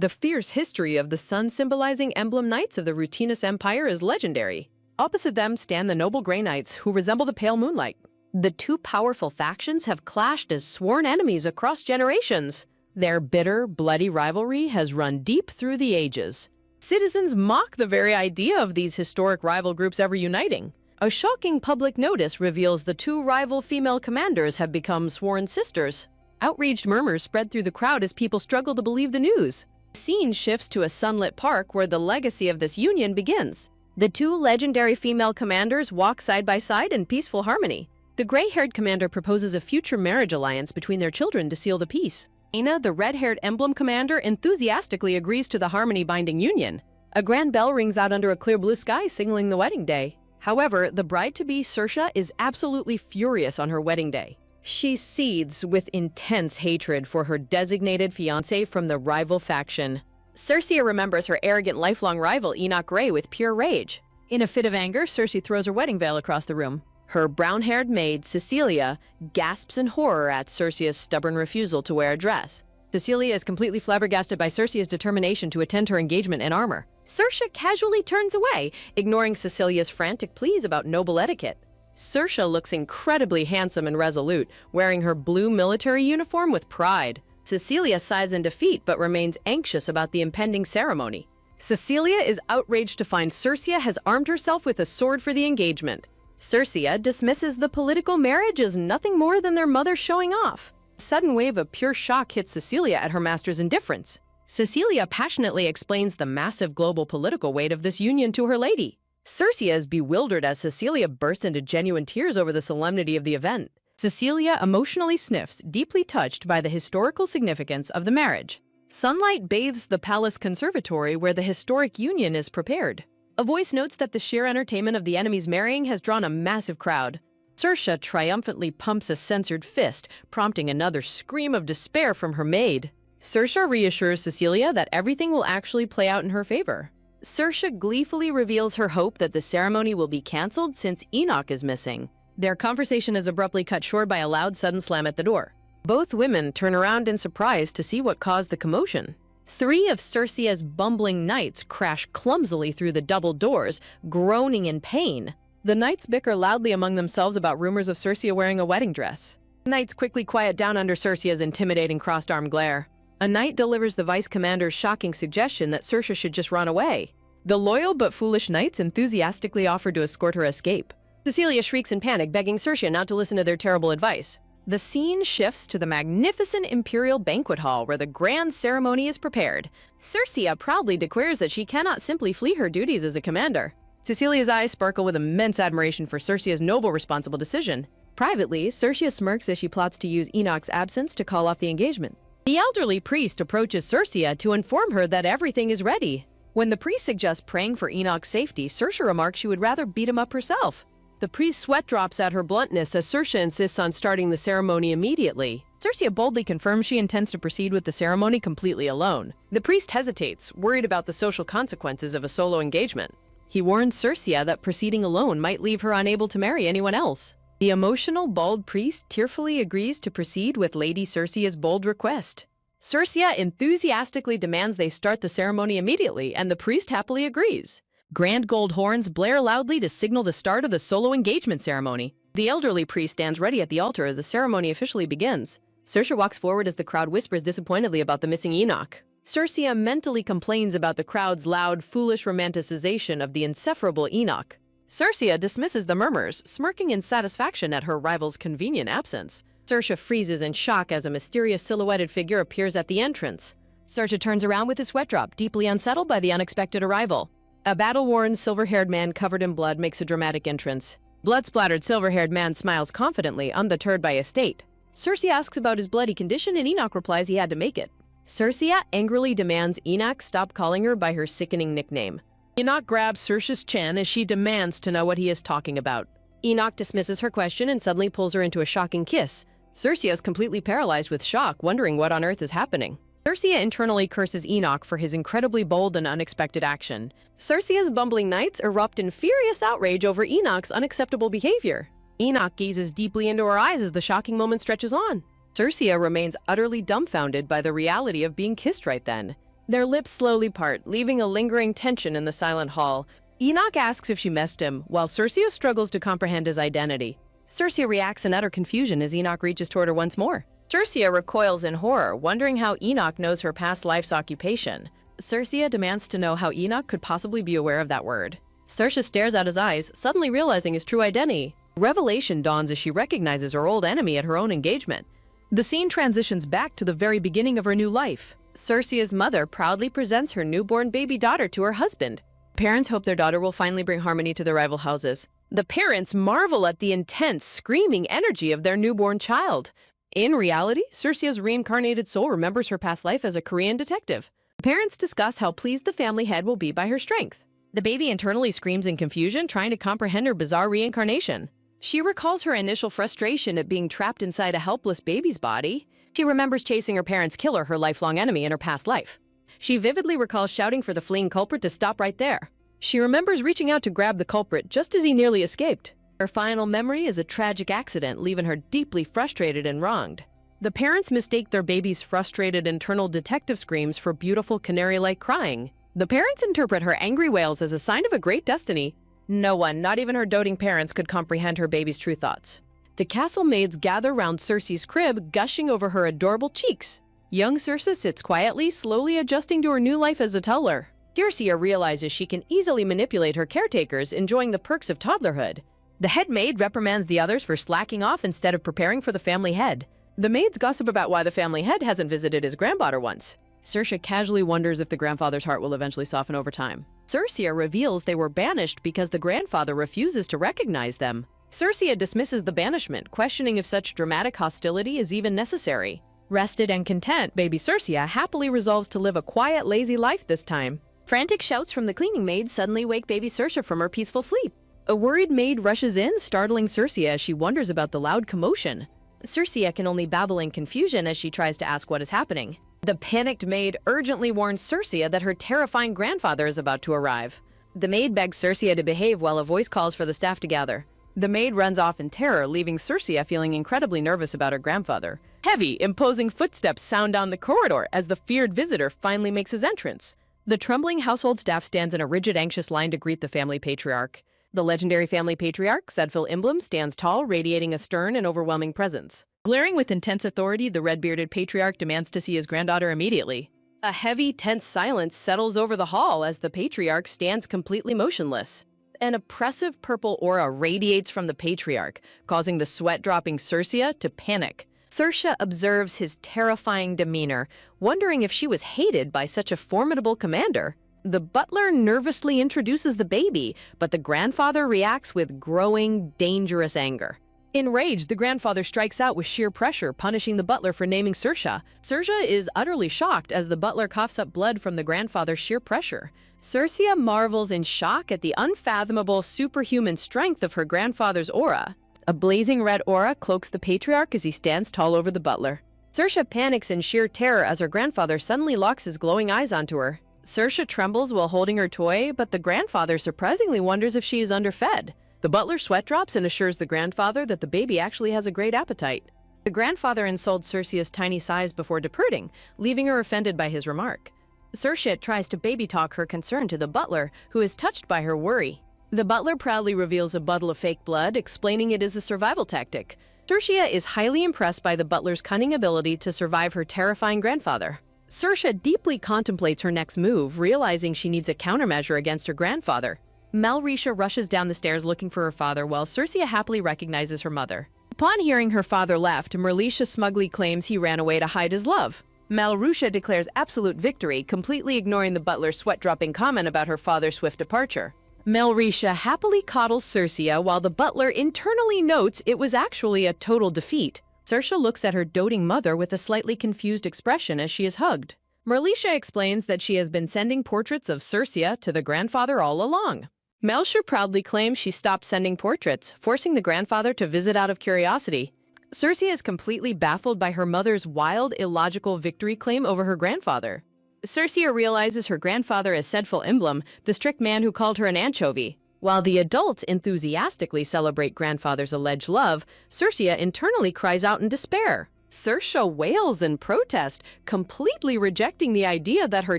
The fierce history of the sun symbolizing emblem knights of the Rutinous Empire is legendary. Opposite them stand the noble Grey Knights, who resemble the pale moonlight. The two powerful factions have clashed as sworn enemies across generations. Their bitter, bloody rivalry has run deep through the ages. Citizens mock the very idea of these historic rival groups ever uniting. A shocking public notice reveals the two rival female commanders have become sworn sisters. Outraged murmurs spread through the crowd as people struggle to believe the news. The scene shifts to a sunlit park where the legacy of this union begins. The two legendary female commanders walk side by side in peaceful harmony. The gray-haired commander proposes a future marriage alliance between their children to seal the peace. Aina, the red-haired emblem commander, enthusiastically agrees to the harmony-binding union. A grand bell rings out under a clear blue sky, signaling the wedding day. However, the bride-to-be, Saoirse, is absolutely furious on her wedding day. She seethes with intense hatred for her designated fiancé from the rival faction. Cersei remembers her arrogant lifelong rival Enoch Grey with pure rage. In a fit of anger, Cersei throws her wedding veil across the room. Her brown-haired maid, Cecilia, gasps in horror at Cersei's stubborn refusal to wear a dress. Cecilia is completely flabbergasted by Cersei's determination to attend her engagement in armor. Saoirse casually turns away, ignoring Cecilia's frantic pleas about noble etiquette. Saoirse looks incredibly handsome and resolute, wearing her blue military uniform with pride. Cecilia sighs in defeat but remains anxious about the impending ceremony. Cecilia is outraged to find Cersei has armed herself with a sword for the engagement. Cersei dismisses the political marriage as nothing more than their mother showing off. A sudden wave of pure shock hits Cecilia at her master's indifference. Cecilia passionately explains the massive global political weight of this union to her lady. Cersei is bewildered as Cecilia bursts into genuine tears over the solemnity of the event. Cecilia emotionally sniffs, deeply touched by the historical significance of the marriage. Sunlight bathes the palace conservatory where the historic union is prepared. A voice notes that the sheer entertainment of the enemies marrying has drawn a massive crowd. Saoirse triumphantly pumps a censored fist, prompting another scream of despair from her maid. Saoirse reassures Cecilia that everything will actually play out in her favor. Saoirse gleefully reveals her hope that the ceremony will be cancelled since Enoch is missing. Their conversation is abruptly cut short by a loud sudden slam at the door. Both women turn around in surprise to see what caused the commotion. Three of Cersei's bumbling knights crash clumsily through the double doors, groaning in pain. The knights bicker loudly among themselves about rumors of Cersei wearing a wedding dress. The knights quickly quiet down under Cersei's intimidating crossed-arm glare. A knight delivers the vice commander's shocking suggestion that Cersei should just run away. The loyal but foolish knights enthusiastically offer to escort her escape. Cecilia shrieks in panic, begging Cersei not to listen to their terrible advice. The scene shifts to the magnificent imperial banquet hall where the grand ceremony is prepared. Cersei proudly declares that she cannot simply flee her duties as a commander. Cecilia's eyes sparkle with immense admiration for Cersei's noble, responsible decision. Privately, Cersei smirks as she plots to use Enoch's absence to call off the engagement. The elderly priest approaches Cersei to inform her that everything is ready. When the priest suggests praying for Enoch's safety, Cersei remarks she would rather beat him up herself. The priest's sweat drops at her bluntness as Cersei insists on starting the ceremony immediately. Cersei boldly confirms she intends to proceed with the ceremony completely alone. The priest hesitates, worried about the social consequences of a solo engagement. He warns Cersei that proceeding alone might leave her unable to marry anyone else. The emotional, bald priest tearfully agrees to proceed with Lady Cersei's bold request. Cersei enthusiastically demands they start the ceremony immediately, and the priest happily agrees. Grand gold horns blare loudly to signal the start of the solo engagement ceremony. The elderly priest stands ready at the altar as the ceremony officially begins. Cersei walks forward as the crowd whispers disappointedly about the missing Enoch. Cersei mentally complains about the crowd's loud, foolish romanticization of the insufferable Enoch. Cersei dismisses the murmurs, smirking in satisfaction at her rival's convenient absence. Cersei freezes in shock as a mysterious silhouetted figure appears at the entrance. Cersei turns around with a sweat drop, deeply unsettled by the unexpected arrival. A battle-worn, silver-haired man covered in blood makes a dramatic entrance. Blood-splattered, silver-haired man smiles confidently, undeterred by his state. Cersei asks about his bloody condition, and Enoch replies he had to make it. Cersei angrily demands Enoch stop calling her by her sickening nickname. Enoch grabs Cersei's chin as she demands to know what he is talking about. Enoch dismisses her question and suddenly pulls her into a shocking kiss. Cersei is completely paralyzed with shock, wondering what on earth is happening. Cersei internally curses Enoch for his incredibly bold and unexpected action. Cersei's bumbling knights erupt in furious outrage over Enoch's unacceptable behavior. Enoch gazes deeply into her eyes as the shocking moment stretches on. Cersei remains utterly dumbfounded by the reality of being kissed right then. Their lips slowly part, leaving a lingering tension in the silent hall. Enoch asks if she missed him, while Circia struggles to comprehend his identity. Circia reacts in utter confusion as Enoch reaches toward her once more. Circia recoils in horror, wondering how Enoch knows her past life's occupation. Circia demands to know how Enoch could possibly be aware of that word. Circia stares out his eyes, suddenly realizing his true identity. Revelation dawns as she recognizes her old enemy at her own engagement. The scene transitions back to the very beginning of her new life. Circia's mother proudly presents her newborn baby daughter to her husband. Parents hope their daughter will finally bring harmony to their rival houses. The parents marvel at the intense, screaming energy of their newborn child. In reality, Circia's reincarnated soul remembers her past life as a Korean detective. Parents discuss how pleased the family head will be by her strength. The baby internally screams in confusion, trying to comprehend her bizarre reincarnation. She recalls her initial frustration at being trapped inside a helpless baby's body. She remembers chasing her parents' killer, her lifelong enemy, in her past life. She vividly recalls shouting for the fleeing culprit to stop right there. She remembers reaching out to grab the culprit just as he nearly escaped. Her final memory is a tragic accident, leaving her deeply frustrated and wronged. The parents mistake their baby's frustrated internal detective screams for beautiful canary-like crying. The parents interpret her angry wails as a sign of a great destiny. No one, not even her doting parents, could comprehend her baby's true thoughts. The castle maids gather round Circe's crib, gushing over her adorable cheeks. Young Circe sits quietly, slowly adjusting to her new life as a toddler. Circia realizes she can easily manipulate her caretakers, enjoying the perks of toddlerhood. The head maid reprimands the others for slacking off instead of preparing for the family head. The maids gossip about why the family head hasn't visited his granddaughter once. Circe casually wonders if the grandfather's heart will eventually soften over time. Circia reveals they were banished because the grandfather refuses to recognize them. Circia dismisses the banishment, questioning if such dramatic hostility is even necessary. Rested and content, baby Circia happily resolves to live a quiet, lazy life this time. Frantic shouts from the cleaning maid suddenly wake baby Circia from her peaceful sleep. A worried maid rushes in, startling Circia as she wonders about the loud commotion. Circia can only babble in confusion as she tries to ask what is happening. The panicked maid urgently warns Circia that her terrifying grandfather is about to arrive. The maid begs Circia to behave while a voice calls for the staff to gather. The maid runs off in terror, leaving Circia feeling incredibly nervous about her grandfather. Heavy, imposing footsteps sound down the corridor as the feared visitor finally makes his entrance. The trembling household staff stands in a rigid, anxious line to greet the family patriarch. The legendary family patriarch, Zedfil Imblum, stands tall, radiating a stern and overwhelming presence. Glaring with intense authority, the red-bearded patriarch demands to see his granddaughter immediately. A heavy, tense silence settles over the hall as the patriarch stands completely motionless. An oppressive purple aura radiates from the patriarch, causing the sweat-dropping Circia to panic. Circia observes his terrifying demeanor, wondering if she was hated by such a formidable commander. The butler nervously introduces the baby, but the grandfather reacts with growing, dangerous anger. Enraged, the grandfather strikes out with sheer pressure, punishing the butler for naming Circia. Circia is utterly shocked as the butler coughs up blood from the grandfather's sheer pressure. Circia marvels in shock at the unfathomable superhuman strength of her grandfather's aura. A blazing red aura cloaks the patriarch as he stands tall over the butler. Circia panics in sheer terror as her grandfather suddenly locks his glowing eyes onto her. Circia trembles while holding her toy, but the grandfather surprisingly wonders if she is underfed. The butler sweat drops and assures the grandfather that the baby actually has a great appetite. The grandfather insults Circia's tiny size before departing, leaving her offended by his remark. Circia tries to baby talk her concern to the butler, who is touched by her worry. The butler proudly reveals a bottle of fake blood, explaining it is a survival tactic. Circia is highly impressed by the butler's cunning ability to survive her terrifying grandfather. Circia deeply contemplates her next move, realizing she needs a countermeasure against her grandfather. Melrisha rushes down the stairs looking for her father, while Circia happily recognizes her mother. Upon hearing her father left, Merlisha smugly claims he ran away to hide his love. Melrisha declares absolute victory, completely ignoring the butler's sweat-dropping comment about her father's swift departure. Melrisha happily coddles Circia, while the butler internally notes it was actually a total defeat. Circia looks at her doting mother with a slightly confused expression as she is hugged. Merlisha explains that she has been sending portraits of Circia to the grandfather all along. Melcher proudly claims she stopped sending portraits, forcing the grandfather to visit out of curiosity. Circia is completely baffled by her mother's wild, illogical victory claim over her grandfather. Circia realizes her grandfather is Zedfil Imblum, the strict man who called her an anchovy. While the adults enthusiastically celebrate grandfather's alleged love, Circia internally cries out in despair. Saoirse wails in protest, completely rejecting the idea that her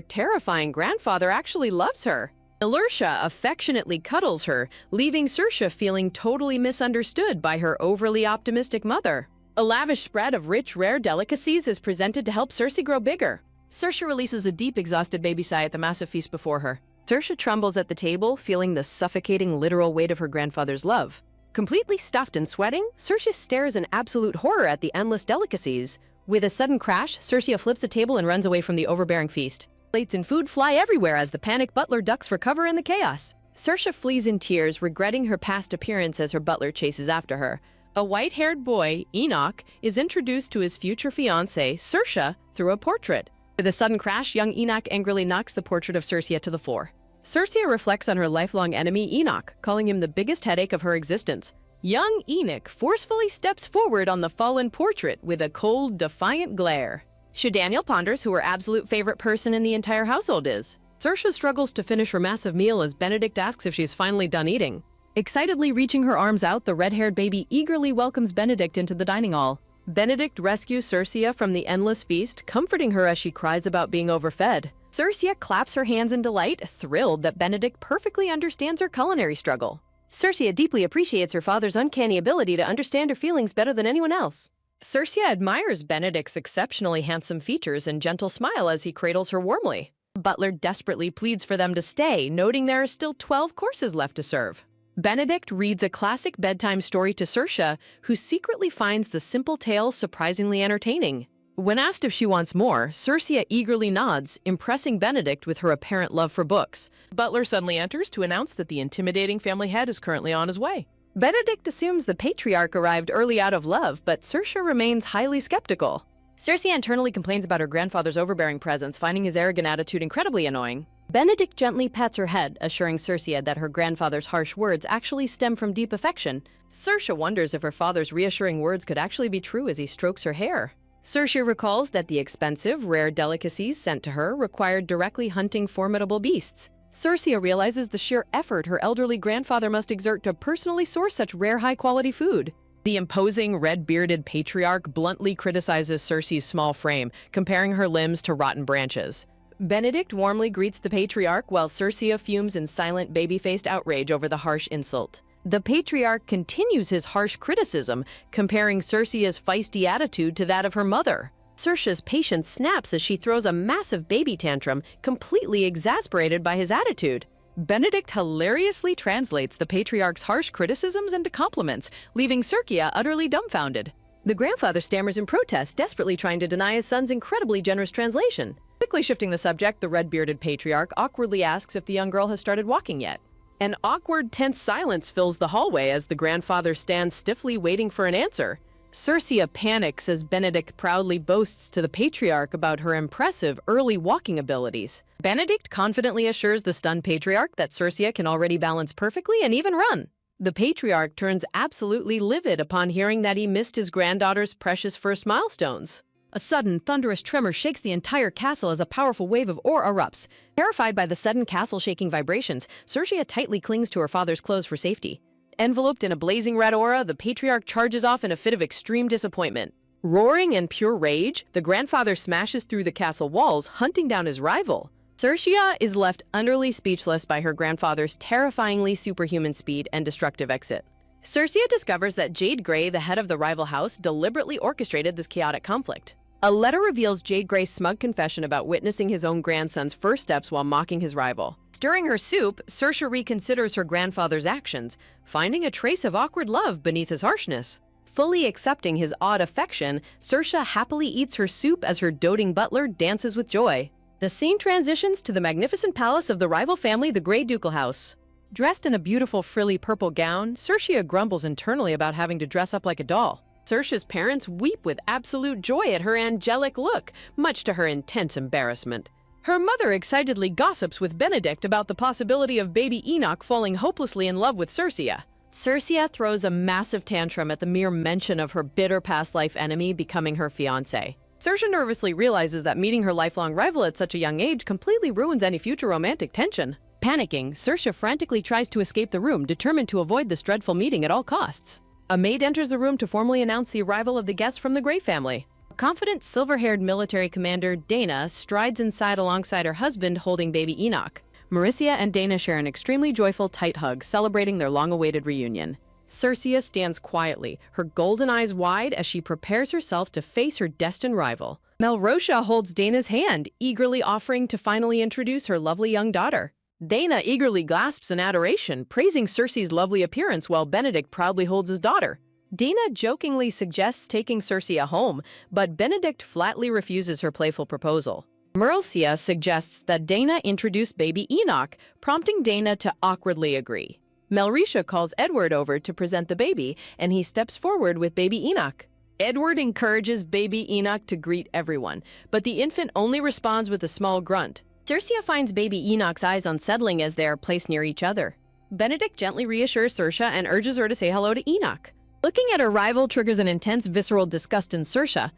terrifying grandfather actually loves her. Saoirse affectionately cuddles her, leaving Saoirse feeling totally misunderstood by her overly optimistic mother. A lavish spread of rich, rare delicacies is presented to help Cersei grow bigger. Saoirse releases a deep, exhausted baby sigh at the massive feast before her. Saoirse trembles at the table, feeling the suffocating literal weight of her grandfather's love. Completely stuffed and sweating, Cersei stares in absolute horror at the endless delicacies. With a sudden crash, Cersei flips the table and runs away from the overbearing feast. Plates and food fly everywhere as the panicked butler ducks for cover in the chaos. Cersei flees in tears, regretting her past appearance as her butler chases after her. A white-haired boy, Enoch, is introduced to his future fiancée, Saoirse, through a portrait. With a sudden crash, young Enoch angrily knocks the portrait of Cersei to the floor. Cersei reflects on her lifelong enemy, Enoch, calling him the biggest headache of her existence. Young Enoch forcefully steps forward on the fallen portrait with a cold, defiant glare. Daniel ponders who her absolute favorite person in the entire household is. Saoirse struggles to finish her massive meal as Benedict asks if she's finally done eating. Excitedly reaching her arms out, the red-haired baby eagerly welcomes Benedict into the dining hall. Benedict rescues Cersei from the endless feast, comforting her as she cries about being overfed. Cersei claps her hands in delight, thrilled that Benedict perfectly understands her culinary struggle. Cersei deeply appreciates her father's uncanny ability to understand her feelings better than anyone else. Cersei admires Benedict's exceptionally handsome features and gentle smile as he cradles her warmly. Butler desperately pleads for them to stay, noting there are still 12 courses left to serve. Benedict reads a classic bedtime story to Saoirse, who secretly finds the simple tale surprisingly entertaining. When asked if she wants more, Cersei eagerly nods, impressing Benedict with her apparent love for books. Butler suddenly enters to announce that the intimidating family head is currently on his way. Benedict assumes the patriarch arrived early out of love, but Saoirse remains highly skeptical. Cersei internally complains about her grandfather's overbearing presence, finding his arrogant attitude incredibly annoying. Benedict gently pats her head, assuring Cersei that her grandfather's harsh words actually stem from deep affection. Cersei wonders if her father's reassuring words could actually be true as he strokes her hair. Cersei recalls that the expensive, rare delicacies sent to her required directly hunting formidable beasts. Cersei realizes the sheer effort her elderly grandfather must exert to personally source such rare, high-quality food. The imposing, red-bearded patriarch bluntly criticizes Cersei's small frame, comparing her limbs to rotten branches. Benedict warmly greets the patriarch while Cersei fumes in silent, baby-faced outrage over the harsh insult. The patriarch continues his harsh criticism, comparing Cersei's feisty attitude to that of her mother. Cersei's patience snaps as she throws a massive baby tantrum, completely exasperated by his attitude. Benedict hilariously translates the patriarch's harsh criticisms into compliments, leaving Cersei utterly dumbfounded. The grandfather stammers in protest, desperately trying to deny his son's incredibly generous translation. Quickly shifting the subject, the red-bearded patriarch awkwardly asks if the young girl has started walking yet. An awkward, tense silence fills the hallway as the grandfather stands stiffly waiting for an answer. Cersei panics as Benedict proudly boasts to the patriarch about her impressive early walking abilities. Benedict confidently assures the stunned patriarch that Cersei can already balance perfectly and even run. The patriarch turns absolutely livid upon hearing that he missed his granddaughter's precious first milestones. A sudden, thunderous tremor shakes the entire castle as a powerful wave of ore erupts. Terrified by the sudden castle-shaking vibrations, Cersei tightly clings to her father's clothes for safety. Enveloped in a blazing red aura, the patriarch charges off in a fit of extreme disappointment. Roaring in pure rage, the grandfather smashes through the castle walls, hunting down his rival. Cersei is left utterly speechless by her grandfather's terrifyingly superhuman speed and destructive exit. Cersei discovers that Jade Grey, the head of the rival house, deliberately orchestrated this chaotic conflict. A letter reveals Jade Grey's smug confession about witnessing his own grandson's first steps while mocking his rival. Stirring her soup, Cersei reconsiders her grandfather's actions, finding a trace of awkward love beneath his harshness. Fully accepting his odd affection, Cersei happily eats her soup as her doting butler dances with joy. The scene transitions to the magnificent palace of the rival family, the Grey Ducal House. Dressed in a beautiful frilly purple gown, Cersei grumbles internally about having to dress up like a doll. Cersei's parents weep with absolute joy at her angelic look, much to her intense embarrassment. Her mother excitedly gossips with Benedict about the possibility of baby Enoch falling hopelessly in love with Cersei. Cersei throws a massive tantrum at the mere mention of her bitter past life enemy becoming her fiancé. Cersei nervously realizes that meeting her lifelong rival at such a young age completely ruins any future romantic tension. Panicking, Cersei frantically tries to escape the room, determined to avoid this dreadful meeting at all costs. A maid enters the room to formally announce the arrival of the guests from the Grey family. confident silver-haired military commander, Dana, strides inside alongside her husband holding baby Enoch. Mauricia and Dana share an extremely joyful, tight hug, celebrating their long-awaited reunion. Cercia stands quietly, her golden eyes wide as she prepares herself to face her destined rival. Melrotia holds Dana's hand, eagerly offering to finally introduce her lovely young daughter. Dana eagerly gasps in adoration, praising Cercia's lovely appearance while Benedict proudly holds his daughter. Dana jokingly suggests taking Cercia home, but Benedict flatly refuses her playful proposal. Mauricia suggests that Dana introduce baby Enoch, prompting Dana to awkwardly agree. Melrotia calls Edward over to present the baby, and he steps forward with baby Enoch. Edward encourages baby Enoch to greet everyone, but the infant only responds with a small grunt. Cercia finds baby Enoch's eyes unsettling as they are placed near each other. Benedict gently reassures Cercia and urges her to say hello to Enoch. Looking at her rival triggers an intense visceral disgust in Cercia.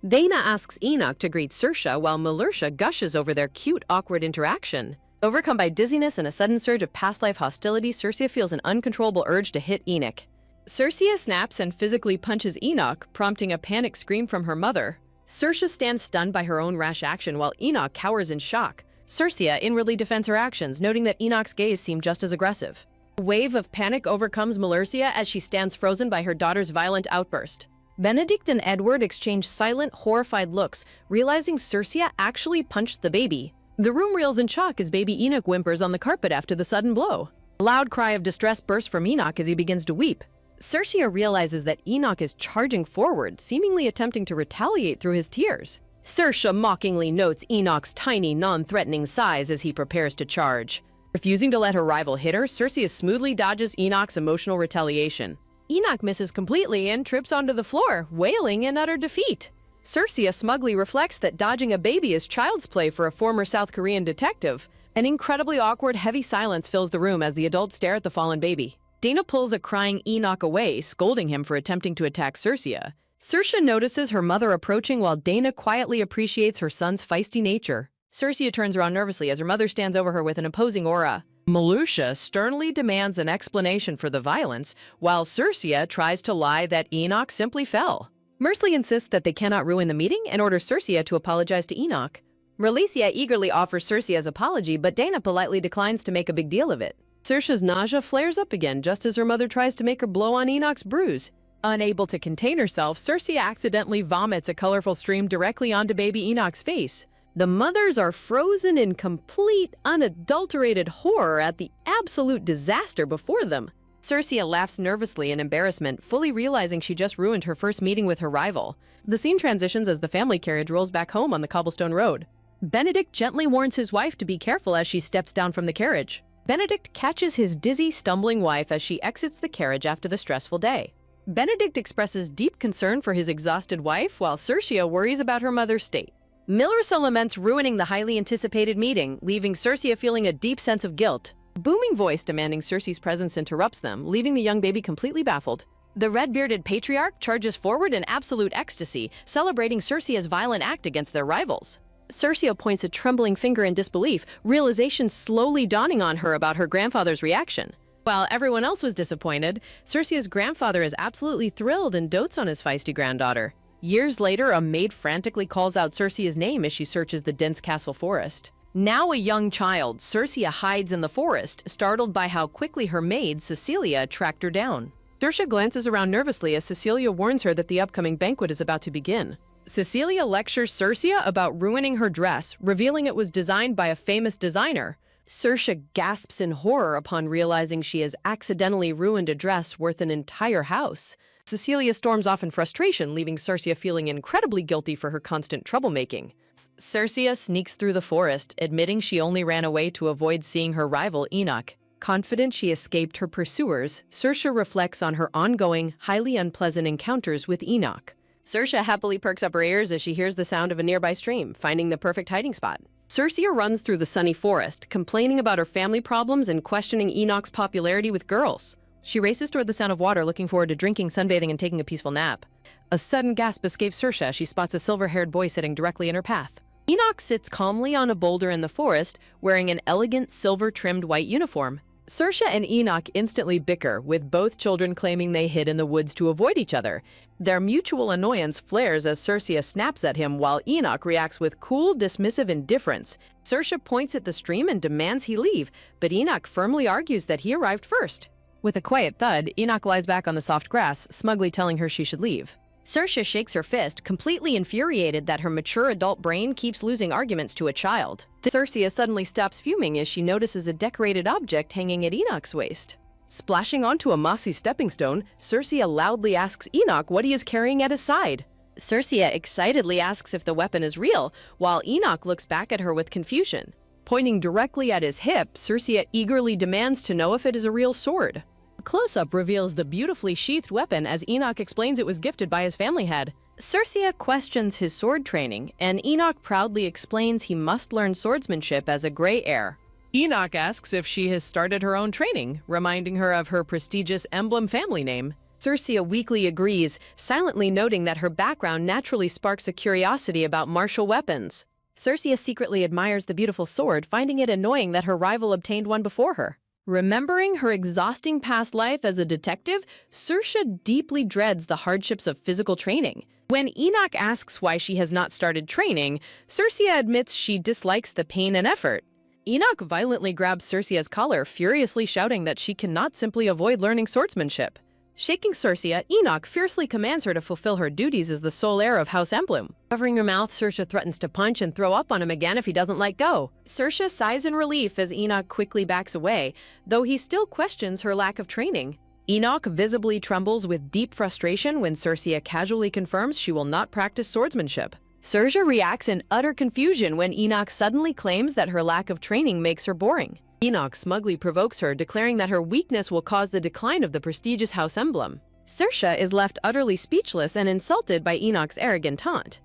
Dana asks Enoch to greet Cercia while Melrotia gushes over their cute, awkward interaction. Overcome by dizziness and a sudden surge of past-life hostility, Cercia feels an uncontrollable urge to hit Enoch. Cercia snaps and physically punches Enoch, prompting a panic scream from her mother. Cercia stands stunned by her own rash action while Enoch cowers in shock. Cercia inwardly defends her actions, noting that Enoch's gaze seemed just as aggressive. A wave of panic overcomes Melrotia as she stands frozen by her daughter's violent outburst. Benedict and Edward exchange silent, horrified looks, realizing Cercia actually punched the baby. The room reels in shock as baby Enoch whimpers on the carpet after the sudden blow. A loud cry of distress bursts from Enoch as he begins to weep. Cercia realizes that Enoch is charging forward, seemingly attempting to retaliate through his tears. Cercia mockingly notes Enoch's tiny, non-threatening size as he prepares to charge. Refusing to let her rival hit her, Cercia smoothly dodges Enoch's emotional retaliation. Enoch misses completely and trips onto the floor, wailing in utter defeat. Cercia smugly reflects that dodging a baby is child's play for a former South Korean detective. An incredibly awkward, heavy silence fills the room as the adults stare at the fallen baby. Dana pulls a crying Enoch away, scolding him for attempting to attack Cercia. Cercia notices her mother approaching while Dana quietly appreciates her son's feisty nature. Cercia turns around nervously as her mother stands over her with an opposing aura. Melrotia sternly demands an explanation for the violence, while Cercia tries to lie that Enoch simply fell. Mercilessly insists that they cannot ruin the meeting and orders Cercia to apologize to Enoch. Mauricia eagerly offers Cercia's apology, but Dana politely declines to make a big deal of it. Cercia's nausea flares up again just as her mother tries to make her blow on Enoch's bruise. Unable to contain herself, Cercia accidentally vomits a colorful stream directly onto baby Enoch's face. The mothers are frozen in complete, unadulterated horror at the absolute disaster before them. Cercia laughs nervously in embarrassment, fully realizing she just ruined her first meeting with her rival. The scene transitions as the family carriage rolls back home on the cobblestone road. Benedict gently warns his wife to be careful as she steps down from the carriage. Benedict catches his dizzy, stumbling wife as she exits the carriage after the stressful day. Benedict expresses deep concern for his exhausted wife, while Cercia worries about her mother's state. Melrotia laments ruining the highly anticipated meeting, leaving Cercia feeling a deep sense of guilt. A booming voice demanding Cercia's presence interrupts them, leaving the young baby completely baffled. The red-bearded patriarch charges forward in absolute ecstasy, celebrating Cercia's violent act against their rivals. Cercia points a trembling finger in disbelief, realization slowly dawning on her about her grandfather's reaction. While everyone else was disappointed, Cercia's grandfather is absolutely thrilled and dotes on his feisty granddaughter. Years later, a maid frantically calls out Cercia's name as she searches the dense castle forest. Now a young child, Cercia hides in the forest, startled by how quickly her maid, Cecilia, tracked her down. Cercia glances around nervously as Cecilia warns her that the upcoming banquet is about to begin. Cecilia lectures Cercia about ruining her dress, revealing it was designed by a famous designer. Cercia gasps in horror upon realizing she has accidentally ruined a dress worth an entire house. Cecilia storms off in frustration, leaving Cercia feeling incredibly guilty for her constant troublemaking. Cercia sneaks through the forest, admitting she only ran away to avoid seeing her rival Enoch. Confident she escaped her pursuers, Cercia reflects on her ongoing, highly unpleasant encounters with Enoch. Cercia happily perks up her ears as she hears the sound of a nearby stream, finding the perfect hiding spot. Cercia runs through the sunny forest, complaining about her family problems and questioning Enoch's popularity with girls. She races toward the sound of water, looking forward to drinking, sunbathing, and taking a peaceful nap. A sudden gasp escapes Cercia as she spots a silver-haired boy sitting directly in her path. Enoch sits calmly on a boulder in the forest, wearing an elegant, silver-trimmed white uniform. Saoirse and Enoch instantly bicker, with both children claiming they hid in the woods to avoid each other. Their mutual annoyance flares as Saoirse snaps at him while Enoch reacts with cool, dismissive indifference. Saoirse points at the stream and demands he leave, but Enoch firmly argues that he arrived first. With a quiet thud, Enoch lies back on the soft grass, smugly telling her she should leave. Saoirse shakes her fist, completely infuriated that her mature adult brain keeps losing arguments to a child. Saoirse suddenly stops fuming as she notices a decorated object hanging at Enoch's waist. Splashing onto a mossy stepping stone, Saoirse loudly asks Enoch what he is carrying at his side. Saoirse excitedly asks if the weapon is real, while Enoch looks back at her with confusion. Pointing directly at his hip, Saoirse eagerly demands to know if it is a real sword. A close-up reveals the beautifully sheathed weapon as Enoch explains it was gifted by his family head. Saoirse questions his sword training, and Enoch proudly explains he must learn swordsmanship as a gray heir. Enoch asks if she has started her own training, reminding her of her prestigious emblem family name. Saoirse weakly agrees, silently noting that her background naturally sparks a curiosity about martial weapons. Saoirse secretly admires the beautiful sword, finding it annoying that her rival obtained one before her. Remembering her exhausting past life as a detective, Saoirse deeply dreads the hardships of physical training. When Enoch asks why she has not started training, Saoirse admits she dislikes the pain and effort. Enoch violently grabs Saoirse's collar, furiously shouting that she cannot simply avoid learning swordsmanship. Shaking Saoirse, Enoch fiercely commands her to fulfill her duties as the sole heir of House Emblem. Covering her mouth, Saoirse threatens to punch and throw up on him again if he doesn't let go. Saoirse sighs in relief as Enoch quickly backs away, though he still questions her lack of training. Enoch visibly trembles with deep frustration when Saoirse casually confirms she will not practice swordsmanship. Saoirse reacts in utter confusion when Enoch suddenly claims that her lack of training makes her boring. Enoch smugly provokes her, declaring that her weakness will cause the decline of the prestigious House Emblem. Saoirse is left utterly speechless and insulted by Enoch's arrogant taunt.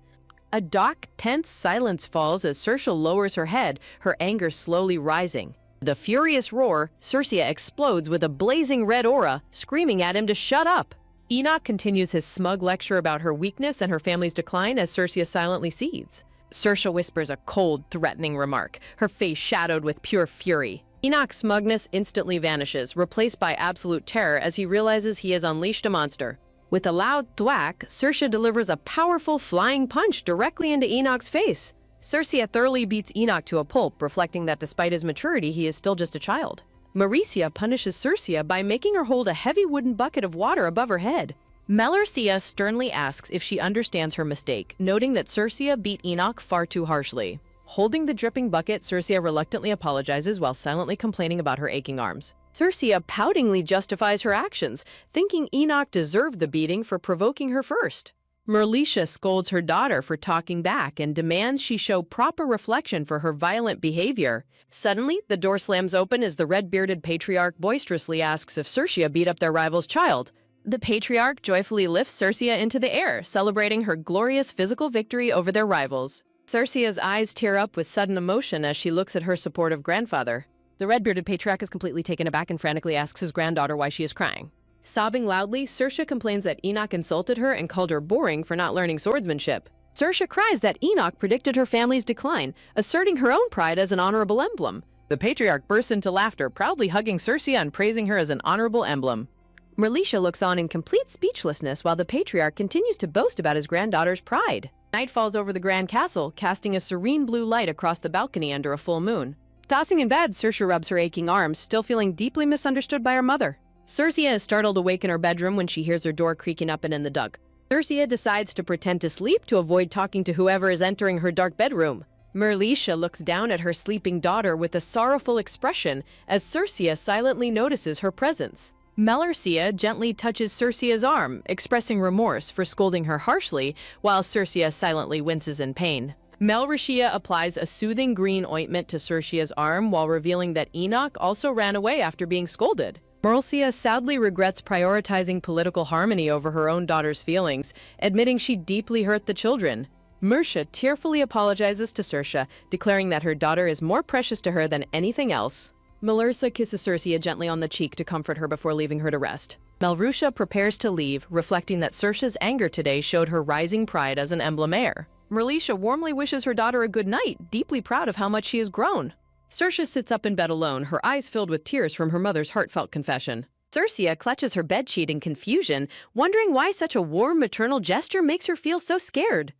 A dark, tense silence falls as Saoirse lowers her head, her anger slowly rising. With a furious roar, Saoirse explodes with a blazing red aura, screaming at him to shut up. Enoch continues his smug lecture about her weakness and her family's decline as Saoirse silently cedes. Saoirse whispers a cold, threatening remark, her face shadowed with pure fury. Enoch's smugness instantly vanishes, replaced by absolute terror as he realizes he has unleashed a monster. With a loud thwack, Saoirse delivers a powerful flying punch directly into Enoch's face. Saoirse thoroughly beats Enoch to a pulp, reflecting that despite his maturity, he is still just a child. Maricia punishes Saoirse by making her hold a heavy wooden bucket of water above her head. Maricia sternly asks if she understands her mistake, noting that Saoirse beat Enoch far too harshly. Holding the dripping bucket, Saoirse reluctantly apologizes while silently complaining about her aching arms. Saoirse poutingly justifies her actions, thinking Enoch deserved the beating for provoking her first. Merlicia scolds her daughter for talking back and demands she show proper reflection for her violent behavior. Suddenly, the door slams open as the red-bearded patriarch boisterously asks if Saoirse beat up their rival's child. The patriarch joyfully lifts Saoirse into the air, celebrating her glorious physical victory over their rivals. Saoirse's eyes tear up with sudden emotion as she looks at her supportive grandfather. The red-bearded patriarch is completely taken aback and frantically asks his granddaughter why she is crying. Sobbing loudly, Saoirse complains that Enoch insulted her and called her boring for not learning swordsmanship. Saoirse cries that Enoch predicted her family's decline, asserting her own pride as an honorable emblem. The patriarch bursts into laughter, proudly hugging Saoirse and praising her as an honorable emblem. Merlicia looks on in complete speechlessness while the patriarch continues to boast about his granddaughter's pride. Night falls over the grand castle, casting a serene blue light across the balcony under a full moon. Tossing in bed, Saoirse rubs her aching arms, still feeling deeply misunderstood by her mother. Saoirse is startled awake in her bedroom when she hears her door creaking up and in the dark. Saoirse decides to pretend to sleep to avoid talking to whoever is entering her dark bedroom. Merlicia looks down at her sleeping daughter with a sorrowful expression as Saoirse silently notices her presence. Merlicia gently touches Saoirse's arm, expressing remorse for scolding her harshly, while Saoirse silently winces in pain. Merlicia applies a soothing green ointment to Saoirse's arm while revealing that Enoch also ran away after being scolded. Merlicia sadly regrets prioritizing political harmony over her own daughter's feelings, admitting she deeply hurt the children. Mercia tearfully apologizes to Saoirse, declaring that her daughter is more precious to her than anything else. Merlicia kisses Saoirse gently on the cheek to comfort her before leaving her to rest. Merlicia prepares to leave, reflecting that Saoirse's anger today showed her rising pride as an emblem heir. Merlicia warmly wishes her daughter a good night, deeply proud of how much she has grown. Saoirse sits up in bed alone, her eyes filled with tears from her mother's heartfelt confession. Saoirse clutches her bedsheet in confusion, wondering why such a warm maternal gesture makes her feel so scared.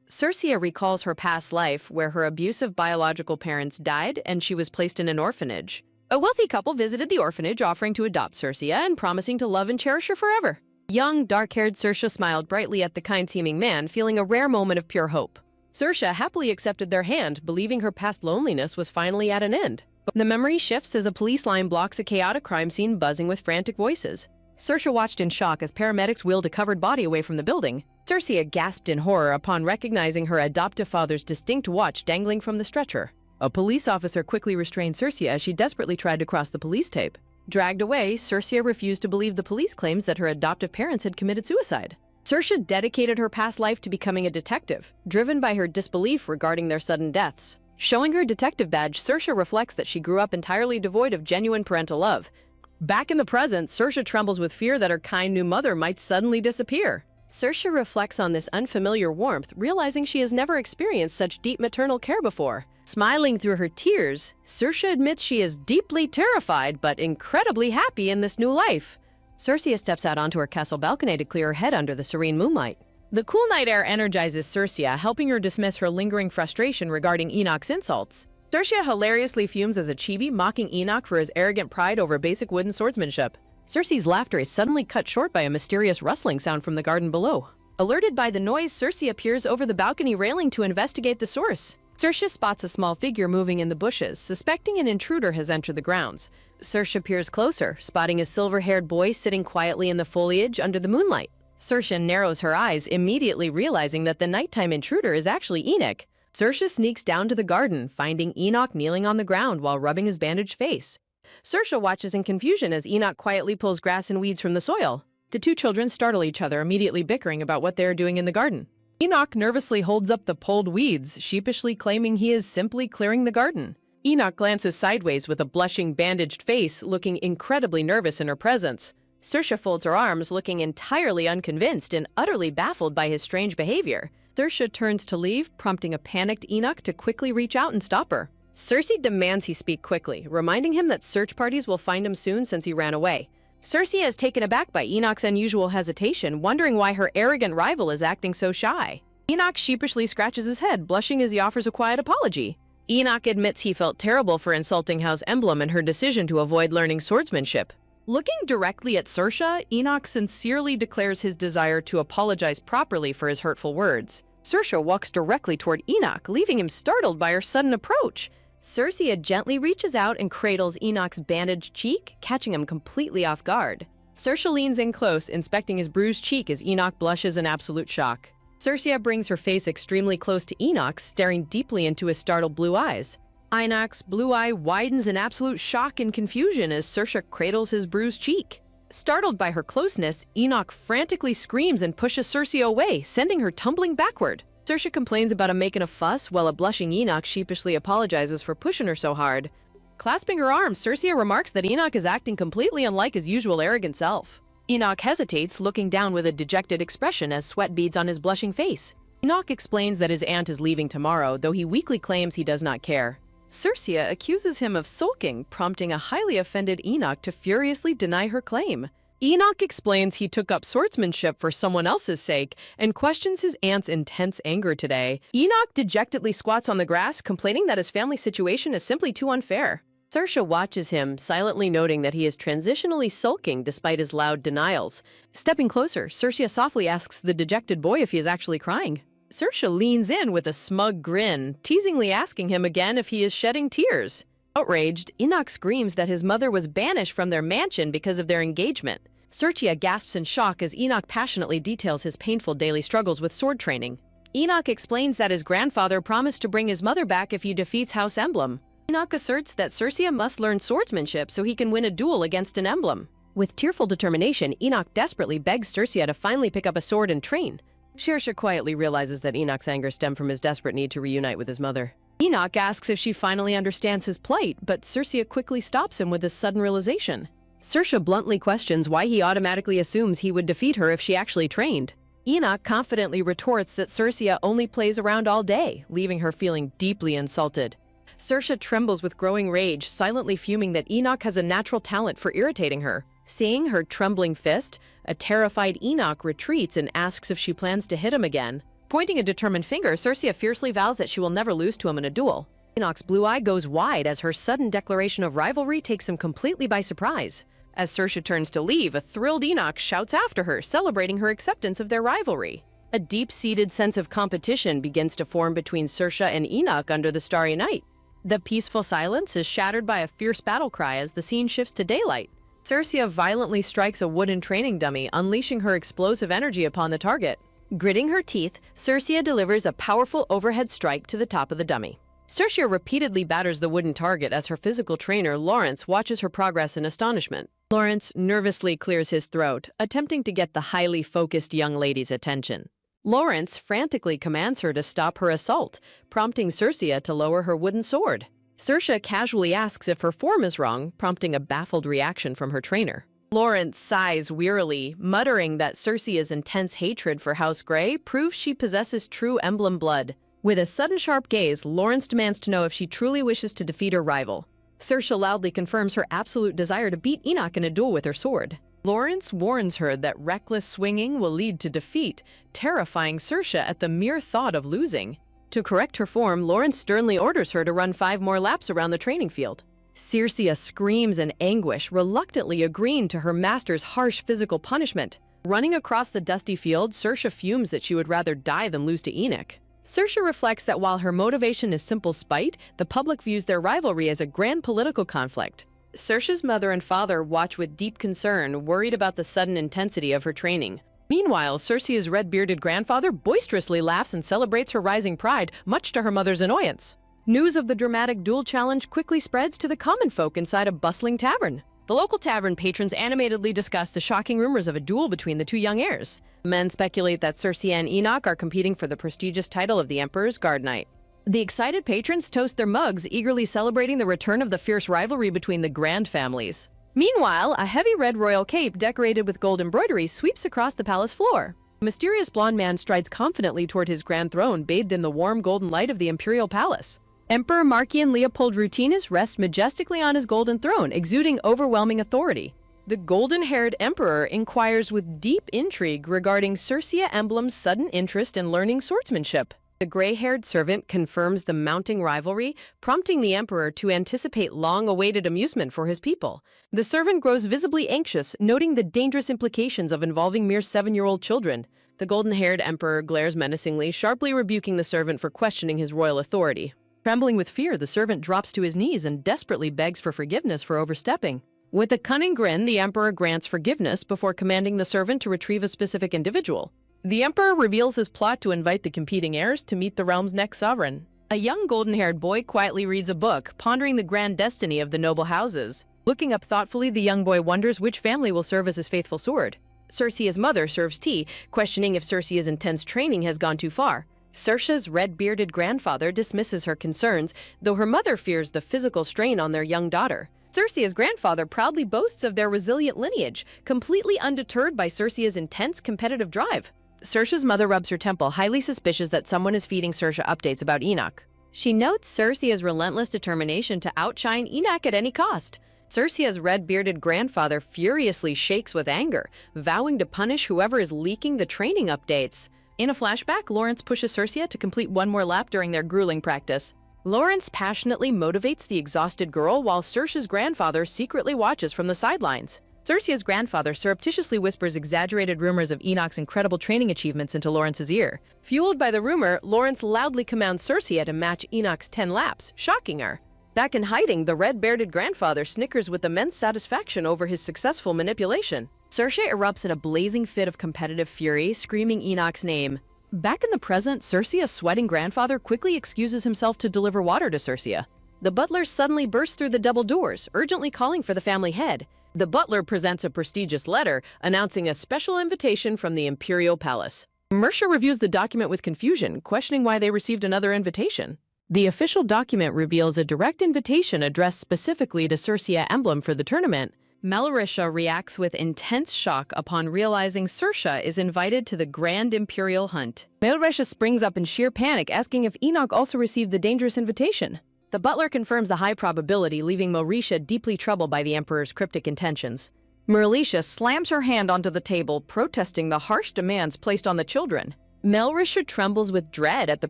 Saoirse recalls her past life, where her abusive biological parents died and she was placed in an orphanage. A wealthy couple visited the orphanage, offering to adopt Saoirse and promising to love and cherish her forever. Young, dark-haired Saoirse smiled brightly at the kind-seeming man, feeling a rare moment of pure hope. Saoirse happily accepted their hand, believing her past loneliness was finally at an end. But the memory shifts as a police line blocks a chaotic crime scene buzzing with frantic voices. Saoirse watched in shock as paramedics wheeled a covered body away from the building. Saoirse gasped in horror upon recognizing her adoptive father's distinct watch dangling from the stretcher. A police officer quickly restrained Saoirse as she desperately tried to cross the police tape. Dragged away, Saoirse refused to believe the police claims that her adoptive parents had committed suicide. Saoirse dedicated her past life to becoming a detective, driven by her disbelief regarding their sudden deaths. Showing her detective badge, Saoirse reflects that she grew up entirely devoid of genuine parental love. Back in the present, Saoirse trembles with fear that her kind new mother might suddenly disappear. Saoirse reflects on this unfamiliar warmth, realizing she has never experienced such deep maternal care before. Smiling through her tears, Saoirse admits she is deeply terrified but incredibly happy in this new life. Saoirse steps out onto her castle balcony to clear her head under the serene moonlight. The cool night air energizes Saoirse, helping her dismiss her lingering frustration regarding Enoch's insults. Saoirse hilariously fumes as a chibi, mocking Enoch for his arrogant pride over basic wooden swordsmanship. Saoirse's laughter is suddenly cut short by a mysterious rustling sound from the garden below. Alerted by the noise, Saoirse appears over the balcony railing to investigate the source. Saoirse spots a small figure moving in the bushes, suspecting an intruder has entered the grounds. Saoirse peers closer, spotting a silver-haired boy sitting quietly in the foliage under the moonlight. Saoirse narrows her eyes, immediately realizing that the nighttime intruder is actually Enoch. Saoirse sneaks down to the garden, finding Enoch kneeling on the ground while rubbing his bandaged face. Saoirse watches in confusion as Enoch quietly pulls grass and weeds from the soil. The two children startle each other, immediately bickering about what they are doing in the garden. Enoch nervously holds up the pulled weeds, sheepishly claiming he is simply clearing the garden. Enoch glances sideways with a blushing, bandaged face, looking incredibly nervous in her presence. Saoirse folds her arms, looking entirely unconvinced and utterly baffled by his strange behavior. Saoirse turns to leave, prompting a panicked Enoch to quickly reach out and stop her. Saoirse demands he speak quickly, reminding him that search parties will find him soon since he ran away. Saoirse is taken aback by Enoch's unusual hesitation, wondering why her arrogant rival is acting so shy. Enoch sheepishly scratches his head, blushing as he offers a quiet apology. Enoch admits he felt terrible for insulting House Emblem and her decision to avoid learning swordsmanship. Looking directly at Saoirse, Enoch sincerely declares his desire to apologize properly for his hurtful words. Saoirse walks directly toward Enoch, leaving him startled by her sudden approach. Saoirse gently reaches out and cradles Enoch's bandaged cheek, catching him completely off guard. Saoirse leans in close, inspecting his bruised cheek as Enoch blushes in absolute shock. Saoirse brings her face extremely close to Enoch's, staring deeply into his startled blue eyes. Enoch's blue eye widens in absolute shock and confusion as Saoirse cradles his bruised cheek. Startled by her closeness, Enoch frantically screams and pushes Saoirse away, sending her tumbling backward. Saoirse complains about him making a fuss, while a blushing Enoch sheepishly apologizes for pushing her so hard. Clasping her arms, Saoirse remarks that Enoch is acting completely unlike his usual arrogant self. Enoch hesitates, looking down with a dejected expression as sweat beads on his blushing face. Enoch explains that his aunt is leaving tomorrow, though he weakly claims he does not care. Saoirse accuses him of sulking, prompting a highly offended Enoch to furiously deny her claim. Enoch explains he took up swordsmanship for someone else's sake and questions his aunt's intense anger today. Enoch dejectedly squats on the grass, complaining that his family situation is simply too unfair. Saoirse watches him, silently noting that he is transitionally sulking despite his loud denials. Stepping closer, Saoirse softly asks the dejected boy if he is actually crying. Saoirse leans in with a smug grin, teasingly asking him again if he is shedding tears. Outraged, Enoch screams that his mother was banished from their mansion because of their engagement. Saoirse gasps in shock as Enoch passionately details his painful daily struggles with sword training. Enoch explains that his grandfather promised to bring his mother back if he defeats House Emblem. Enoch asserts that Saoirse must learn swordsmanship so he can win a duel against an emblem. With tearful determination, Enoch desperately begs Saoirse to finally pick up a sword and train. Saoirse quietly realizes that Enoch's anger stemmed from his desperate need to reunite with his mother. Enoch asks if she finally understands his plight, but Saoirse quickly stops him with this sudden realization. Saoirse bluntly questions why he automatically assumes he would defeat her if she actually trained. Enoch confidently retorts that Saoirse only plays around all day, leaving her feeling deeply insulted. Saoirse trembles with growing rage, silently fuming that Enoch has a natural talent for irritating her. Seeing her trembling fist, a terrified Enoch retreats and asks if she plans to hit him again. Pointing a determined finger, Saoirse fiercely vows that she will never lose to him in a duel. Enoch's blue eye goes wide as her sudden declaration of rivalry takes him completely by surprise. As Saoirse turns to leave, a thrilled Enoch shouts after her, celebrating her acceptance of their rivalry. A deep-seated sense of competition begins to form between Saoirse and Enoch under the starry night. The peaceful silence is shattered by a fierce battle cry as the scene shifts to daylight. Saoirse violently strikes a wooden training dummy, unleashing her explosive energy upon the target. Gritting her teeth, Saoirse delivers a powerful overhead strike to the top of the dummy. Saoirse repeatedly batters the wooden target as her physical trainer, Lawrence, watches her progress in astonishment. Lawrence nervously clears his throat, attempting to get the highly focused young lady's attention. Lawrence frantically commands her to stop her assault, prompting Saoirse to lower her wooden sword. Saoirse casually asks if her form is wrong, prompting a baffled reaction from her trainer. Lawrence sighs wearily, muttering that Saoirse's intense hatred for House Grey proves she possesses true emblem blood. With a sudden sharp gaze, Lawrence demands to know if she truly wishes to defeat her rival. Saoirse loudly confirms her absolute desire to beat Enoch in a duel with her sword. Lawrence warns her that reckless swinging will lead to defeat, terrifying Saoirse at the mere thought of losing. To correct her form, Lawrence sternly orders her to run 5 more laps around the training field. Saoirse screams in anguish, reluctantly agreeing to her master's harsh physical punishment. Running across the dusty field, Saoirse fumes that she would rather die than lose to Enoch. Saoirse reflects that while her motivation is simple spite, the public views their rivalry as a grand political conflict. Saoirse's mother and father watch with deep concern, worried about the sudden intensity of her training. Meanwhile, Saoirse's red-bearded grandfather boisterously laughs and celebrates her rising pride, much to her mother's annoyance. News of the dramatic duel challenge quickly spreads to the common folk inside a bustling tavern. The local tavern patrons animatedly discuss the shocking rumors of a duel between the two young heirs. Men speculate that Saoirse and Enoch are competing for the prestigious title of the Emperor's Guard Knight. The excited patrons toast their mugs, eagerly celebrating the return of the fierce rivalry between the grand families. Meanwhile, a heavy red royal cape decorated with gold embroidery sweeps across the palace floor. A mysterious blonde man strides confidently toward his grand throne, bathed in the warm golden light of the imperial palace. Emperor Markian Leopold Rutinus rests majestically on his golden throne, exuding overwhelming authority. The golden-haired emperor inquires with deep intrigue regarding Saoirse Emblem's sudden interest in learning swordsmanship. The gray-haired servant confirms the mounting rivalry, prompting the emperor to anticipate long-awaited amusement for his people. The servant grows visibly anxious, noting the dangerous implications of involving mere 7-year-old children. The golden-haired emperor glares menacingly, sharply rebuking the servant for questioning his royal authority. Trembling with fear, the servant drops to his knees and desperately begs for forgiveness for overstepping. With a cunning grin, the emperor grants forgiveness before commanding the servant to retrieve a specific individual. The emperor reveals his plot to invite the competing heirs to meet the realm's next sovereign. A young golden-haired boy quietly reads a book, pondering the grand destiny of the noble houses. Looking up thoughtfully, the young boy wonders which family will serve as his faithful sword. Saoirse's mother serves tea, questioning if Saoirse's intense training has gone too far. Saoirse's red-bearded grandfather dismisses her concerns, though her mother fears the physical strain on their young daughter. Saoirse's grandfather proudly boasts of their resilient lineage, completely undeterred by Saoirse's intense competitive drive. Saoirse's mother rubs her temple, highly suspicious that someone is feeding Saoirse updates about Enoch. She notes Saoirse's relentless determination to outshine Enoch at any cost. Saoirse's red-bearded grandfather furiously shakes with anger, vowing to punish whoever is leaking the training updates. In a flashback, Lawrence pushes Saoirse to complete 1 more lap during their grueling practice. Lawrence passionately motivates the exhausted girl while Saoirse's grandfather secretly watches from the sidelines. Saoirse's grandfather surreptitiously whispers exaggerated rumors of Enoch's incredible training achievements into Lawrence's ear. Fueled by the rumor, Lawrence loudly commands Saoirse to match Enoch's 10 laps, shocking her. Back in hiding, the red-bearded grandfather snickers with immense satisfaction over his successful manipulation. Saoirse erupts in a blazing fit of competitive fury, screaming Enoch's name. Back in the present, Saoirse's sweating grandfather quickly excuses himself to deliver water to Saoirse. The butler suddenly bursts through the double doors, urgently calling for the family head. The butler presents a prestigious letter announcing a special invitation from the Imperial Palace. Mercia reviews the document with confusion, questioning why they received another invitation. The official document reveals a direct invitation addressed specifically to Saoirse Emblem for the tournament. Melrisha reacts with intense shock upon realizing Saoirse is invited to the Grand Imperial Hunt. Melrisha springs up in sheer panic, asking if Enoch also received the dangerous invitation. The butler confirms the high probability, leaving Morisha deeply troubled by the Emperor's cryptic intentions. Morisha slams her hand onto the table, protesting the harsh demands placed on the children. Melrisha trembles with dread at the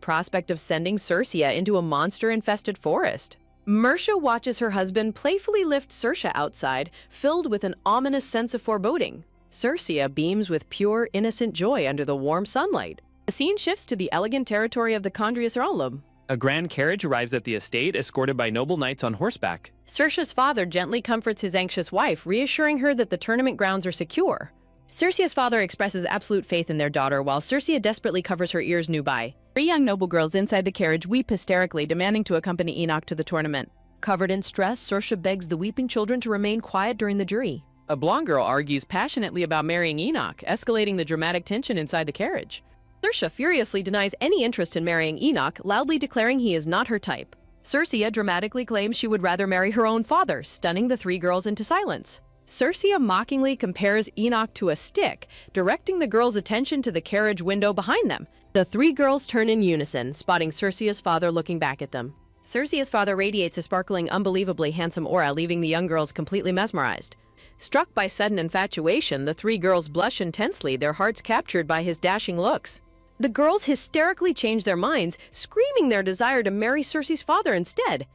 prospect of sending Circia into a monster-infested forest. Mersha watches her husband playfully lift Circia outside, filled with an ominous sense of foreboding. Circia beams with pure, innocent joy under the warm sunlight. The scene shifts to the elegant territory of the Condrius Realm. A grand carriage arrives at the estate, escorted by noble knights on horseback. Circe's father gently comforts his anxious wife, reassuring her that the tournament grounds are secure. Circe's father expresses absolute faith in their daughter, while Circe desperately covers her ears nearby. 3 young noble girls inside the carriage weep hysterically, demanding to accompany Enoch to the tournament. Covered in stress, Circe begs the weeping children to remain quiet during the jury. A blonde girl argues passionately about marrying Enoch, escalating the dramatic tension inside the carriage. Circe furiously denies any interest in marrying Enoch, loudly declaring he is not her type. Circe dramatically claims she would rather marry her own father, stunning the 3 girls into silence. Circe mockingly compares Enoch to a stick, directing the girls' attention to the carriage window behind them. The 3 girls turn in unison, spotting Circe's father looking back at them. Circe's father radiates a sparkling, unbelievably handsome aura, leaving the young girls completely mesmerized. Struck by sudden infatuation, the 3 girls blush intensely, their hearts captured by his dashing looks. The girls hysterically change their minds, screaming their desire to marry Circe's father instead.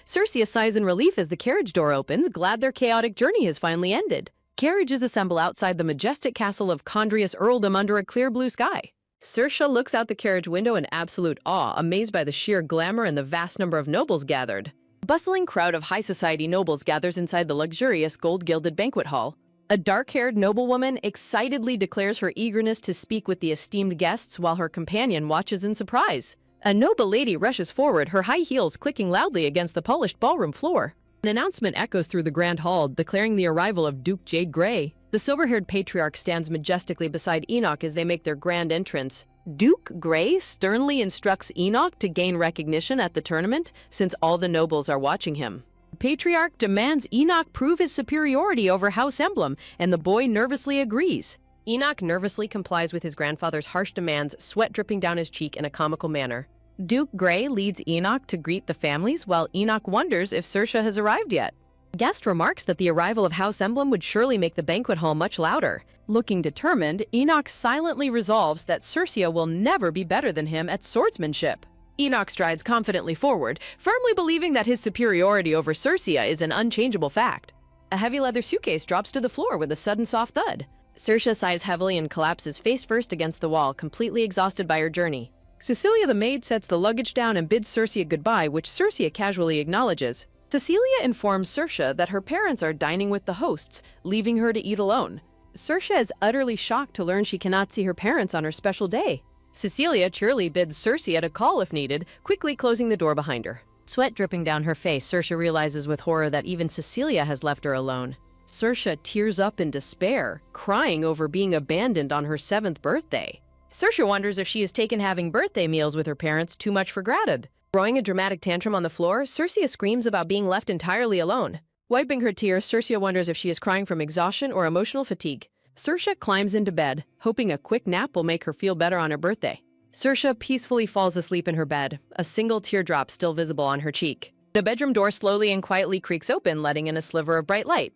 Circe sighs in relief as the carriage door opens, glad their chaotic journey has finally ended. Carriages assemble outside the majestic castle of Condrius Earldom under a clear blue sky. Circe looks out the carriage window in absolute awe, amazed by the sheer glamour and the vast number of nobles gathered. A bustling crowd of high society nobles gathers inside the luxurious gold-gilded banquet hall. A dark-haired noblewoman excitedly declares her eagerness to speak with the esteemed guests while her companion watches in surprise. A noble lady rushes forward, her high heels clicking loudly against the polished ballroom floor. An announcement echoes through the grand hall, declaring the arrival of Duke Jade Grey. The silver-haired patriarch stands majestically beside Enoch as they make their grand entrance. Duke Grey sternly instructs Enoch to gain recognition at the tournament, since all the nobles are watching him. The patriarch demands Enoch prove his superiority over House Emblem, and the boy nervously agrees. Enoch nervously complies with his grandfather's harsh demands, sweat dripping down his cheek in a comical manner. Duke Grey leads Enoch to greet the families, while Enoch wonders if Circe has arrived yet. The guest remarks that the arrival of House Emblem would surely make the banquet hall much louder. Looking determined, Enoch silently resolves that Circe will never be better than him at swordsmanship. Enoch strides confidently forward, firmly believing that his superiority over Circe is an unchangeable fact. A heavy leather suitcase drops to the floor with a sudden soft thud. Circe sighs heavily and collapses face first against the wall, completely exhausted by her journey. Cecilia the maid sets the luggage down and bids Circe goodbye, which Circe casually acknowledges. Cecilia informs Circe that her parents are dining with the hosts, leaving her to eat alone. Circe is utterly shocked to learn she cannot see her parents on her special day. Cecilia cheerily bids Circe to call if needed, quickly closing the door behind her. Sweat dripping down her face, Circe realizes with horror that even Cecilia has left her alone. Circe tears up in despair, crying over being abandoned on her 7th birthday. Circe wonders if she has taken having birthday meals with her parents too much for granted. Throwing a dramatic tantrum on the floor, Circe screams about being left entirely alone. Wiping her tears, Circe wonders if she is crying from exhaustion or emotional fatigue. Circe climbs into bed, hoping a quick nap will make her feel better on her birthday. Circe peacefully falls asleep in her bed, a single teardrop still visible on her cheek. The bedroom door slowly and quietly creaks open, letting in a sliver of bright light.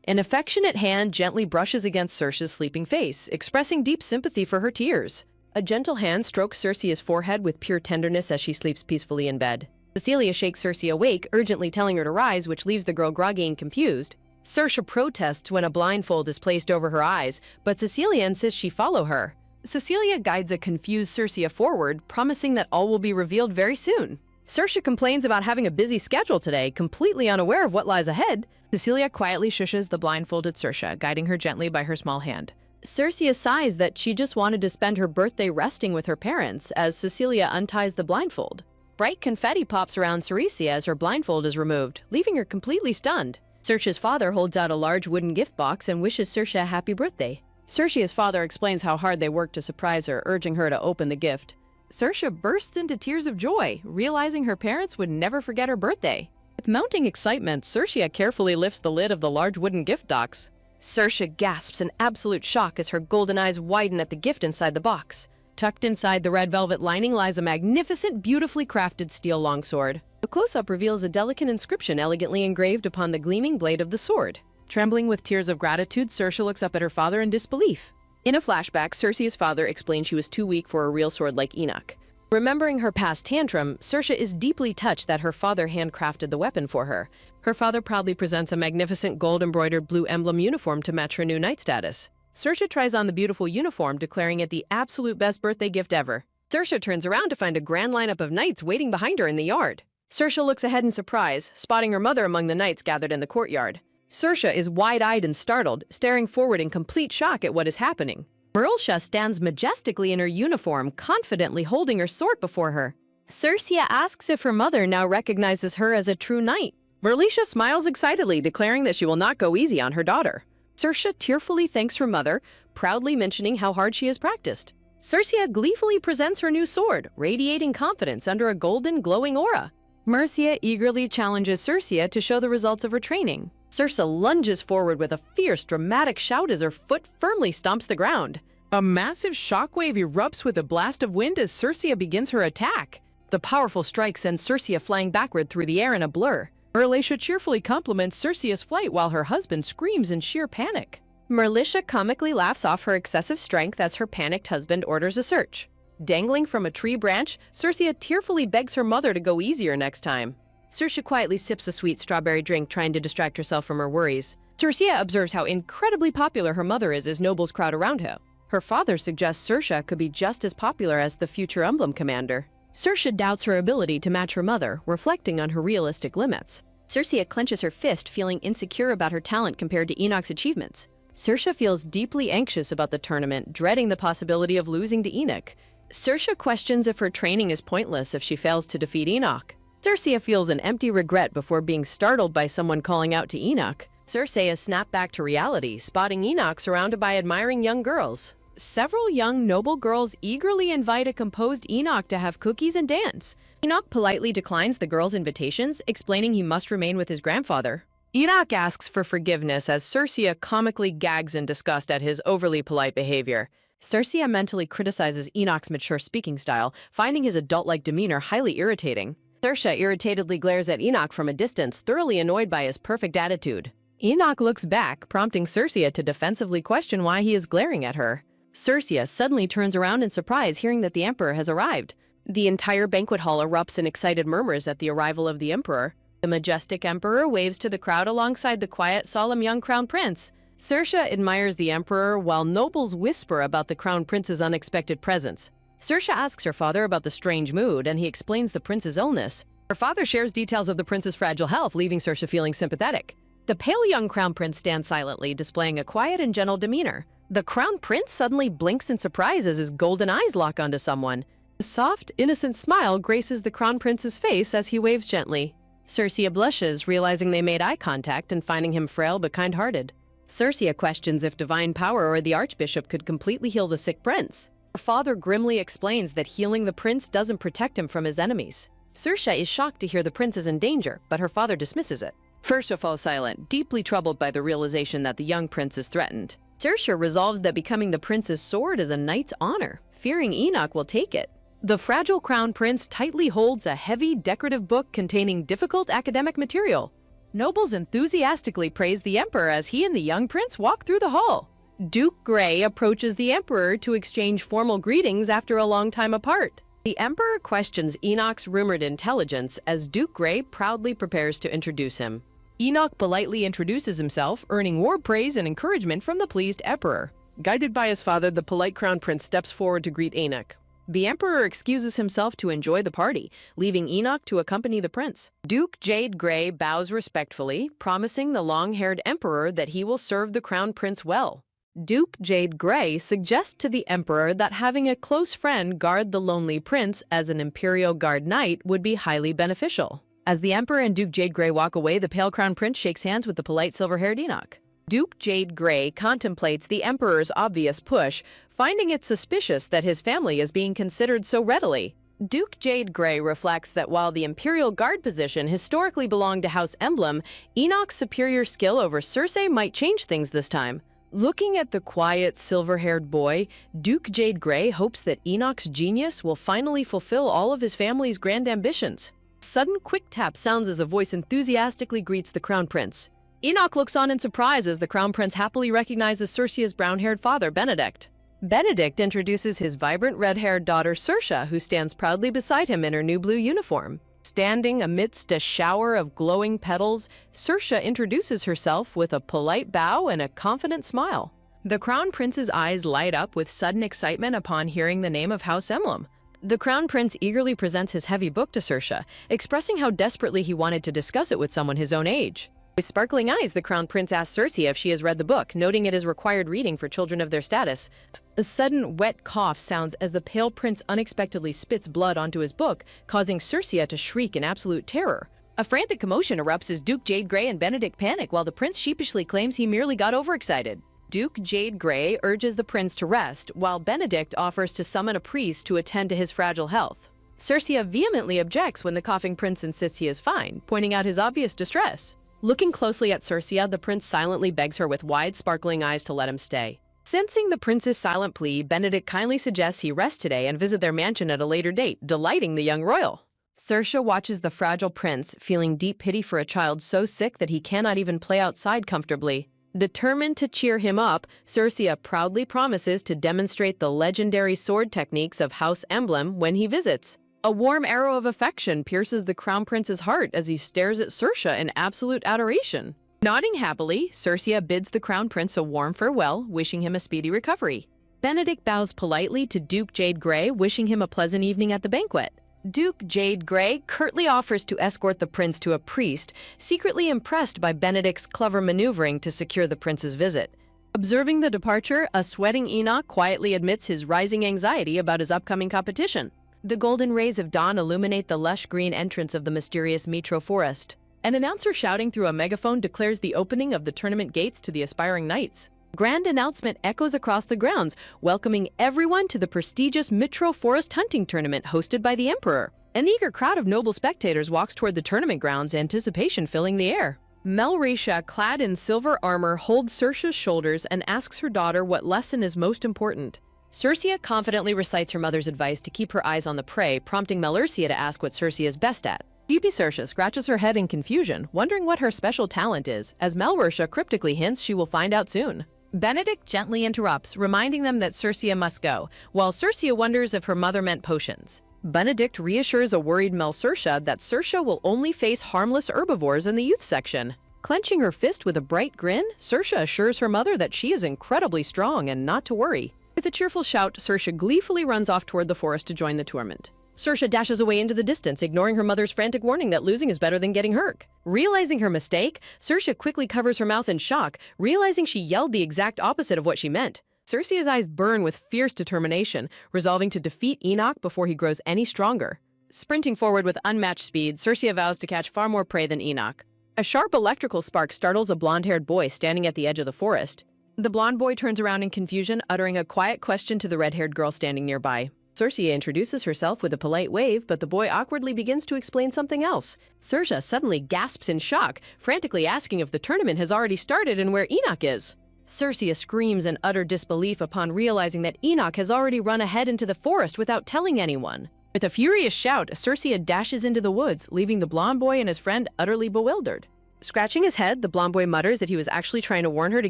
An affectionate hand gently brushes against Circe's sleeping face, expressing deep sympathy for her tears. A gentle hand strokes Circe's forehead with pure tenderness as she sleeps peacefully in bed. Cecilia shakes Circe awake, urgently telling her to rise, which leaves the girl groggy and confused. Circe protests when a blindfold is placed over her eyes, but Cecilia insists she follow her. Cecilia guides a confused Circe forward, promising that all will be revealed very soon. Circe complains about having a busy schedule today, completely unaware of what lies ahead. Cecilia quietly shushes the blindfolded Circe, guiding her gently by her small hand. Circe sighs that she just wanted to spend her birthday resting with her parents as Cecilia unties the blindfold. Bright confetti pops around Circe as her blindfold is removed, leaving her completely stunned. Circe's father holds out a large wooden gift box and wishes Circe a happy birthday. Circe's father explains how hard they worked to surprise her, urging her to open the gift. Circe bursts into tears of joy, realizing her parents would never forget her birthday. With mounting excitement, Circe carefully lifts the lid of the large wooden gift box. Circe gasps in absolute shock as her golden eyes widen at the gift inside the box. Tucked inside the red velvet lining lies a magnificent, beautifully crafted steel longsword. The close-up reveals a delicate inscription elegantly engraved upon the gleaming blade of the sword. Trembling with tears of gratitude, Saoirse looks up at her father in disbelief. In a flashback, Cersei's father explained she was too weak for a real sword like Enoch. Remembering her past tantrum, Saoirse is deeply touched that her father handcrafted the weapon for her. Her father proudly presents a magnificent gold-embroidered blue emblem uniform to match her new knight status. Saoirse tries on the beautiful uniform, declaring it the absolute best birthday gift ever. Saoirse turns around to find a grand lineup of knights waiting behind her in the yard. Saoirse looks ahead in surprise, spotting her mother among the knights gathered in the courtyard. Saoirse is wide-eyed and startled, staring forward in complete shock at what is happening. Merlcia stands majestically in her uniform, confidently holding her sword before her. Cersei asks if her mother now recognizes her as a true knight. Merlcia smiles excitedly, declaring that she will not go easy on her daughter. Saoirse tearfully thanks her mother, proudly mentioning how hard she has practiced. Cersei gleefully presents her new sword, radiating confidence under a golden, glowing aura. Mercia eagerly challenges Cersei to show the results of her training. Cersei lunges forward with a fierce, dramatic shout as her foot firmly stomps the ground. A massive shockwave erupts with a blast of wind as Cersei begins her attack. The powerful strike sends Cersei flying backward through the air in a blur. Merlcia cheerfully compliments Cersei's flight while her husband screams in sheer panic. Merlcia comically laughs off her excessive strength as her panicked husband orders a search. Dangling from a tree branch, Cersei tearfully begs her mother to go easier next time. Cersei quietly sips a sweet strawberry drink, trying to distract herself from her worries. Cersei observes how incredibly popular her mother is as nobles crowd around her. Her father suggests Cersei could be just as popular as the future emblem commander. Cersei doubts her ability to match her mother, reflecting on her realistic limits. Cersei clenches her fist, feeling insecure about her talent compared to Enoch's achievements. Cersei feels deeply anxious about the tournament, dreading the possibility of losing to Enoch. Cersei questions if her training is pointless if she fails to defeat Enoch. Cersei feels an empty regret before being startled by someone calling out to Enoch. Cersei is snapped back to reality, spotting Enoch surrounded by admiring young girls. Several young noble girls eagerly invite a composed Enoch to have cookies and dance. Enoch politely declines the girls' invitations, explaining he must remain with his grandfather. Enoch asks for forgiveness as Cersei comically gags in disgust at his overly polite behavior. Cersei mentally criticizes Enoch's mature speaking style, finding his adult-like demeanor highly irritating. Cersei irritatedly glares at Enoch from a distance, thoroughly annoyed by his perfect attitude. Enoch looks back, prompting Cersei to defensively question why he is glaring at her. Cersei suddenly turns around in surprise, hearing that the Emperor has arrived. The entire banquet hall erupts in excited murmurs at the arrival of the Emperor. The majestic Emperor waves to the crowd alongside the quiet, solemn young Crown Prince. Cersei admires the Emperor while nobles whisper about the Crown Prince's unexpected presence. Cersei asks her father about the strange mood, and he explains the prince's illness. Her father shares details of the prince's fragile health, leaving Cersei feeling sympathetic. The pale young Crown Prince stands silently, displaying a quiet and gentle demeanor. The Crown Prince suddenly blinks in surprise as his golden eyes lock onto someone. A soft, innocent smile graces the Crown Prince's face as he waves gently. Cersei blushes, realizing they made eye contact and finding him frail but kind-hearted. Cersei questions if divine power or the Archbishop could completely heal the sick prince. Her father grimly explains that healing the prince doesn't protect him from his enemies. Cersei is shocked to hear the prince is in danger, but her father dismisses it. Cersei falls silent, deeply troubled by the realization that the young prince is threatened. Cersei resolves that becoming the prince's sword is a knight's honor, fearing Enoch will take it. The fragile Crown Prince tightly holds a heavy, decorative book containing difficult academic material. Nobles enthusiastically praise the Emperor as he and the young prince walk through the hall. Duke Grey approaches the Emperor to exchange formal greetings after a long time apart. The Emperor questions Enoch's rumored intelligence as Duke Grey proudly prepares to introduce him. Enoch politely introduces himself, earning war praise and encouragement from the pleased Emperor. Guided by his father, the polite Crown Prince steps forward to greet Enoch. The Emperor excuses himself to enjoy the party, leaving Enoch to accompany the prince. Duke Jade Grey bows respectfully, promising the long-haired Emperor that he will serve the Crown Prince well. Duke Jade Grey suggests to the Emperor that having a close friend guard the lonely prince as an Imperial Guard knight would be highly beneficial. As the Emperor and Duke Jade Grey walk away, the pale Crown Prince shakes hands with the polite silver-haired Enoch. Duke Jade Grey contemplates the Emperor's obvious push, finding it suspicious that his family is being considered so readily. Duke Jade Grey reflects that while the Imperial Guard position historically belonged to House Emblem, Enoch's superior skill over Cersei might change things this time. Looking at the quiet, silver-haired boy, Duke Jade Grey hopes that Enoch's genius will finally fulfill all of his family's grand ambitions. Sudden quick tap sounds as a voice enthusiastically greets the Crown Prince. Enoch looks on in surprise as the Crown Prince happily recognizes Circea's brown-haired father, Benedict. Benedict introduces his vibrant red-haired daughter, Circe, who stands proudly beside him in her new blue uniform. Standing amidst a shower of glowing petals, Circe introduces herself with a polite bow and a confident smile. The Crown Prince's eyes light up with sudden excitement upon hearing the name of House Emblem. The Crown Prince eagerly presents his heavy book to Circe, expressing how desperately he wanted to discuss it with someone his own age. With sparkling eyes, the Crown Prince asks Circe if she has read the book, noting it is required reading for children of their status. A sudden wet cough sounds as the pale prince unexpectedly spits blood onto his book, causing Circe to shriek in absolute terror. A frantic commotion erupts as Duke Jade Grey and Benedict panic while the prince sheepishly claims he merely got overexcited. Duke Jade Grey urges the prince to rest, while Benedict offers to summon a priest to attend to his fragile health. Circe vehemently objects when the coughing prince insists he is fine, pointing out his obvious distress. Looking closely at Circe, the prince silently begs her with wide, sparkling eyes to let him stay. Sensing the prince's silent plea, Benedict kindly suggests he rest today and visit their mansion at a later date, delighting the young royal. Circe watches the fragile prince, feeling deep pity for a child so sick that he cannot even play outside comfortably. Determined to cheer him up, Circe proudly promises to demonstrate the legendary sword techniques of House Emblem when he visits. A warm arrow of affection pierces the Crown Prince's heart as he stares at Circe in absolute adoration. Nodding happily, Circe bids the Crown Prince a warm farewell, wishing him a speedy recovery. Benedict bows politely to Duke Jade Grey, wishing him a pleasant evening at the banquet. Duke Jade Grey curtly offers to escort the prince to a priest, secretly impressed by Benedict's clever maneuvering to secure the prince's visit. Observing the departure, a sweating Enoch quietly admits his rising anxiety about his upcoming competition. The golden rays of dawn illuminate the lush green entrance of the mysterious Mitro forest. An announcer shouting through a megaphone declares the opening of the tournament gates to the aspiring knights. Grand announcement echoes across the grounds, welcoming everyone to the prestigious Mitro Forest Hunting Tournament hosted by the Emperor. An eager crowd of noble spectators walks toward the tournament grounds, anticipation filling the air. Melrisha, clad in silver armor, holds Circe's shoulders and asks her daughter what lesson is most important. Circe confidently recites her mother's advice to keep her eyes on the prey, prompting Melircia to ask what Circe is best at. Baby Circe scratches her head in confusion, wondering what her special talent is, as Melrisha cryptically hints she will find out soon. Benedict gently interrupts, reminding them that Circe must go, while Circe wonders if her mother meant potions. Benedict reassures a worried Melircia that Circe will only face harmless herbivores in the youth section. Clenching her fist with a bright grin, Circe assures her mother that she is incredibly strong and not to worry. With a cheerful shout, Circe gleefully runs off toward the forest to join the tournament. Circe dashes away into the distance, ignoring her mother's frantic warning that losing is better than getting hurt. Realizing her mistake, Circe quickly covers her mouth in shock, realizing she yelled the exact opposite of what she meant. Circe's eyes burn with fierce determination, resolving to defeat Enoch before he grows any stronger. Sprinting forward with unmatched speed, Circe vows to catch far more prey than Enoch. A sharp electrical spark startles a blonde-haired boy standing at the edge of the forest. The blonde boy turns around in confusion, uttering a quiet question to the red-haired girl standing nearby. Circe introduces herself with a polite wave, but the boy awkwardly begins to explain something else. Circe suddenly gasps in shock, frantically asking if the tournament has already started and where Enoch is. Circe screams in utter disbelief upon realizing that Enoch has already run ahead into the forest without telling anyone. With a furious shout, Circe dashes into the woods, leaving the blonde boy and his friend utterly bewildered. Scratching his head, the blonde boy mutters that he was actually trying to warn her to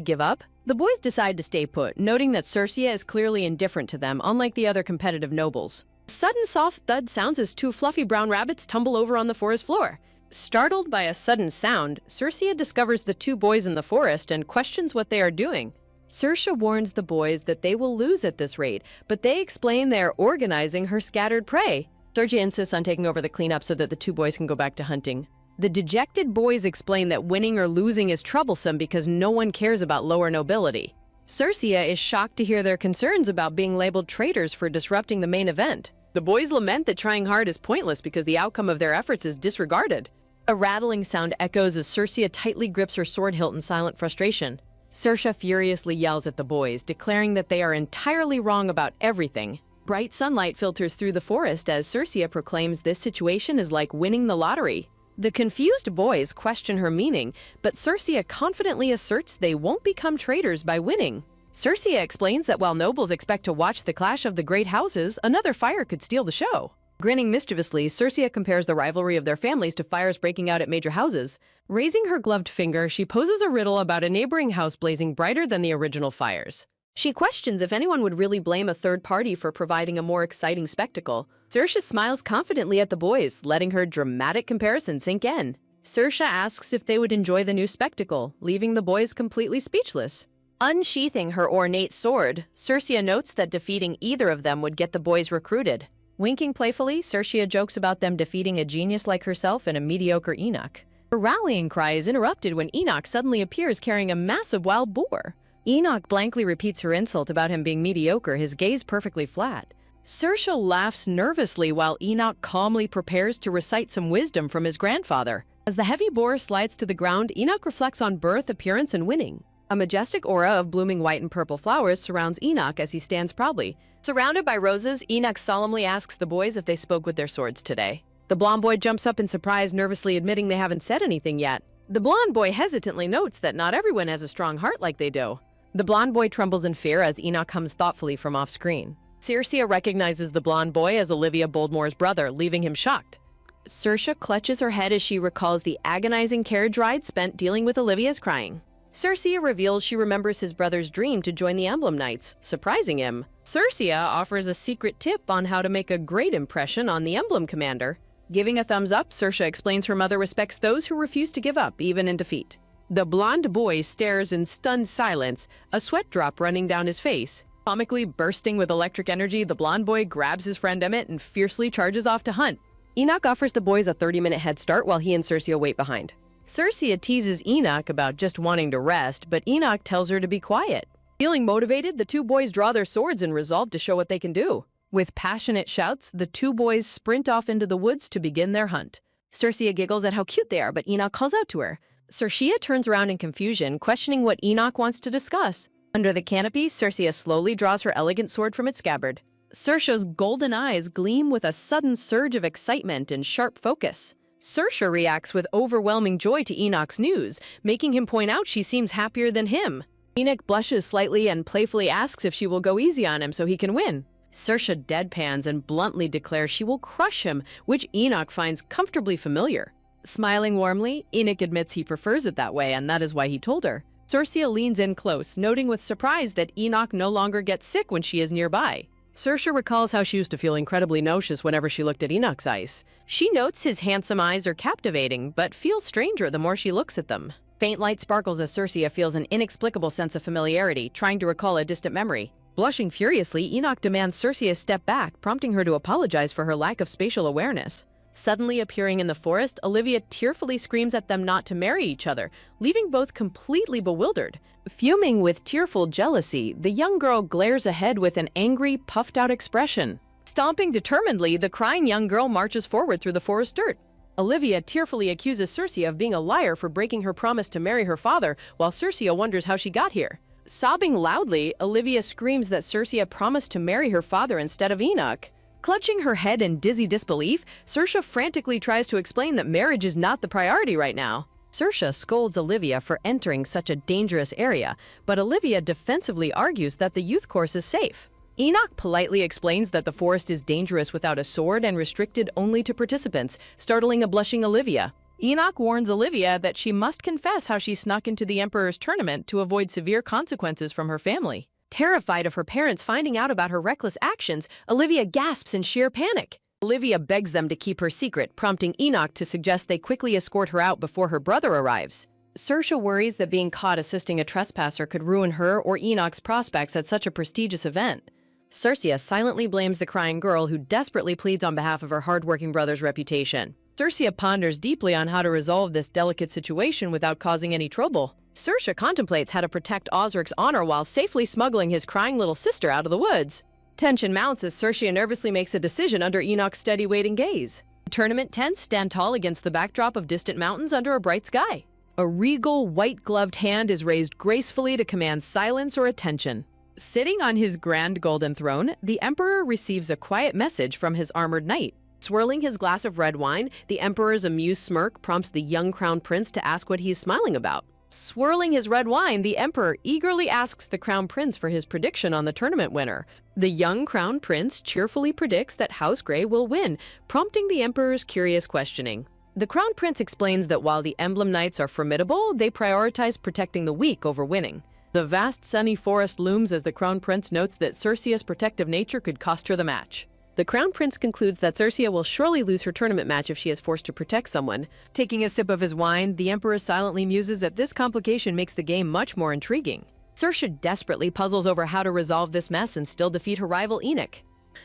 give up. The boys decide to stay put, noting that Circe is clearly indifferent to them, unlike the other competitive nobles. A sudden soft thud sounds as two fluffy brown rabbits tumble over on the forest floor. Startled by a sudden sound, Circe discovers the two boys in the forest and questions what they are doing. Circe warns the boys that they will lose at this rate, but they explain they are organizing her scattered prey. Circe insists on taking over the cleanup so that the two boys can go back to hunting. The dejected boys explain that winning or losing is troublesome because no one cares about lower nobility. Circe is shocked to hear their concerns about being labeled traitors for disrupting the main event. The boys lament that trying hard is pointless because the outcome of their efforts is disregarded. A rattling sound echoes as Circe tightly grips her sword hilt in silent frustration. Circe furiously yells at the boys, declaring that they are entirely wrong about everything. Bright sunlight filters through the forest as Circe proclaims this situation is like winning the lottery. The confused boys question her meaning, but Circe confidently asserts they won't become traitors by winning. Circe explains that while nobles expect to watch the clash of the great houses, another fire could steal the show. Grinning mischievously, Circia compares the rivalry of their families to fires breaking out at major houses. Raising her gloved finger, she poses a riddle about a neighboring house blazing brighter than the original fires. She questions if anyone would really blame a third party for providing a more exciting spectacle. Circia smiles confidently at the boys, letting her dramatic comparison sink in. Circia asks if they would enjoy the new spectacle, leaving the boys completely speechless. Unsheathing her ornate sword, Circia notes that defeating either of them would get the boys recruited. Winking playfully, Circia jokes about them defeating a genius like herself and a mediocre Enoch. Her rallying cry is interrupted when Enoch suddenly appears carrying a massive wild boar. Enoch blankly repeats her insult about him being mediocre, his gaze perfectly flat. Circia laughs nervously while Enoch calmly prepares to recite some wisdom from his grandfather. As the heavy boar slides to the ground, Enoch reflects on birth, appearance, and winning. A majestic aura of blooming white and purple flowers surrounds Enoch as he stands proudly. Surrounded by roses, Enoch solemnly asks the boys if they spoke with their swords today. The blonde boy jumps up in surprise, nervously admitting they haven't said anything yet. The blonde boy hesitantly notes that not everyone has a strong heart like they do. The blonde boy trembles in fear as Enoch comes thoughtfully from off-screen. Circia recognizes the blonde boy as Olivia Boldmore's brother, leaving him shocked. Circia clutches her head as she recalls the agonizing carriage ride spent dealing with Olivia's crying. Circia reveals she remembers his brother's dream to join the Emblem Knights, surprising him. Circia offers a secret tip on how to make a great impression on the Emblem Commander. Giving a thumbs up, Circia explains her mother respects those who refuse to give up, even in defeat. The blonde boy stares in stunned silence, a sweat drop running down his face. Comically bursting with electric energy, the blonde boy grabs his friend Emmett and fiercely charges off to hunt. Enoch offers the boys a 30-minute head start while he and Circia wait behind. Circia teases Enoch about just wanting to rest, but Enoch tells her to be quiet. Feeling motivated, the two boys draw their swords and resolve to show what they can do. With passionate shouts, the two boys sprint off into the woods to begin their hunt. Circia giggles at how cute they are, but Enoch calls out to her. Circia turns around in confusion, questioning what Enoch wants to discuss. Under the canopy, Circia slowly draws her elegant sword from its scabbard. Circia's golden eyes gleam with a sudden surge of excitement and sharp focus. Circia reacts with overwhelming joy to Enoch's news, making him point out she seems happier than him. Enoch blushes slightly and playfully asks if she will go easy on him so he can win. Circia deadpans and bluntly declares she will crush him, which Enoch finds comfortably familiar. Smiling warmly, Enoch admits he prefers it that way, and that is why he told her. Circia leans in close, noting with surprise that Enoch no longer gets sick when she is nearby. Circia recalls how she used to feel incredibly nauseous whenever she looked at Enoch's eyes. She notes his handsome eyes are captivating, but feels stranger the more she looks at them. Faint light sparkles as Circia feels an inexplicable sense of familiarity, trying to recall a distant memory. Blushing furiously, Enoch demands Circia step back, prompting her to apologize for her lack of spatial awareness. Suddenly appearing in the forest, Olivia tearfully screams at them not to marry each other, leaving both completely bewildered. Fuming with tearful jealousy, the young girl glares ahead with an angry, puffed-out expression. Stomping determinedly, the crying young girl marches forward through the forest dirt. Olivia tearfully accuses Circia of being a liar for breaking her promise to marry her father, while Circia wonders how she got here. Sobbing loudly, Olivia screams that Circia promised to marry her father instead of Enoch. Clutching her head in dizzy disbelief, Circia frantically tries to explain that marriage is not the priority right now. Circia scolds Olivia for entering such a dangerous area, but Olivia defensively argues that the youth course is safe. Enoch politely explains that the forest is dangerous without a sword and restricted only to participants, startling a blushing Olivia. Enoch warns Olivia that she must confess how she snuck into the Emperor's tournament to avoid severe consequences from her family. Terrified of her parents finding out about her reckless actions, Olivia gasps in sheer panic. Olivia begs them to keep her secret, prompting Enoch to suggest they quickly escort her out before her brother arrives. Circia worries that being caught assisting a trespasser could ruin her or Enoch's prospects at such a prestigious event. Circia silently blames the crying girl, who desperately pleads on behalf of her hardworking brother's reputation. Circia ponders deeply on how to resolve this delicate situation without causing any trouble. Circia contemplates how to protect Osric's honor while safely smuggling his crying little sister out of the woods. Tension mounts as Circia nervously makes a decision under Enoch's steady waiting gaze. The tournament tents stand tall against the backdrop of distant mountains under a bright sky. A regal, white-gloved hand is raised gracefully to command silence or attention. Sitting on his grand golden throne, the Emperor receives a quiet message from his armored knight. Swirling his glass of red wine, the Emperor's amused smirk prompts the young crown prince to ask what he's smiling about. Swirling his red wine, the emperor eagerly asks the crown prince for his prediction on the tournament winner. The young crown prince cheerfully predicts that House Grey will win, prompting the emperor's curious questioning. The crown prince explains that while the emblem knights are formidable, they prioritize protecting the weak over winning. The vast sunny forest looms as the crown prince notes that Circea's protective nature could cost her the match. The crown prince concludes that Circea will surely lose her tournament match if she is forced to protect someone. Taking a sip of his wine, the emperor silently muses that this complication makes the game much more intriguing. Circea desperately puzzles over how to resolve this mess and still defeat her rival Enoch.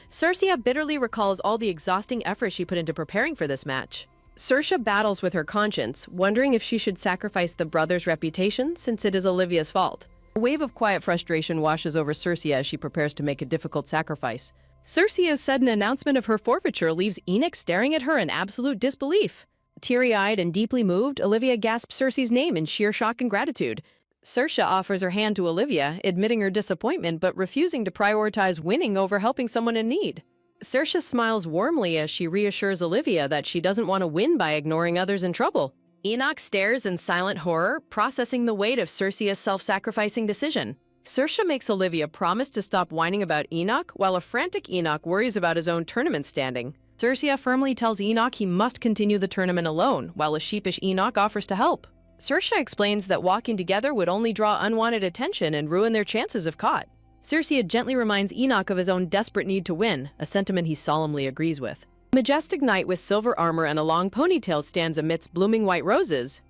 Circea bitterly recalls all the exhausting effort she put into preparing for this match. Circea battles with her conscience, wondering if she should sacrifice the brother's reputation since it is Olivia's fault. A wave of quiet frustration washes over Circea as she prepares to make a difficult sacrifice. Circea's sudden announcement of her forfeiture leaves Enoch staring at her in absolute disbelief. Teary-eyed and deeply moved, Olivia gasps Circe's name in sheer shock and gratitude. Circea offers her hand to Olivia, admitting her disappointment but refusing to prioritize winning over helping someone in need. Circea smiles warmly as she reassures Olivia that she doesn't want to win by ignoring others in trouble. Enoch stares in silent horror, processing the weight of Circea's self-sacrificing decision. Circea makes Olivia promise to stop whining about Enoch, while a frantic Enoch worries about his own tournament standing. Circea firmly tells Enoch he must continue the tournament alone, while a sheepish Enoch offers to help. Circea explains that walking together would only draw unwanted attention and ruin their chances if caught. Circea gently reminds Enoch of his own desperate need to win, a sentiment he solemnly agrees with. A majestic knight with silver armor and a long ponytail stands amidst blooming white roses.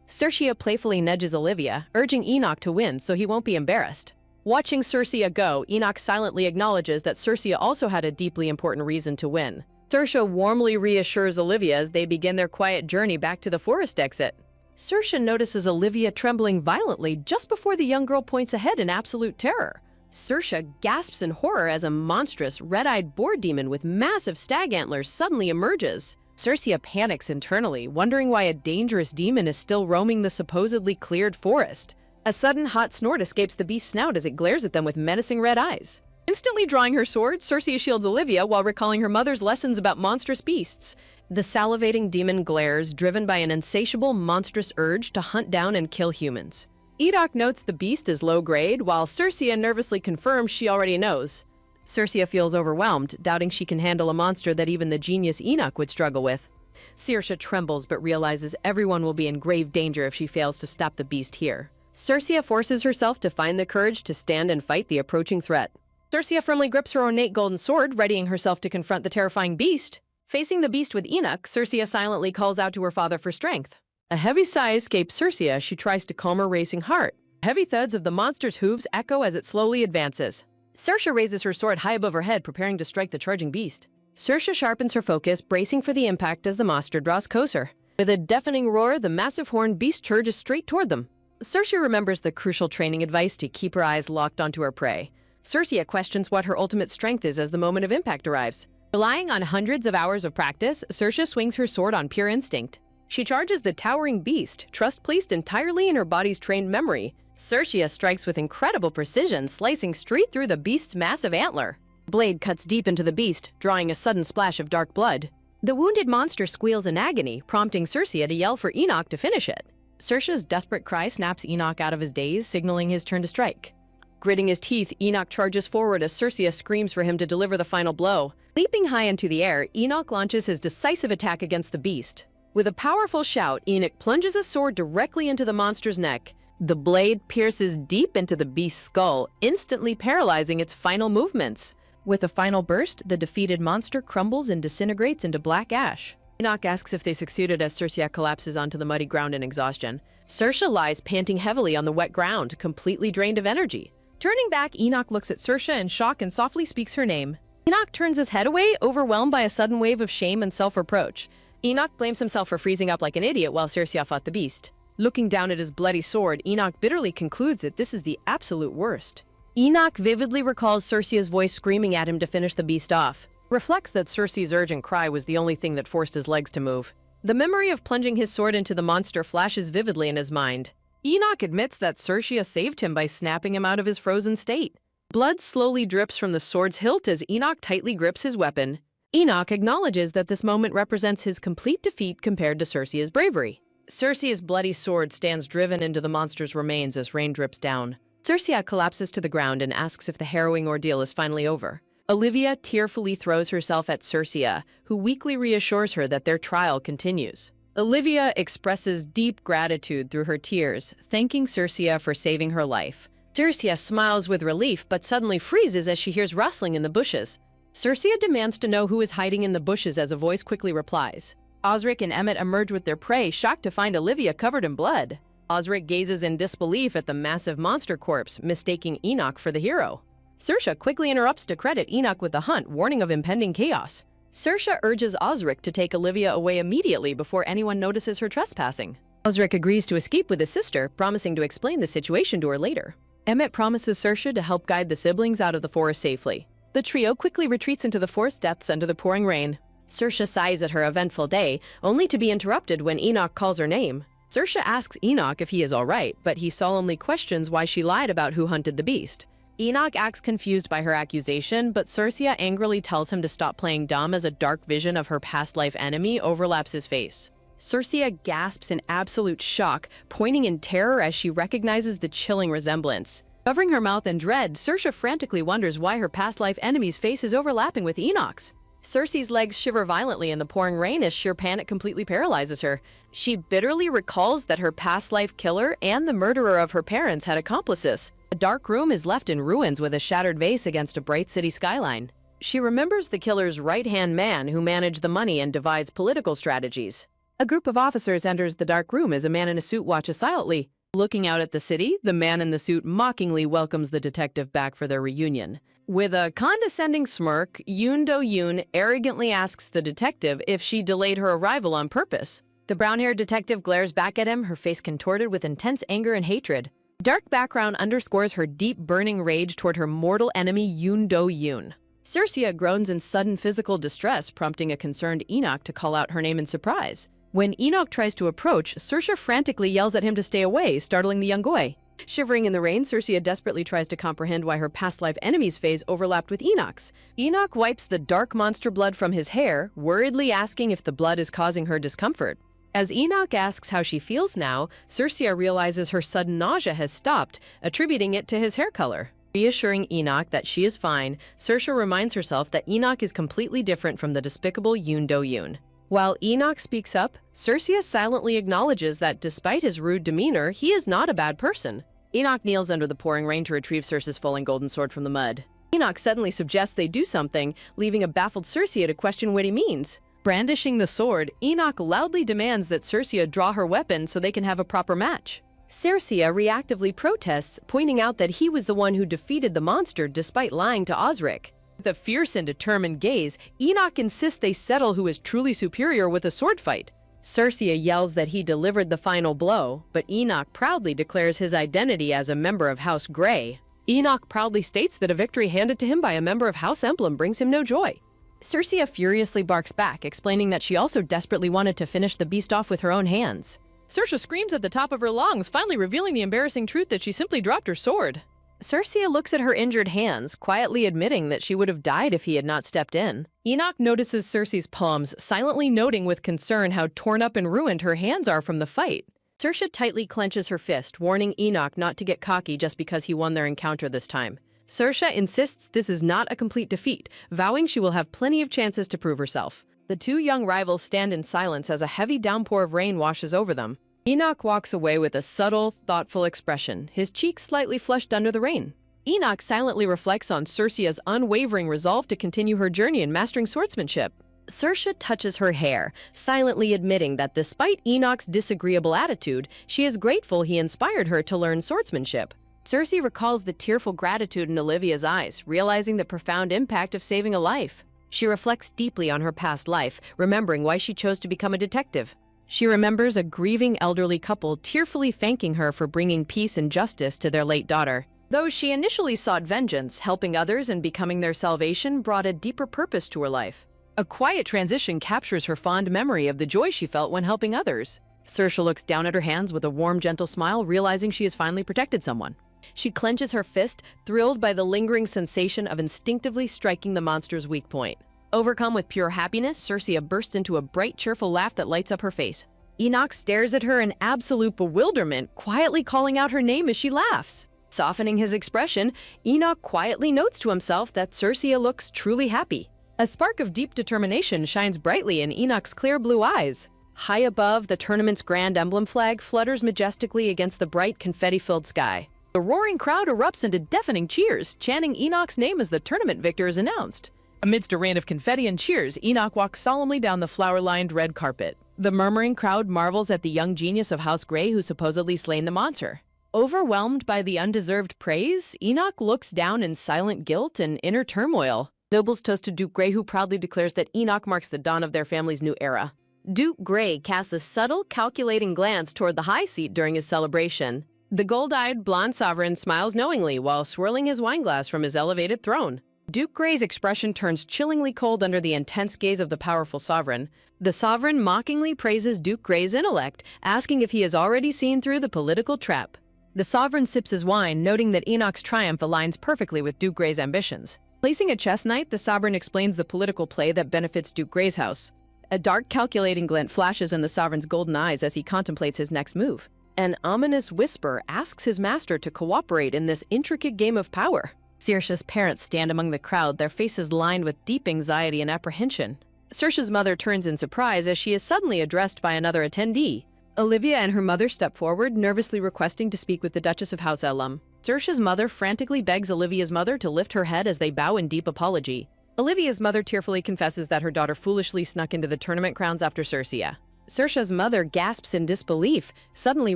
Circea playfully nudges Olivia, urging Enoch to win so he won't be embarrassed. Watching Circea go, Enoch silently acknowledges that Circea also had a deeply important reason to win. Circea warmly reassures Olivia as they begin their quiet journey back to the forest exit. Circea notices Olivia trembling violently just before the young girl points ahead in absolute terror. Circea gasps in horror as a monstrous, red-eyed boar demon with massive stag antlers suddenly emerges. Circea panics internally, wondering why a dangerous demon is still roaming the supposedly cleared forest. A sudden hot snort escapes the beast's snout as it glares at them with menacing red eyes. Instantly drawing her sword, Circea shields Olivia while recalling her mother's lessons about monstrous beasts. The salivating demon glares, driven by an insatiable, monstrous urge to hunt down and kill humans. Enoch notes the beast is low-grade, while Circea nervously confirms she already knows. Circea feels overwhelmed, doubting she can handle a monster that even the genius Enoch would struggle with. Circea trembles but realizes everyone will be in grave danger if she fails to stop the beast here. Circea forces herself to find the courage to stand and fight the approaching threat. Circea firmly grips her ornate golden sword, readying herself to confront the terrifying beast. Facing the beast with Enoch, Circea silently calls out to her father for strength. A heavy sigh escapes Circea as she tries to calm her racing heart. Heavy thuds of the monster's hooves echo as it slowly advances. Circea raises her sword high above her head, preparing to strike the charging beast. Circea sharpens her focus, bracing for the impact as the monster draws closer. With a deafening roar, the massive horned beast charges straight toward them. Circea remembers the crucial training advice to keep her eyes locked onto her prey. Circea questions what her ultimate strength is as the moment of impact arrives. Relying on hundreds of hours of practice, Circea swings her sword on pure instinct. She charges the towering beast, trust placed entirely in her body's trained memory. Circea strikes with incredible precision, slicing straight through the beast's massive antler. The blade cuts deep into the beast, drawing a sudden splash of dark blood. The wounded monster squeals in agony, prompting Circea to yell for Enoch to finish it. Circea's desperate cry snaps Enoch out of his daze, signaling his turn to strike. Gritting his teeth, Enoch charges forward as Circea screams for him to deliver the final blow. Leaping high into the air, Enoch launches his decisive attack against the beast. With a powerful shout, Enoch plunges his sword directly into the monster's neck. The blade pierces deep into the beast's skull, instantly paralyzing its final movements. With a final burst, the defeated monster crumbles and disintegrates into black ash. Enoch asks if they succeeded as Circea collapses onto the muddy ground in exhaustion. Circea lies panting heavily on the wet ground, completely drained of energy. Turning back, Enoch looks at Circea in shock and softly speaks her name. Enoch turns his head away, overwhelmed by a sudden wave of shame and self-reproach. Enoch blames himself for freezing up like an idiot while Circea fought the beast. Looking down at his bloody sword, Enoch bitterly concludes that this is the absolute worst. Enoch vividly recalls Circea's voice screaming at him to finish the beast off. Reflects that Circe's urgent cry was the only thing that forced his legs to move. The memory of plunging his sword into the monster flashes vividly in his mind. Enoch admits that Circea saved him by snapping him out of his frozen state. Blood slowly drips from the sword's hilt as Enoch tightly grips his weapon. Enoch acknowledges that this moment represents his complete defeat compared to Circea's bravery. Circe's bloody sword stands driven into the monster's remains as rain drips down. Circe collapses to the ground and asks if the harrowing ordeal is finally over. Olivia tearfully throws herself at Circe, who weakly reassures her that their trial continues. Olivia expresses deep gratitude through her tears, thanking Circe for saving her life. Circe smiles with relief but suddenly freezes as she hears rustling in the bushes. Circe demands to know who is hiding in the bushes as a voice quickly replies. Osric and Emmett emerge with their prey, shocked to find Olivia covered in blood. Osric gazes in disbelief at the massive monster corpse, mistaking Enoch for the hero. Circe quickly interrupts to credit Enoch with the hunt, warning of impending chaos. Circe urges Osric to take Olivia away immediately before anyone notices her trespassing. Osric agrees to escape with his sister, promising to explain the situation to her later. Emmett promises Circe to help guide the siblings out of the forest safely. The trio quickly retreats into the forest depths under the pouring rain. Circe sighs at her eventful day, only to be interrupted when Enoch calls her name. Circe asks Enoch if he is all right, but he solemnly questions why she lied about who hunted the beast. Enoch acts confused by her accusation, but Circe angrily tells him to stop playing dumb as a dark vision of her past life enemy overlaps his face. Circe gasps in absolute shock, pointing in terror as she recognizes the chilling resemblance. Covering her mouth in dread, Circe frantically wonders why her past life enemy's face is overlapping with Enoch's. Circe's legs shiver violently in the pouring rain as sheer panic completely paralyzes her. She bitterly recalls that her past life killer and the murderer of her parents had accomplices. A dark room is left in ruins with a shattered vase against a bright city skyline. She remembers the killer's right-hand man who managed the money and devised political strategies. A group of officers enters the dark room as a man in a suit watches silently. Looking out at the city, the man in the suit mockingly welcomes the detective back for their reunion. With a condescending smirk, Yoon Do-yoon arrogantly asks the detective if she delayed her arrival on purpose. The brown-haired detective glares back at him, her face contorted with intense anger and hatred. Dark background underscores her deep, burning rage toward her mortal enemy Yoon Do-yoon. Circe groans in sudden physical distress, prompting a concerned Enoch to call out her name in surprise. When Enoch tries to approach, Circe frantically yells at him to stay away, startling the young boy. Shivering in the rain, Circe desperately tries to comprehend why her past life enemy's phase overlapped with Enoch's. Enoch wipes the dark monster blood from his hair, worriedly asking if the blood is causing her discomfort. As Enoch asks how she feels now, Circe realizes her sudden nausea has stopped, attributing it to his hair color. Reassuring Enoch that she is fine, Circe reminds herself that Enoch is completely different from the despicable Yoon Do-yoon. While Enoch speaks up, Circe silently acknowledges that despite his rude demeanor, he is not a bad person. Enoch kneels under the pouring rain to retrieve Circe's falling golden sword from the mud. Enoch suddenly suggests they do something, leaving a baffled Circe to question what he means. Brandishing the sword, Enoch loudly demands that Circe draw her weapon so they can have a proper match. Circe reactively protests, pointing out that he was the one who defeated the monster despite lying to Osric. With a fierce and determined gaze, Enoch insists they settle who is truly superior with a sword fight. Circe yells that he delivered the final blow, but Enoch proudly declares his identity as a member of House Grey. Enoch proudly states that a victory handed to him by a member of House Emblem brings him no joy. Circe furiously barks back, explaining that she also desperately wanted to finish the beast off with her own hands. Circe screams at the top of her lungs, finally revealing the embarrassing truth that she simply dropped her sword. Circe looks at her injured hands, quietly admitting that she would have died if he had not stepped in. Enoch notices Circe's palms, silently noting with concern how torn up and ruined her hands are from the fight. Circe tightly clenches her fist, warning Enoch not to get cocky just because he won their encounter this time. Circe insists this is not a complete defeat, vowing she will have plenty of chances to prove herself. The two young rivals stand in silence as a heavy downpour of rain washes over them. Enoch walks away with a subtle, thoughtful expression, his cheeks slightly flushed under the rain. Enoch silently reflects on Circe's unwavering resolve to continue her journey in mastering swordsmanship. Circe touches her hair, silently admitting that despite Enoch's disagreeable attitude, she is grateful he inspired her to learn swordsmanship. Circe recalls the tearful gratitude in Olivia's eyes, realizing the profound impact of saving a life. She reflects deeply on her past life, remembering why she chose to become a detective. She remembers a grieving elderly couple tearfully thanking her for bringing peace and justice to their late daughter. Though she initially sought vengeance, helping others and becoming their salvation brought a deeper purpose to her life. A quiet transition captures her fond memory of the joy she felt when helping others. Circe looks down at her hands with a warm, gentle smile, realizing she has finally protected someone. She clenches her fist, thrilled by the lingering sensation of instinctively striking the monster's weak point. Overcome with pure happiness, Circe bursts into a bright, cheerful laugh that lights up her face. Enoch stares at her in absolute bewilderment, quietly calling out her name as she laughs. Softening his expression, Enoch quietly notes to himself that Circia looks truly happy. A spark of deep determination shines brightly in Enoch's clear blue eyes. High above, the tournament's grand emblem flag flutters majestically against the bright confetti-filled sky. The roaring crowd erupts into deafening cheers, chanting Enoch's name as the tournament victor is announced. Amidst a rain of confetti and cheers, Enoch walks solemnly down the flower-lined red carpet. The murmuring crowd marvels at the young genius of House Grey who supposedly slain the monster. Overwhelmed by the undeserved praise, Enoch looks down in silent guilt and inner turmoil. Nobles toast to Duke Grey, who proudly declares that Enoch marks the dawn of their family's new era. Duke Grey casts a subtle, calculating glance toward the high seat during his celebration. The gold-eyed, blonde sovereign smiles knowingly while swirling his wineglass from his elevated throne. Duke Grey's expression turns chillingly cold under the intense gaze of the powerful sovereign. The sovereign mockingly praises Duke Grey's intellect, asking if he has already seen through the political trap. The sovereign sips his wine, noting that Enoch's triumph aligns perfectly with Duke Grey's ambitions. Placing a chess knight, the sovereign explains the political play that benefits Duke Grey's house. A dark, calculating glint flashes in the sovereign's golden eyes as he contemplates his next move. An ominous whisper asks his master to cooperate in this intricate game of power. Circe's parents stand among the crowd, their faces lined with deep anxiety and apprehension. Circe's mother turns in surprise as she is suddenly addressed by another attendee. Olivia and her mother step forward, nervously requesting to speak with the Duchess of House Ellum. Circe's mother frantically begs Olivia's mother to lift her head as they bow in deep apology. Olivia's mother tearfully confesses that her daughter foolishly snuck into the tournament crowns after Circia. Circe's mother gasps in disbelief, suddenly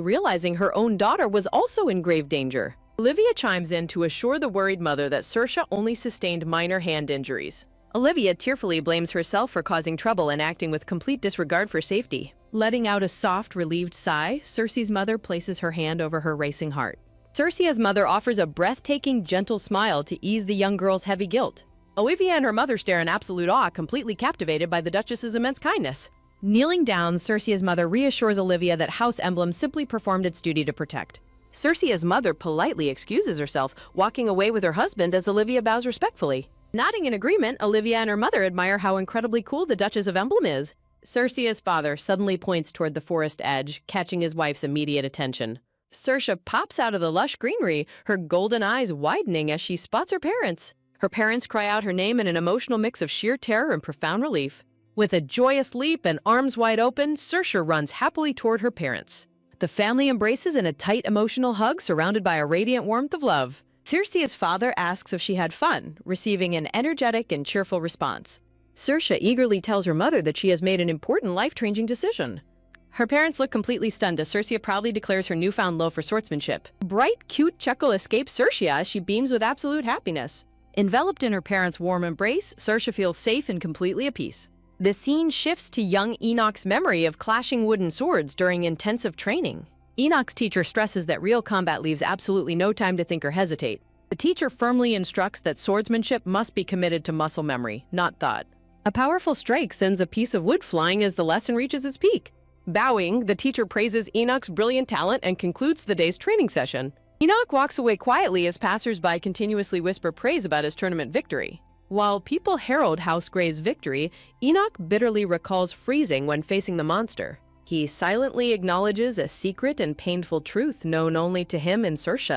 realizing her own daughter was also in grave danger. Olivia chimes in to assure the worried mother that Circe only sustained minor hand injuries. Olivia tearfully blames herself for causing trouble and acting with complete disregard for safety. Letting out a soft, relieved sigh, Circe's mother places her hand over her racing heart. Circe's mother offers a breathtaking, gentle smile to ease the young girl's heavy guilt. Olivia and her mother stare in absolute awe, completely captivated by the Duchess's immense kindness. Kneeling down, Circe's mother reassures Olivia that House Emblem simply performed its duty to protect. Circe's mother politely excuses herself, walking away with her husband as Olivia bows respectfully. Nodding in agreement, Olivia and her mother admire how incredibly cool the Duchess of Emblem is. Circe's father suddenly points toward the forest edge, catching his wife's immediate attention. Circe pops out of the lush greenery, her golden eyes widening as she spots her parents. Her parents cry out her name in an emotional mix of sheer terror and profound relief. With a joyous leap and arms wide open, Circe runs happily toward her parents. The family embraces in a tight emotional hug surrounded by a radiant warmth of love. Circe's father asks if she had fun, receiving an energetic and cheerful response. Circe eagerly tells her mother that she has made an important life-changing decision. Her parents look completely stunned as Circe proudly declares her newfound love for swordsmanship. Bright, cute chuckle escapes Circe as she beams with absolute happiness. Enveloped in her parents' warm embrace, Circe feels safe and completely at peace. The scene shifts to young Enoch's memory of clashing wooden swords during intensive training. Enoch's teacher stresses that real combat leaves absolutely no time to think or hesitate. The teacher firmly instructs that swordsmanship must be committed to muscle memory, not thought. A powerful strike sends a piece of wood flying as the lesson reaches its peak. Bowing, the teacher praises Enoch's brilliant talent and concludes the day's training session. Enoch walks away quietly as passers-by continuously whisper praise about his tournament victory. While people herald House Grey's victory, Enoch bitterly recalls freezing when facing the monster. He silently acknowledges a secret and painful truth known only to him and Circe.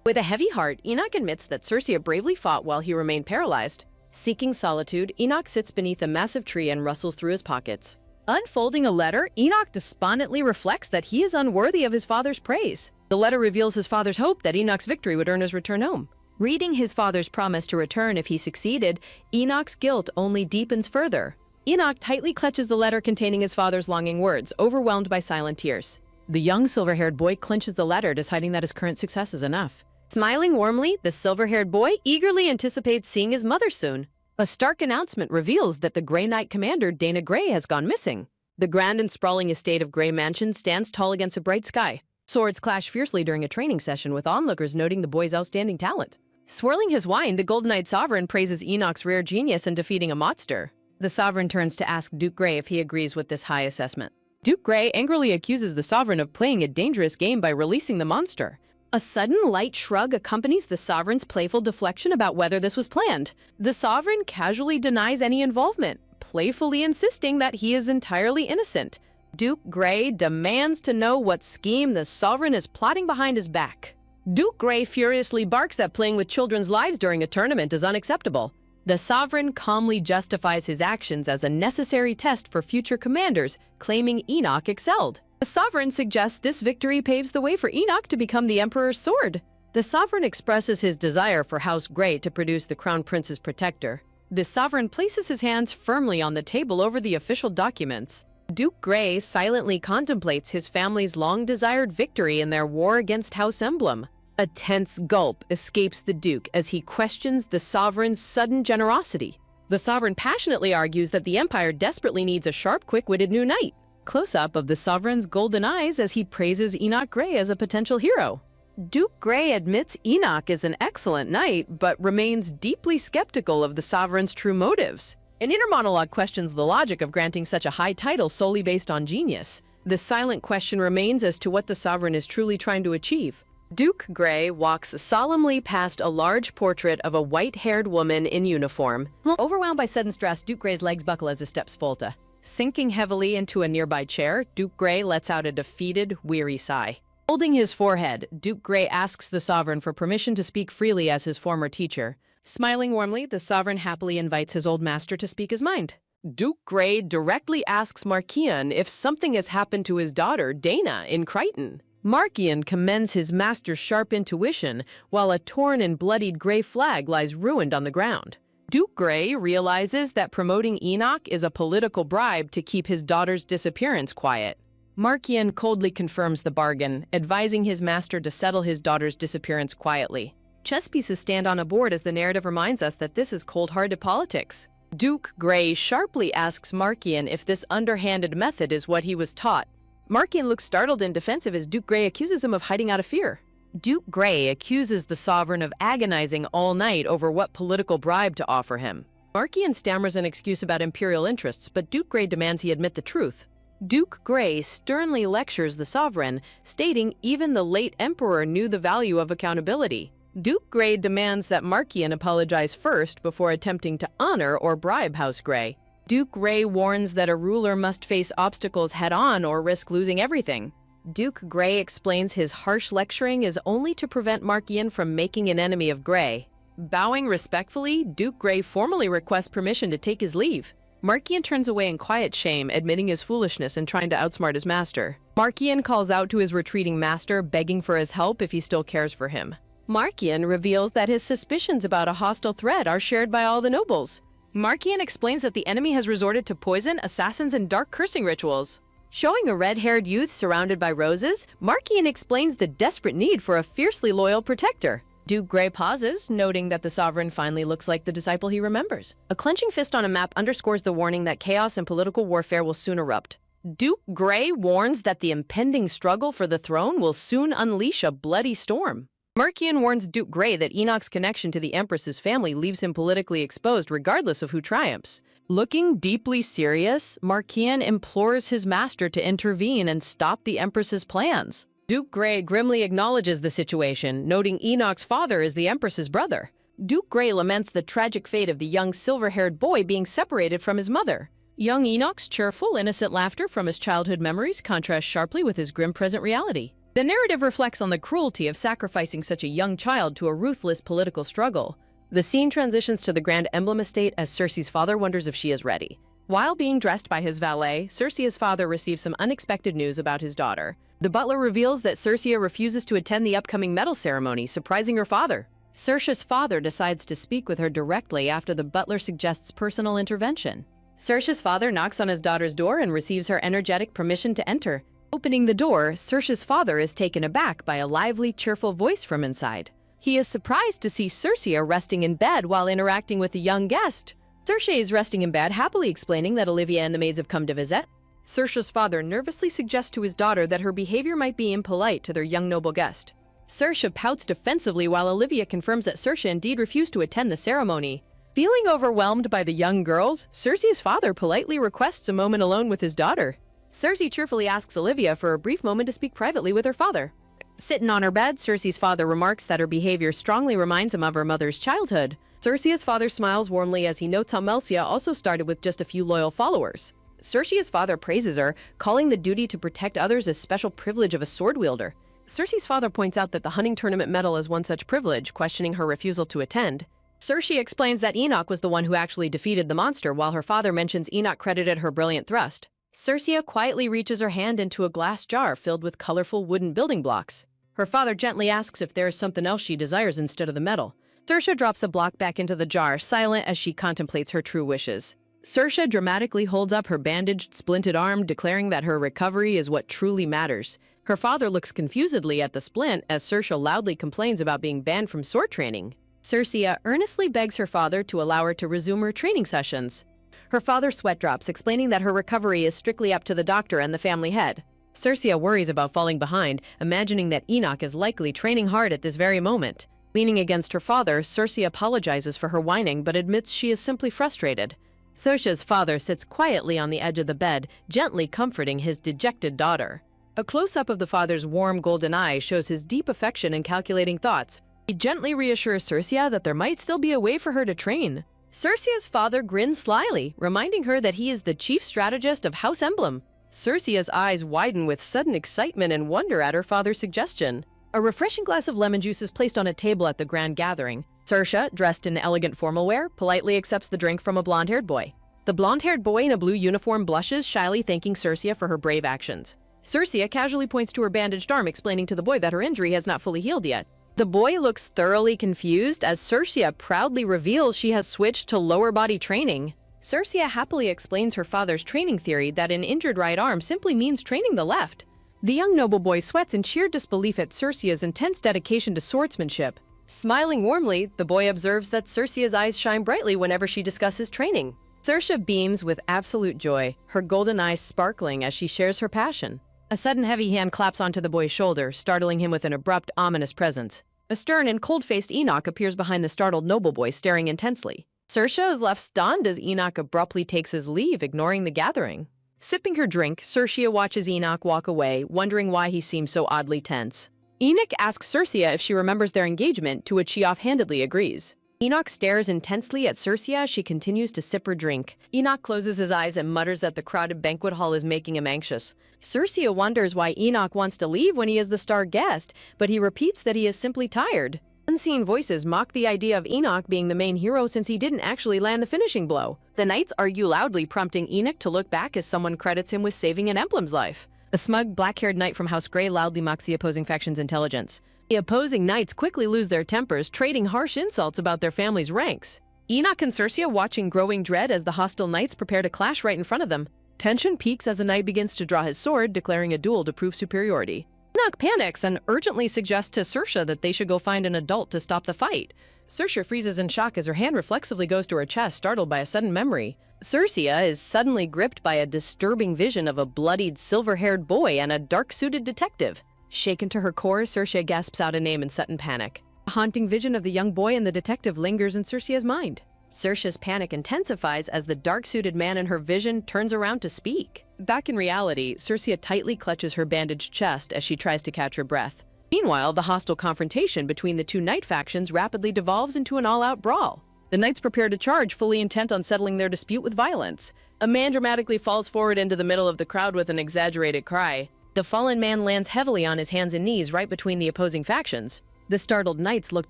With a heavy heart, Enoch admits that Circe bravely fought while he remained paralyzed. Seeking solitude, Enoch sits beneath a massive tree and rustles through his pockets. Unfolding a letter, Enoch despondently reflects that he is unworthy of his father's praise. The letter reveals his father's hope that Enoch's victory would earn his return home. Reading his father's promise to return if he succeeded, Enoch's guilt only deepens further. Enoch tightly clutches the letter containing his father's longing words, overwhelmed by silent tears. The young silver-haired boy clenches the letter, deciding that his current success is enough. Smiling warmly, the silver-haired boy eagerly anticipates seeing his mother soon. A stark announcement reveals that the Grey Knight commander, Dana Grey, has gone missing. The grand and sprawling estate of Grey Mansion stands tall against a bright sky. Swords clash fiercely during a training session, with onlookers noting the boy's outstanding talent. Swirling his wine, the Golden Knight Sovereign praises Enoch's rare genius in defeating a monster. The Sovereign turns to ask Duke Grey if he agrees with this high assessment. Duke Grey angrily accuses the Sovereign of playing a dangerous game by releasing the monster. A sudden light shrug accompanies the Sovereign's playful deflection about whether this was planned. The Sovereign casually denies any involvement, playfully insisting that he is entirely innocent. Duke Gray demands to know what scheme the sovereign is plotting behind his back. Duke Gray furiously barks that playing with children's lives during a tournament is unacceptable. The sovereign calmly justifies his actions as a necessary test for future commanders, claiming Enoch excelled. The sovereign suggests this victory paves the way for Enoch to become the emperor's sword. The sovereign expresses his desire for House Gray to produce the crown prince's protector. The sovereign places his hands firmly on the table over the official documents. Duke Gray silently contemplates his family's long-desired victory in their war against House Emblem. A tense gulp escapes the Duke as he questions the sovereign's sudden generosity. The sovereign passionately argues that the empire desperately needs a sharp, quick-witted new knight. Close-up of the sovereign's golden eyes as he praises Enoch Gray as a potential hero. Duke Gray admits Enoch is an excellent knight, but remains deeply skeptical of the sovereign's true motives. An inner monologue questions the logic of granting such a high title solely based on genius. The silent question remains as to what the sovereign is truly trying to achieve. Duke Gray walks solemnly past a large portrait of a white-haired woman in uniform. Overwhelmed by sudden stress, Duke Gray's legs buckle as his steps falter. Sinking heavily into a nearby chair, Duke Gray lets out a defeated, weary sigh. Holding his forehead, Duke Gray asks the sovereign for permission to speak freely as his former teacher. Smiling warmly, the sovereign happily invites his old master to speak his mind. Duke Gray directly asks Markian if something has happened to his daughter, Dana, in Crichton. Markian commends his master's sharp intuition, while a torn and bloodied gray flag lies ruined on the ground. Duke Gray realizes that promoting Enoch is a political bribe to keep his daughter's disappearance quiet. Markian coldly confirms the bargain, advising his master to settle his daughter's disappearance quietly. Chess pieces stand on a board as the narrative reminds us that this is cold-hearted politics. Duke Gray sharply asks Markian if this underhanded method is what he was taught. Markian looks startled and defensive as Duke Gray accuses him of hiding out of fear. Duke Gray accuses the sovereign of agonizing all night over what political bribe to offer him. Markian stammers an excuse about imperial interests, but Duke Gray demands he admit the truth. Duke Gray sternly lectures the sovereign, stating even the late emperor knew the value of accountability. Duke Gray demands that Markian apologize first before attempting to honor or bribe House Gray. Duke Gray warns that a ruler must face obstacles head-on or risk losing everything. Duke Gray explains his harsh lecturing is only to prevent Markian from making an enemy of Gray. Bowing respectfully, Duke Gray formally requests permission to take his leave. Markian turns away in quiet shame, admitting his foolishness and trying to outsmart his master. Markian calls out to his retreating master, begging for his help if he still cares for him. Markian reveals that his suspicions about a hostile threat are shared by all the nobles. Markian explains that the enemy has resorted to poison, assassins, and dark cursing rituals. Showing a red-haired youth surrounded by roses, Markian explains the desperate need for a fiercely loyal protector. Duke Gray pauses, noting that the sovereign finally looks like the disciple he remembers. A clenching fist on a map underscores the warning that chaos and political warfare will soon erupt. Duke Gray warns that the impending struggle for the throne will soon unleash a bloody storm. Markian warns Duke Gray that Enoch's connection to the Empress's family leaves him politically exposed regardless of who triumphs. Looking deeply serious, Markian implores his master to intervene and stop the Empress's plans. Duke Gray grimly acknowledges the situation, noting Enoch's father is the Empress's brother. Duke Gray laments the tragic fate of the young silver-haired boy being separated from his mother. Young Enoch's cheerful, innocent laughter from his childhood memories contrasts sharply with his grim present reality. The narrative reflects on the cruelty of sacrificing such a young child to a ruthless political struggle. The scene transitions to the Grand Emblem estate as Cersei's father wonders if she is ready. While being dressed by his valet, Cersei's father receives some unexpected news about his daughter. The butler reveals that Cersei refuses to attend the upcoming medal ceremony, surprising her father. Cersei's father decides to speak with her directly after the butler suggests personal intervention. Cersei's father knocks on his daughter's door and receives her energetic permission to enter. Opening the door, Cersei's father is taken aback by a lively, cheerful voice from inside. He is surprised to see Cersei resting in bed while interacting with a young guest. Cersei is resting in bed, happily explaining that Olivia and the maids have come to visit. Cersei's father nervously suggests to his daughter that her behavior might be impolite to their young noble guest. Cersei pouts defensively while Olivia confirms that Cersei indeed refused to attend the ceremony. Feeling overwhelmed by the young girls, Cersei's father politely requests a moment alone with his daughter. Cersei cheerfully asks Olivia for a brief moment to speak privately with her father. Sitting on her bed, Cersei's father remarks that her behavior strongly reminds him of her mother's childhood. Cersei's father smiles warmly as he notes how Melcia also started with just a few loyal followers. Circe's father praises her, calling the duty to protect others a special privilege of a sword wielder. Circe's father points out that the hunting tournament medal is one such privilege, questioning her refusal to attend. Circe explains that Enoch was the one who actually defeated the monster, while her father mentions Enoch credited her brilliant thrust. Circe quietly reaches her hand into a glass jar filled with colorful wooden building blocks. Her father gently asks if there is something else she desires instead of the medal. Circe drops a block back into the jar, silent as she contemplates her true wishes. Circe dramatically holds up her bandaged, splinted arm, declaring that her recovery is what truly matters. Her father looks confusedly at the splint as Circe loudly complains about being banned from sword training. Circe earnestly begs her father to allow her to resume her training sessions. Her father sweat drops, explaining that her recovery is strictly up to the doctor and the family head. Circe worries about falling behind, imagining that Enoch is likely training hard at this very moment. Leaning against her father, Circe apologizes for her whining but admits she is simply frustrated. Circe's father sits quietly on the edge of the bed, gently comforting his dejected daughter. A close-up of the father's warm golden eyes shows his deep affection and calculating thoughts. He gently reassures Circe that there might still be a way for her to train. Circe's father grins slyly, reminding her that he is the chief strategist of House Emblem. Circe's eyes widen with sudden excitement and wonder at her father's suggestion. A refreshing glass of lemon juice is placed on a table at the grand gathering. Circe, dressed in elegant formal wear, politely accepts the drink from a blonde-haired boy. The blonde-haired boy in a blue uniform blushes, shyly thanking Circe for her brave actions. Circe casually points to her bandaged arm, explaining to the boy that her injury has not fully healed yet. The boy looks thoroughly confused as Circe proudly reveals she has switched to lower body training. Circe happily explains her father's training theory that an injured right arm simply means training the left. The young noble boy sweats in sheer disbelief at Circe's intense dedication to swordsmanship. Smiling warmly, the boy observes that Circe's eyes shine brightly whenever she discusses training. Circe beams with absolute joy, her golden eyes sparkling as she shares her passion. A sudden heavy hand claps onto the boy's shoulder, startling him with an abrupt, ominous presence. A stern and cold-faced Enoch appears behind the startled noble boy, staring intensely. Circe is left stunned as Enoch abruptly takes his leave, ignoring the gathering. Sipping her drink, Circe watches Enoch walk away, wondering why he seems so oddly tense. Enoch asks Circe if she remembers their engagement, to which she offhandedly agrees. Enoch stares intensely at Circe as she continues to sip her drink. Enoch closes his eyes and mutters that the crowded banquet hall is making him anxious. Circe wonders why Enoch wants to leave when he is the star guest, but he repeats that he is simply tired. Unseen voices mock the idea of Enoch being the main hero since he didn't actually land the finishing blow. The knights argue loudly, prompting Enoch to look back as someone credits him with saving an emblem's life. A smug, black-haired knight from House Grey loudly mocks the opposing faction's intelligence. The opposing knights quickly lose their tempers, trading harsh insults about their family's ranks. Enoch and Circe watching growing dread as the hostile knights prepare to clash right in front of them. Tension peaks as a knight begins to draw his sword, declaring a duel to prove superiority. Enoch panics and urgently suggests to Circe that they should go find an adult to stop the fight. Circe freezes in shock as her hand reflexively goes to her chest, startled by a sudden memory. Circe is suddenly gripped by a disturbing vision of a bloodied, silver-haired boy and a dark-suited detective. Shaken to her core, Circe gasps out a name in sudden panic. A haunting vision of the young boy and the detective lingers in Circe's mind. Circe's panic intensifies as the dark-suited man in her vision turns around to speak. Back in reality, Circe tightly clutches her bandaged chest as she tries to catch her breath. Meanwhile, the hostile confrontation between the two knight factions rapidly devolves into an all-out brawl. The knights prepare to charge, fully intent on settling their dispute with violence. A man dramatically falls forward into the middle of the crowd with an exaggerated cry. The fallen man lands heavily on his hands and knees right between the opposing factions. The startled knights look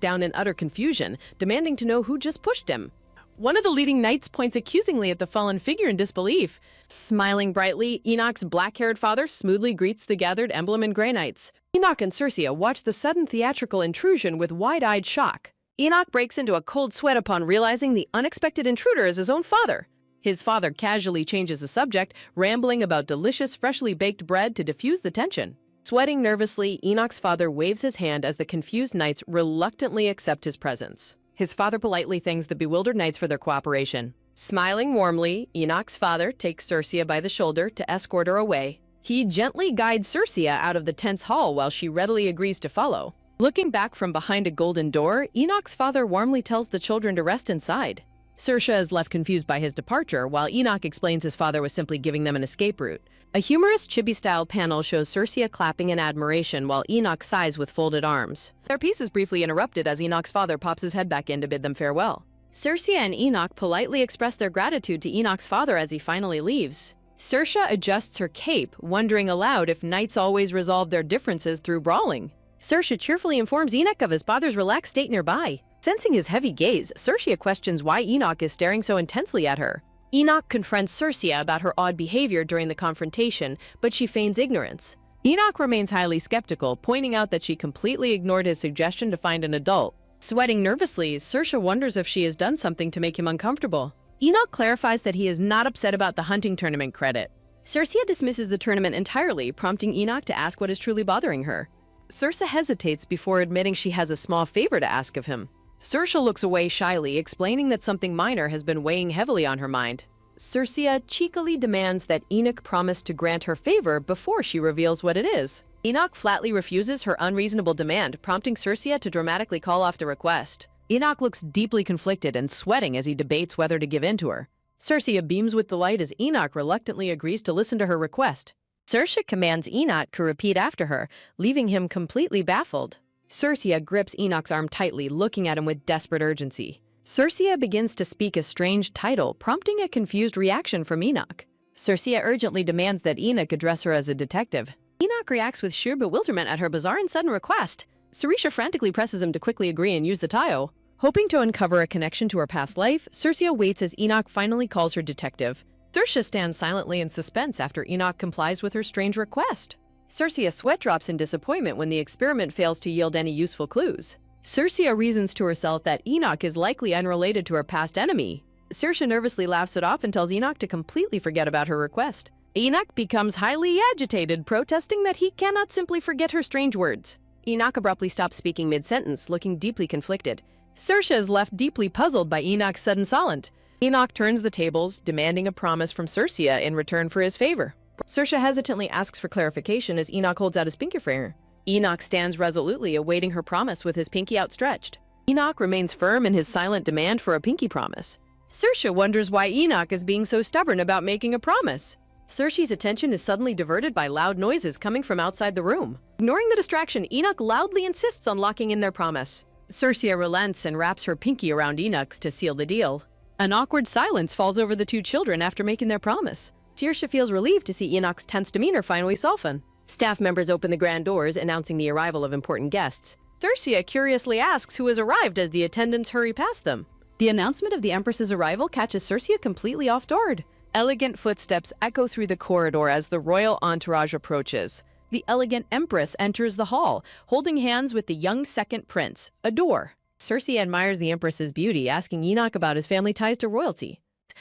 down in utter confusion, demanding to know who just pushed him. One of the leading knights points accusingly at the fallen figure in disbelief. Smiling brightly, Enoch's black-haired father smoothly greets the gathered emblem and Grey Knights. Enoch and Circe watch the sudden theatrical intrusion with wide-eyed shock. Enoch breaks into a cold sweat upon realizing the unexpected intruder is his own father. His father casually changes the subject, rambling about delicious, freshly baked bread to diffuse the tension. Sweating nervously, Enoch's father waves his hand as the confused knights reluctantly accept his presence. His father politely thanks the bewildered knights for their cooperation. Smiling warmly, Enoch's father takes Circe by the shoulder to escort her away. He gently guides Circe out of the tense hall while she readily agrees to follow. Looking back from behind a golden door, Enoch's father warmly tells the children to rest inside. Circe is left confused by his departure, while Enoch explains his father was simply giving them an escape route. A humorous chibi-style panel shows Circe clapping in admiration while Enoch sighs with folded arms. Their peace is briefly interrupted as Enoch's father pops his head back in to bid them farewell. Circe and Enoch politely express their gratitude to Enoch's father as he finally leaves. Saoirse adjusts her cape, wondering aloud if knights always resolve their differences through brawling. Saoirse cheerfully informs Enoch of his father's relaxed state nearby. Sensing his heavy gaze, Saoirse questions why Enoch is staring so intensely at her. Enoch confronts Saoirse about her odd behavior during the confrontation, but she feigns ignorance. Enoch remains highly skeptical, pointing out that she completely ignored his suggestion to find an adult. Sweating nervously, Saoirse wonders if she has done something to make him uncomfortable. Enoch clarifies that he is not upset about the hunting tournament credit. Saoirse dismisses the tournament entirely, prompting Enoch to ask what is truly bothering her. Saoirse hesitates before admitting she has a small favor to ask of him. Saoirse looks away shyly, explaining that something minor has been weighing heavily on her mind. Saoirse cheekily demands that Enoch promise to grant her favor before she reveals what it is. Enoch flatly refuses her unreasonable demand, prompting Saoirse to dramatically call off the request. Enoch looks deeply conflicted and sweating as he debates whether to give in to her. Saoirse beams with delight as Enoch reluctantly agrees to listen to her request. Saoirse commands Enoch to repeat after her, leaving him completely baffled. Saoirse grips Enoch's arm tightly, looking at him with desperate urgency. Saoirse begins to speak a strange title, prompting a confused reaction from Enoch. Saoirse urgently demands that Enoch address her as a detective. Enoch reacts with sheer bewilderment at her bizarre and sudden request. Saoirse frantically presses him to quickly agree and use the title. Hoping to uncover a connection to her past life, Saoirse waits as Enoch finally calls her detective. Saoirse stands silently in suspense after Enoch complies with her strange request. Saoirse sweat drops in disappointment when the experiment fails to yield any useful clues. Saoirse reasons to herself that Enoch is likely unrelated to her past enemy. Saoirse nervously laughs it off and tells Enoch to completely forget about her request. Enoch becomes highly agitated, protesting that he cannot simply forget her strange words. Enoch abruptly stops speaking mid-sentence, looking deeply conflicted. Saoirse is left deeply puzzled by Enoch's sudden silence. Enoch turns the tables, demanding a promise from Saoirse in return for his favor. Saoirse hesitantly asks for clarification as Enoch holds out his pinky for her. Enoch stands resolutely awaiting her promise with his pinky outstretched. Enoch remains firm in his silent demand for a pinky promise. Saoirse wonders why Enoch is being so stubborn about making a promise. Saoirse's attention is suddenly diverted by loud noises coming from outside the room. Ignoring the distraction, Enoch loudly insists on locking in their promise. Saoirse relents and wraps her pinky around Enoch's to seal the deal. An awkward silence falls over the two children after making their promise. Saoirse feels relieved to see Enoch's tense demeanor finally soften. Staff members open the grand doors, announcing the arrival of important guests. Saoirse curiously asks who has arrived as the attendants hurry past them. The announcement of the Empress's arrival catches Saoirse completely off guard. Elegant footsteps echo through the corridor as the royal entourage approaches. The elegant Empress enters the hall, holding hands with the young second prince, Adore. Saoirse admires the Empress's beauty, asking Enoch about his family ties to royalty.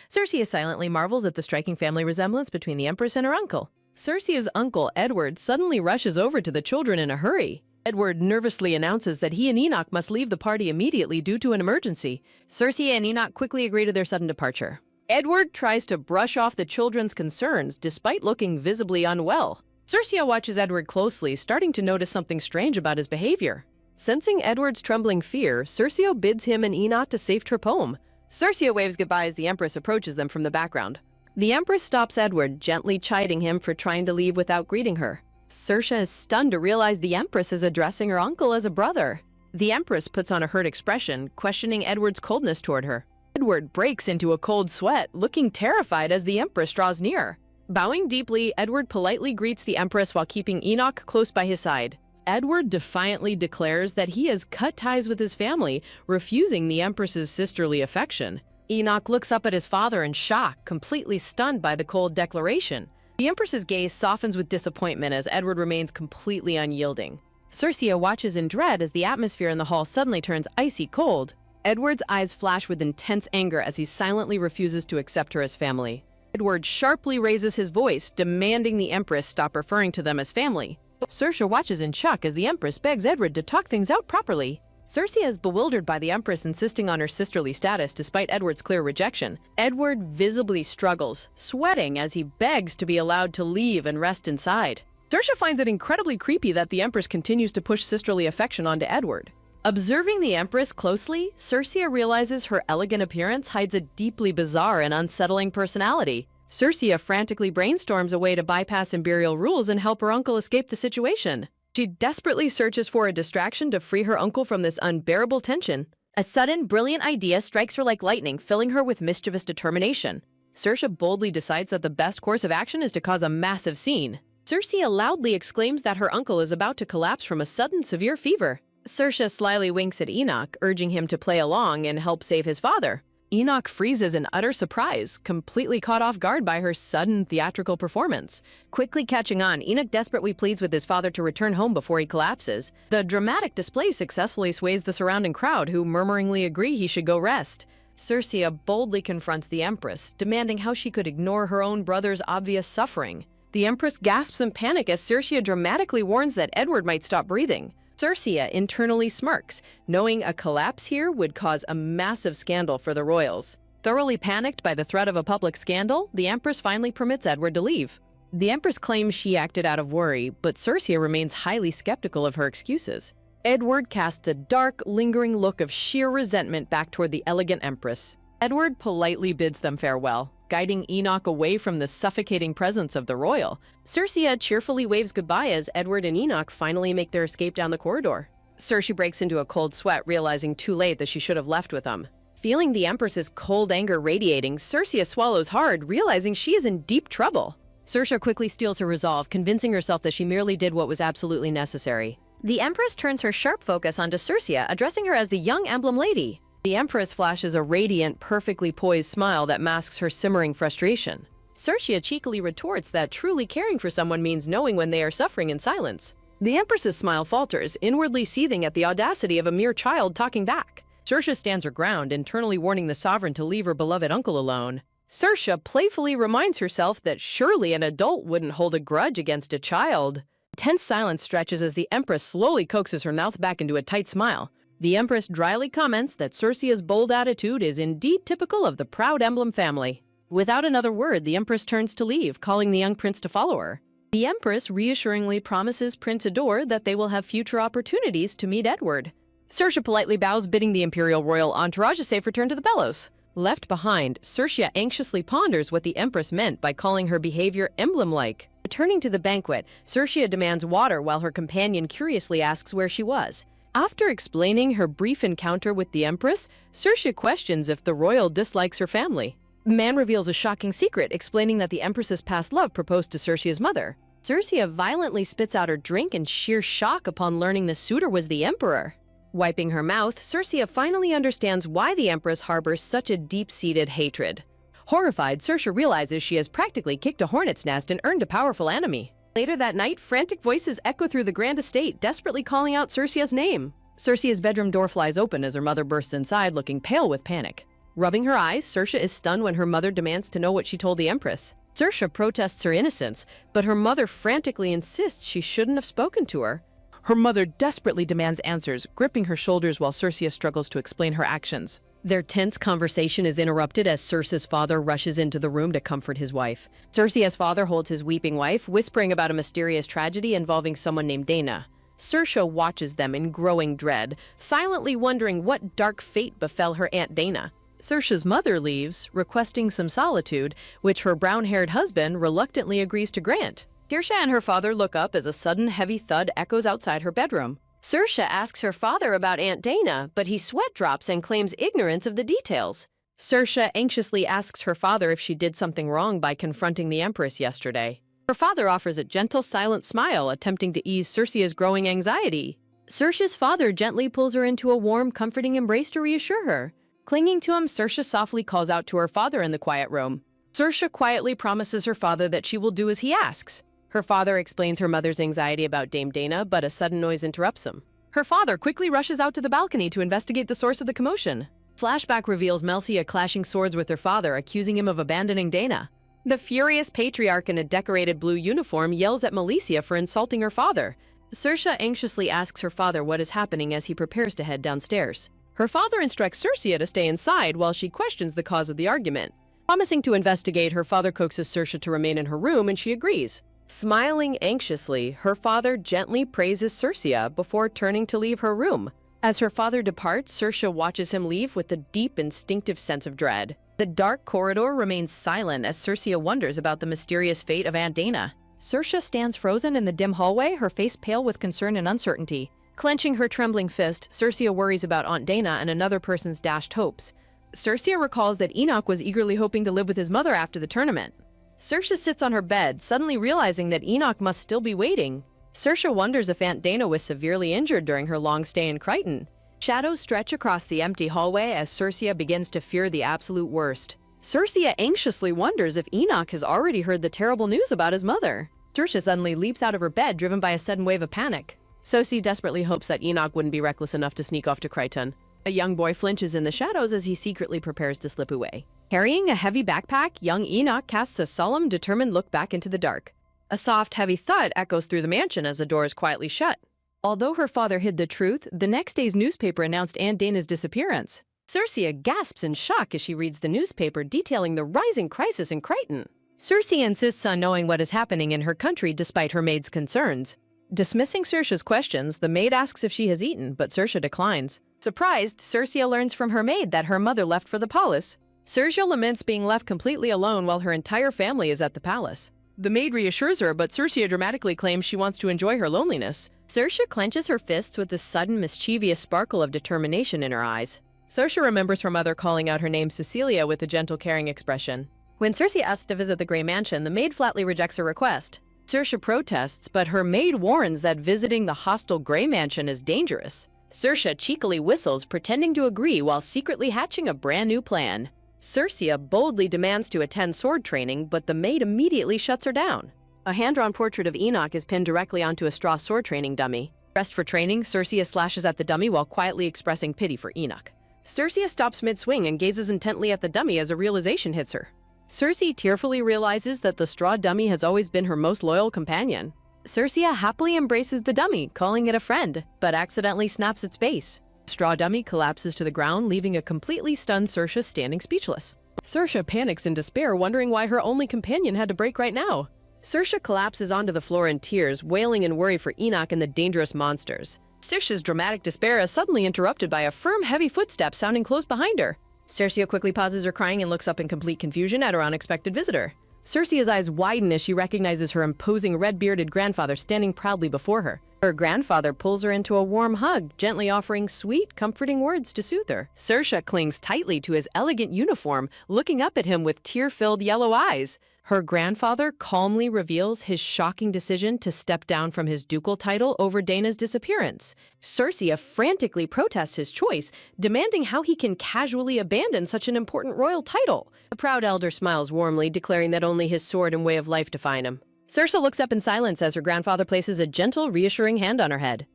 Saoirse silently marvels at the striking family resemblance between the Empress and her uncle. Saoirse's uncle, Edward, suddenly rushes over to the children in a hurry. Edward nervously announces that he and Enoch must leave the party immediately due to an emergency. Saoirse and Enoch quickly agree to their sudden departure. Edward tries to brush off the children's concerns despite looking visibly unwell. Saoirse watches Edward closely, starting to notice something strange about his behavior. Sensing Edward's trembling fear, Saoirse bids him and Enoch to safe trip home. Saoirse waves goodbye as the Empress approaches them from the background. The Empress stops Edward, gently chiding him for trying to leave without greeting her. Saoirse is stunned to realize the Empress is addressing her uncle as a brother. The Empress puts on a hurt expression, questioning Edward's coldness toward her. Edward breaks into a cold sweat, looking terrified as the Empress draws near. Bowing deeply, Edward politely greets the Empress while keeping Enoch close by his side. Edward defiantly declares that he has cut ties with his family, refusing the Empress's sisterly affection. Enoch looks up at his father in shock, completely stunned by the cold declaration. The Empress's gaze softens with disappointment as Edward remains completely unyielding. Saoirse watches in dread as the atmosphere in the hall suddenly turns icy cold. Edward's eyes flash with intense anger as he silently refuses to accept her as family. Edward sharply raises his voice, demanding the Empress stop referring to them as family. Saoirse watches in shock as the Empress begs Edward to talk things out properly. Saoirse is bewildered by the Empress insisting on her sisterly status despite Edward's clear rejection. Edward visibly struggles, sweating as he begs to be allowed to leave and rest inside. Saoirse finds it incredibly creepy that the Empress continues to push sisterly affection onto Edward. Observing the Empress closely, Saoirse realizes her elegant appearance hides a deeply bizarre and unsettling personality. Saoirse frantically brainstorms a way to bypass imperial rules and help her uncle escape the situation. She desperately searches for a distraction to free her uncle from this unbearable tension. A sudden, brilliant idea strikes her like lightning, filling her with mischievous determination. Saoirse boldly decides that the best course of action is to cause a massive scene. Saoirse loudly exclaims that her uncle is about to collapse from a sudden severe fever. Saoirse slyly winks at Enoch, urging him to play along and help save his father. Enoch freezes in utter surprise, completely caught off guard by her sudden theatrical performance. Quickly catching on, Enoch desperately pleads with his father to return home before he collapses. The dramatic display successfully sways the surrounding crowd, who murmuringly agree he should go rest. Saoirse boldly confronts the Empress, demanding how she could ignore her own brother's obvious suffering. The Empress gasps in panic as Saoirse dramatically warns that Edward might stop breathing. Saoirse internally smirks, knowing a collapse here would cause a massive scandal for the royals. Thoroughly panicked by the threat of a public scandal, the Empress finally permits Edward to leave. The Empress claims she acted out of worry, but Saoirse remains highly skeptical of her excuses. Edward casts a dark, lingering look of sheer resentment back toward the elegant Empress. Edward politely bids them farewell, guiding Enoch away from the suffocating presence of the royal. Saoirse cheerfully waves goodbye as Edward and Enoch finally make their escape down the corridor. Saoirse breaks into a cold sweat, realizing too late that she should have left with them. Feeling the Empress's cold anger radiating, Saoirse swallows hard, realizing she is in deep trouble. Saoirse quickly steals her resolve, convincing herself that she merely did what was absolutely necessary. The Empress turns her sharp focus onto Saoirse, addressing her as the young emblem lady. The Empress flashes a radiant, perfectly poised smile that masks her simmering frustration. Saoirse cheekily retorts that truly caring for someone means knowing when they are suffering in silence. The Empress's smile falters, inwardly seething at the audacity of a mere child talking back. Saoirse stands her ground, internally warning the sovereign to leave her beloved uncle alone. Saoirse playfully reminds herself that surely an adult wouldn't hold a grudge against a child. Tense silence stretches as the Empress slowly coaxes her mouth back into a tight smile. The Empress dryly comments that Saoirse's bold attitude is indeed typical of the proud emblem family. Without another word, the Empress turns to leave, calling the young prince to follow her. The Empress reassuringly promises Prince Adore that they will have future opportunities to meet Edward. Saoirse politely bows, bidding the Imperial Royal entourage a safe return to the Bellows. Left behind, Saoirse anxiously ponders what the Empress meant by calling her behavior emblem-like. Returning to the banquet, Saoirse demands water while her companion curiously asks where she was. After explaining her brief encounter with the Empress, Saoirse questions if the royal dislikes her family. The man reveals a shocking secret, explaining that the Empress's past love proposed to Saoirse's mother. Saoirse violently spits out her drink in sheer shock upon learning the suitor was the Emperor. Wiping her mouth, Saoirse finally understands why the Empress harbors such a deep-seated hatred. Horrified, Saoirse realizes she has practically kicked a hornet's nest and earned a powerful enemy. Later that night, frantic voices echo through the grand estate, desperately calling out Saoirse's name. Saoirse's bedroom door flies open as her mother bursts inside, looking pale with panic. Rubbing her eyes, Saoirse is stunned when her mother demands to know what she told the Empress. Saoirse protests her innocence, but her mother frantically insists she shouldn't have spoken to her. Her mother desperately demands answers, gripping her shoulders while Saoirse struggles to explain her actions. Their tense conversation is interrupted as Saoirse's father rushes into the room to comfort his wife. Saoirse's father holds his weeping wife, whispering about a mysterious tragedy involving someone named Dana. Saoirse watches them in growing dread, silently wondering what dark fate befell her Aunt Dana. Saoirse's mother leaves, requesting some solitude, which her brown-haired husband reluctantly agrees to grant. Saoirse and her father look up as a sudden heavy thud echoes outside her bedroom. Saoirse asks her father about Aunt Dana, but he sweat drops and claims ignorance of the details. Saoirse anxiously asks her father if she did something wrong by confronting the Empress yesterday. Her father offers a gentle, silent smile, attempting to ease Saoirse's growing anxiety. Saoirse's father gently pulls her into a warm, comforting embrace to reassure her. Clinging to him, Saoirse softly calls out to her father in the quiet room. Saoirse quietly promises her father that she will do as he asks. Her father explains her mother's anxiety about Dame Dana, but a sudden noise interrupts him. Her father quickly rushes out to the balcony to investigate the source of the commotion. Flashback reveals Melcia clashing swords with her father, accusing him of abandoning Dana. The furious patriarch in a decorated blue uniform yells at Melcia for insulting her father. Saoirse anxiously asks her father what is happening as he prepares to head downstairs. Her father instructs Saoirse to stay inside while she questions the cause of the argument. Promising to investigate, her father coaxes Saoirse to remain in her room, and she agrees. Smiling anxiously, her father gently praises Saoirse before turning to leave her room. As her father departs, Saoirse watches him leave with a deep, instinctive sense of dread. The dark corridor remains silent as Saoirse wonders about the mysterious fate of Aunt Dana. Saoirse stands frozen in the dim hallway, her face pale with concern and uncertainty. Clenching her trembling fist, Saoirse worries about Aunt Dana and another person's dashed hopes. Circia recalls that Enoch was eagerly hoping to live with his mother after the tournament. Saoirse sits on her bed, suddenly realizing that Enoch must still be waiting. Saoirse wonders if Aunt Dana was severely injured during her long stay in Crichton. Shadows stretch across the empty hallway as Circia begins to fear the absolute worst. Circia anxiously wonders if Enoch has already heard the terrible news about his mother. Saoirse suddenly leaps out of her bed, driven by a sudden wave of panic. Sosie desperately hopes that Enoch wouldn't be reckless enough to sneak off to Crichton. A young boy flinches in the shadows as he secretly prepares to slip away. Carrying a heavy backpack, young Enoch casts a solemn, determined look back into the dark. A soft, heavy thud echoes through the mansion as the door is quietly shut. Although her father hid the truth, the next day's newspaper announced Aunt Dana's disappearance. Circia gasps in shock as she reads the newspaper detailing the rising crisis in Crichton. Circe insists on knowing what is happening in her country despite her maid's concerns. Dismissing Circe's questions, the maid asks if she has eaten, but Circe declines. Surprised, Circia learns from her maid that her mother left for the palace. Circe laments being left completely alone while her entire family is at the palace. The maid reassures her, but Circe dramatically claims she wants to enjoy her loneliness. Circe clenches her fists with a sudden mischievous sparkle of determination in her eyes. Circe remembers her mother calling out her name Cecilia with a gentle, caring expression. When Circe asks to visit the Grey Mansion, the maid flatly rejects her request. Circe protests, but her maid warns that visiting the hostile Grey Mansion is dangerous. Circe cheekily whistles, pretending to agree while secretly hatching a brand new plan. Circia boldly demands to attend sword training, but the maid immediately shuts her down. A hand-drawn portrait of Enoch is pinned directly onto a straw sword training dummy. Dressed for training, Circia slashes at the dummy while quietly expressing pity for Enoch. Circia stops mid-swing and gazes intently at the dummy as a realization hits her. Circe tearfully realizes that the straw dummy has always been her most loyal companion. Circia happily embraces the dummy, calling it a friend, but accidentally snaps its base. The straw dummy collapses to the ground, leaving a completely stunned Circe standing speechless. Circe panics in despair, wondering why her only companion had to break right now. Circe collapses onto the floor in tears, wailing in worry for Enoch and the dangerous monsters. Circe's dramatic despair is suddenly interrupted by a firm, heavy footstep sounding close behind her. Circe quickly pauses her crying and looks up in complete confusion at her unexpected visitor. Circe's eyes widen as she recognizes her imposing red-bearded grandfather standing proudly before her. Her grandfather pulls her into a warm hug, gently offering sweet, comforting words to soothe her. Circe clings tightly to his elegant uniform, looking up at him with tear-filled yellow eyes. Her grandfather calmly reveals his shocking decision to step down from his ducal title over Dana's disappearance. Circe frantically protests his choice, demanding how he can casually abandon such an important royal title. The proud elder smiles warmly, declaring that only his sword and way of life define him. Circe looks up in silence as her grandfather places a gentle, reassuring hand on her head.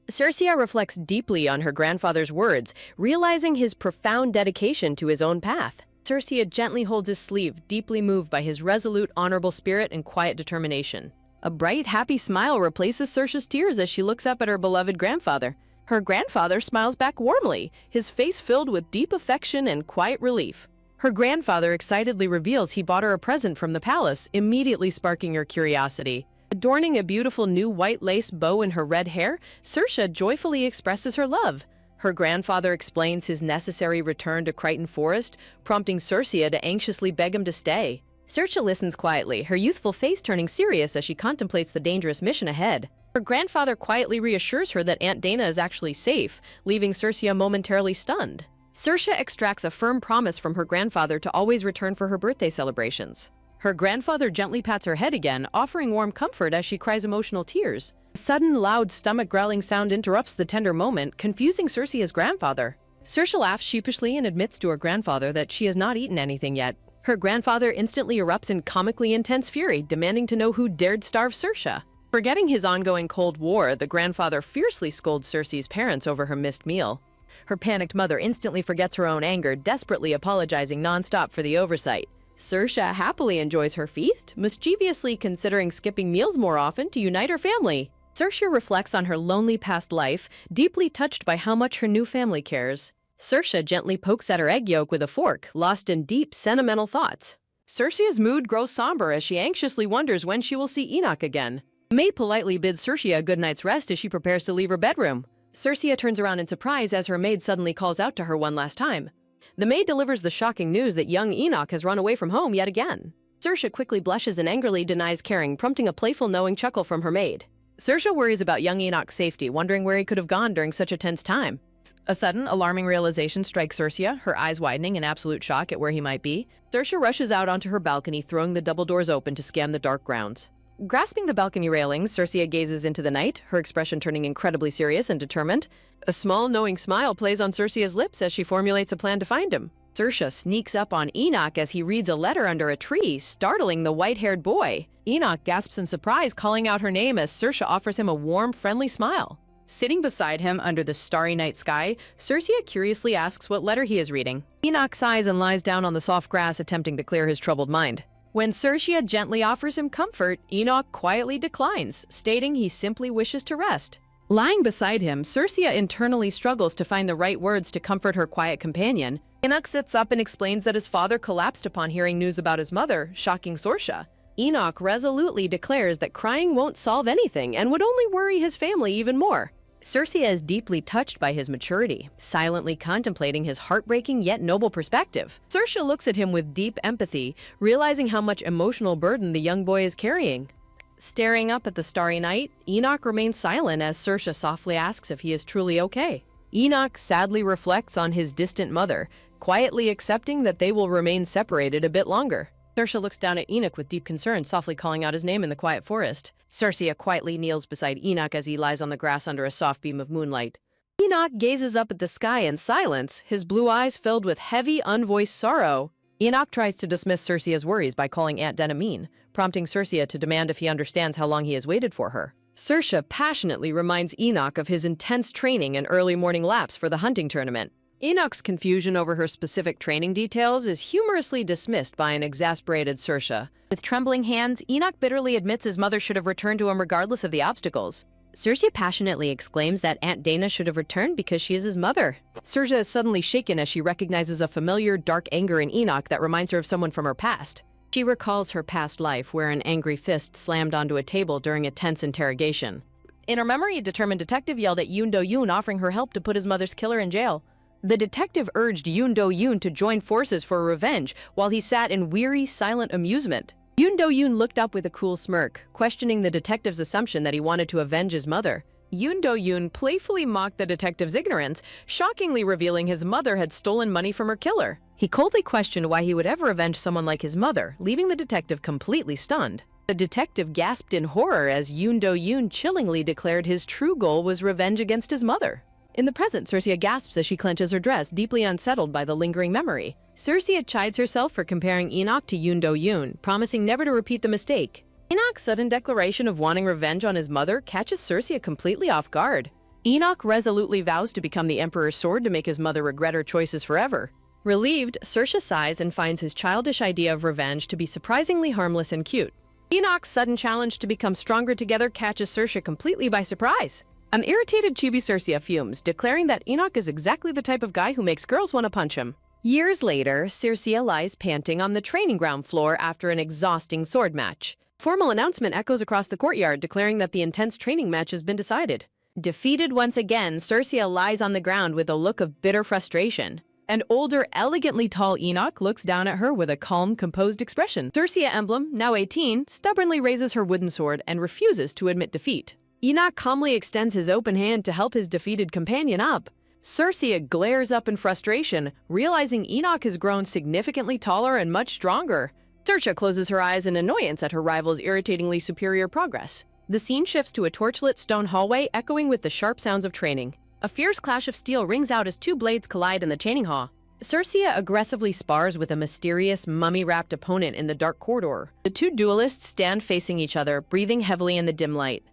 Circia reflects deeply on her grandfather's words, realizing his profound dedication to his own path. Circia gently holds his sleeve, deeply moved by his resolute, honorable spirit and quiet determination. A bright, happy smile replaces Circe's tears as she looks up at her beloved grandfather. Her grandfather smiles back warmly, his face filled with deep affection and quiet relief. Her grandfather excitedly reveals he bought her a present from the palace, immediately sparking her curiosity. Adorning a beautiful new white lace bow in her red hair, Circe joyfully expresses her love. Her grandfather explains his necessary return to Crichton Forest, prompting Circia to anxiously beg him to stay. Circe listens quietly, her youthful face turning serious as she contemplates the dangerous mission ahead. Her grandfather quietly reassures her that Aunt Dana is actually safe, leaving Circia momentarily stunned. Circe extracts a firm promise from her grandfather to always return for her birthday celebrations. Her grandfather gently pats her head again, offering warm comfort as she cries emotional tears. A sudden, loud stomach-growling sound interrupts the tender moment, confusing Circe's grandfather. Circe laughs sheepishly and admits to her grandfather that she has not eaten anything yet. Her grandfather instantly erupts in comically intense fury, demanding to know who dared starve Circe. Forgetting his ongoing Cold War, the grandfather fiercely scolds Circe's parents over her missed meal. Her panicked mother instantly forgets her own anger, desperately apologizing nonstop for the oversight. Circe happily enjoys her feast, mischievously considering skipping meals more often to unite her family. Circe reflects on her lonely past life, deeply touched by how much her new family cares. Circe gently pokes at her egg yolk with a fork, lost in deep, sentimental thoughts. Circe's mood grows somber as she anxiously wonders when she will see Enoch again. The maid politely bids Circe a good night's rest as she prepares to leave her bedroom. Circe turns around in surprise as her maid suddenly calls out to her one last time. The maid delivers the shocking news that young Enoch has run away from home yet again. Circe quickly blushes and angrily denies caring, prompting a playful knowing chuckle from her maid. Circe worries about young Enoch's safety, wondering where he could have gone during such a tense time. A sudden, alarming realization strikes Cercia, her eyes widening in absolute shock at where he might be. Cercia rushes out onto her balcony, throwing the double doors open to scan the dark grounds. Grasping the balcony railings, Cercia gazes into the night, her expression turning incredibly serious and determined. A small, knowing smile plays on Cercia's lips as she formulates a plan to find him. Cercia sneaks up on Enoch as he reads a letter under a tree, startling the white-haired boy. Enoch gasps in surprise, calling out her name as Cercia offers him a warm, friendly smile. Sitting beside him under the starry night sky, Cercia curiously asks what letter he is reading. Enoch sighs and lies down on the soft grass, attempting to clear his troubled mind. When Cercia gently offers him comfort, Enoch quietly declines, stating he simply wishes to rest. Lying beside him, Cercia internally struggles to find the right words to comfort her quiet companion. Enoch sits up and explains that his father collapsed upon hearing news about his mother, shocking Cercia. Enoch resolutely declares that crying won't solve anything and would only worry his family even more. Cercia is deeply touched by his maturity, silently contemplating his heartbreaking yet noble perspective. Cercia looks at him with deep empathy, realizing how much emotional burden the young boy is carrying. Staring up at the starry night, Enoch remains silent as Cercia softly asks if he is truly okay. Enoch sadly reflects on his distant mother, quietly accepting that they will remain separated a bit longer. Cercia looks down at Enoch with deep concern, softly calling out his name in the quiet forest. Cercia quietly kneels beside Enoch as he lies on the grass under a soft beam of moonlight. Enoch gazes up at the sky in silence, his blue eyes filled with heavy, unvoiced sorrow. Enoch tries to dismiss Cercia's worries by calling Aunt Denna mean, prompting Cercia to demand if he understands how long he has waited for her. Cercia passionately reminds Enoch of his intense training and early morning laps for the hunting tournament. Enoch's confusion over her specific training details is humorously dismissed by an exasperated Cercia. With trembling hands, Enoch bitterly admits his mother should have returned to him regardless of the obstacles. Cercia passionately exclaims that Aunt Dana should have returned because she is his mother. Cercia is suddenly shaken as she recognizes a familiar, dark anger in Enoch that reminds her of someone from her past. She recalls her past life where an angry fist slammed onto a table during a tense interrogation. In her memory, a determined detective yelled at Yoon Do-yoon, offering her help to put his mother's killer in jail. The detective urged Yoon Do-yoon to join forces for revenge while he sat in weary, silent amusement. Yoon Do-yoon looked up with a cool smirk, questioning the detective's assumption that he wanted to avenge his mother. Yoon Do-yoon playfully mocked the detective's ignorance, shockingly revealing his mother had stolen money from her killer. He coldly questioned why he would ever avenge someone like his mother, leaving the detective completely stunned. The detective gasped in horror as Yoon Do-yoon chillingly declared his true goal was revenge against his mother. In the present, Cercia gasps as she clenches her dress, deeply unsettled by the lingering memory. Cercia chides herself for comparing Enoch to Yoon Do-yoon, promising never to repeat the mistake. Enoch's sudden declaration of wanting revenge on his mother catches Cercia completely off guard. Enoch resolutely vows to become the Emperor's sword to make his mother regret her choices forever. Relieved, Cercia sighs and finds his childish idea of revenge to be surprisingly harmless and cute. Enoch's sudden challenge to become stronger together catches Cercia completely by surprise. An irritated chibi Cercia fumes, declaring that Enoch is exactly the type of guy who makes girls want to punch him. Years later, Cercia lies panting on the training ground floor after an exhausting sword match. Formal announcement echoes across the courtyard, declaring that the intense training match has been decided. Defeated once again, Cercia lies on the ground with a look of bitter frustration. An older, elegantly tall Enoch looks down at her with a calm, composed expression. Cercia Emblem, now 18, stubbornly raises her wooden sword and refuses to admit defeat. Enoch calmly extends his open hand to help his defeated companion up. Cercia glares up in frustration, realizing Enoch has grown significantly taller and much stronger. Cercia closes her eyes in annoyance at her rival's irritatingly superior progress. The scene shifts to a torchlit stone hallway echoing with the sharp sounds of training. A fierce clash of steel rings out as two blades collide in the chaining hall. Cercia aggressively spars with a mysterious, mummy-wrapped opponent in the dark corridor. The two duelists stand facing each other, breathing heavily in the dim light.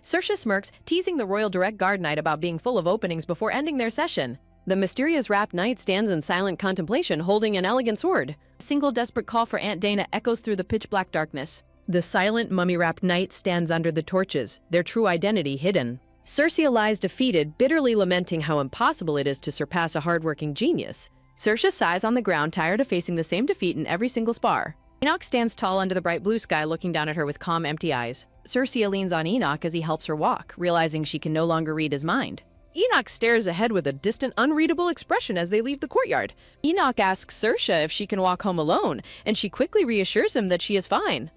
Cercia smirks, teasing the Royal Direct Guard Knight about being full of openings before ending their session. The mysterious wrapped knight stands in silent contemplation, holding an elegant sword. A single desperate call for Aunt Dana echoes through the pitch-black darkness. The silent, mummy-wrapped knight stands under the torches, their true identity hidden. Cercia lies defeated, bitterly lamenting how impossible it is to surpass a hardworking genius. Cercia sighs on the ground, tired of facing the same defeat in every single spar. Enoch stands tall under the bright blue sky, looking down at her with calm, empty eyes. Cercia leans on Enoch as he helps her walk, realizing she can no longer read his mind. Enoch stares ahead with a distant, unreadable expression as they leave the courtyard. Enoch asks Cercia if she can walk home alone, and she quickly reassures him that she is fine.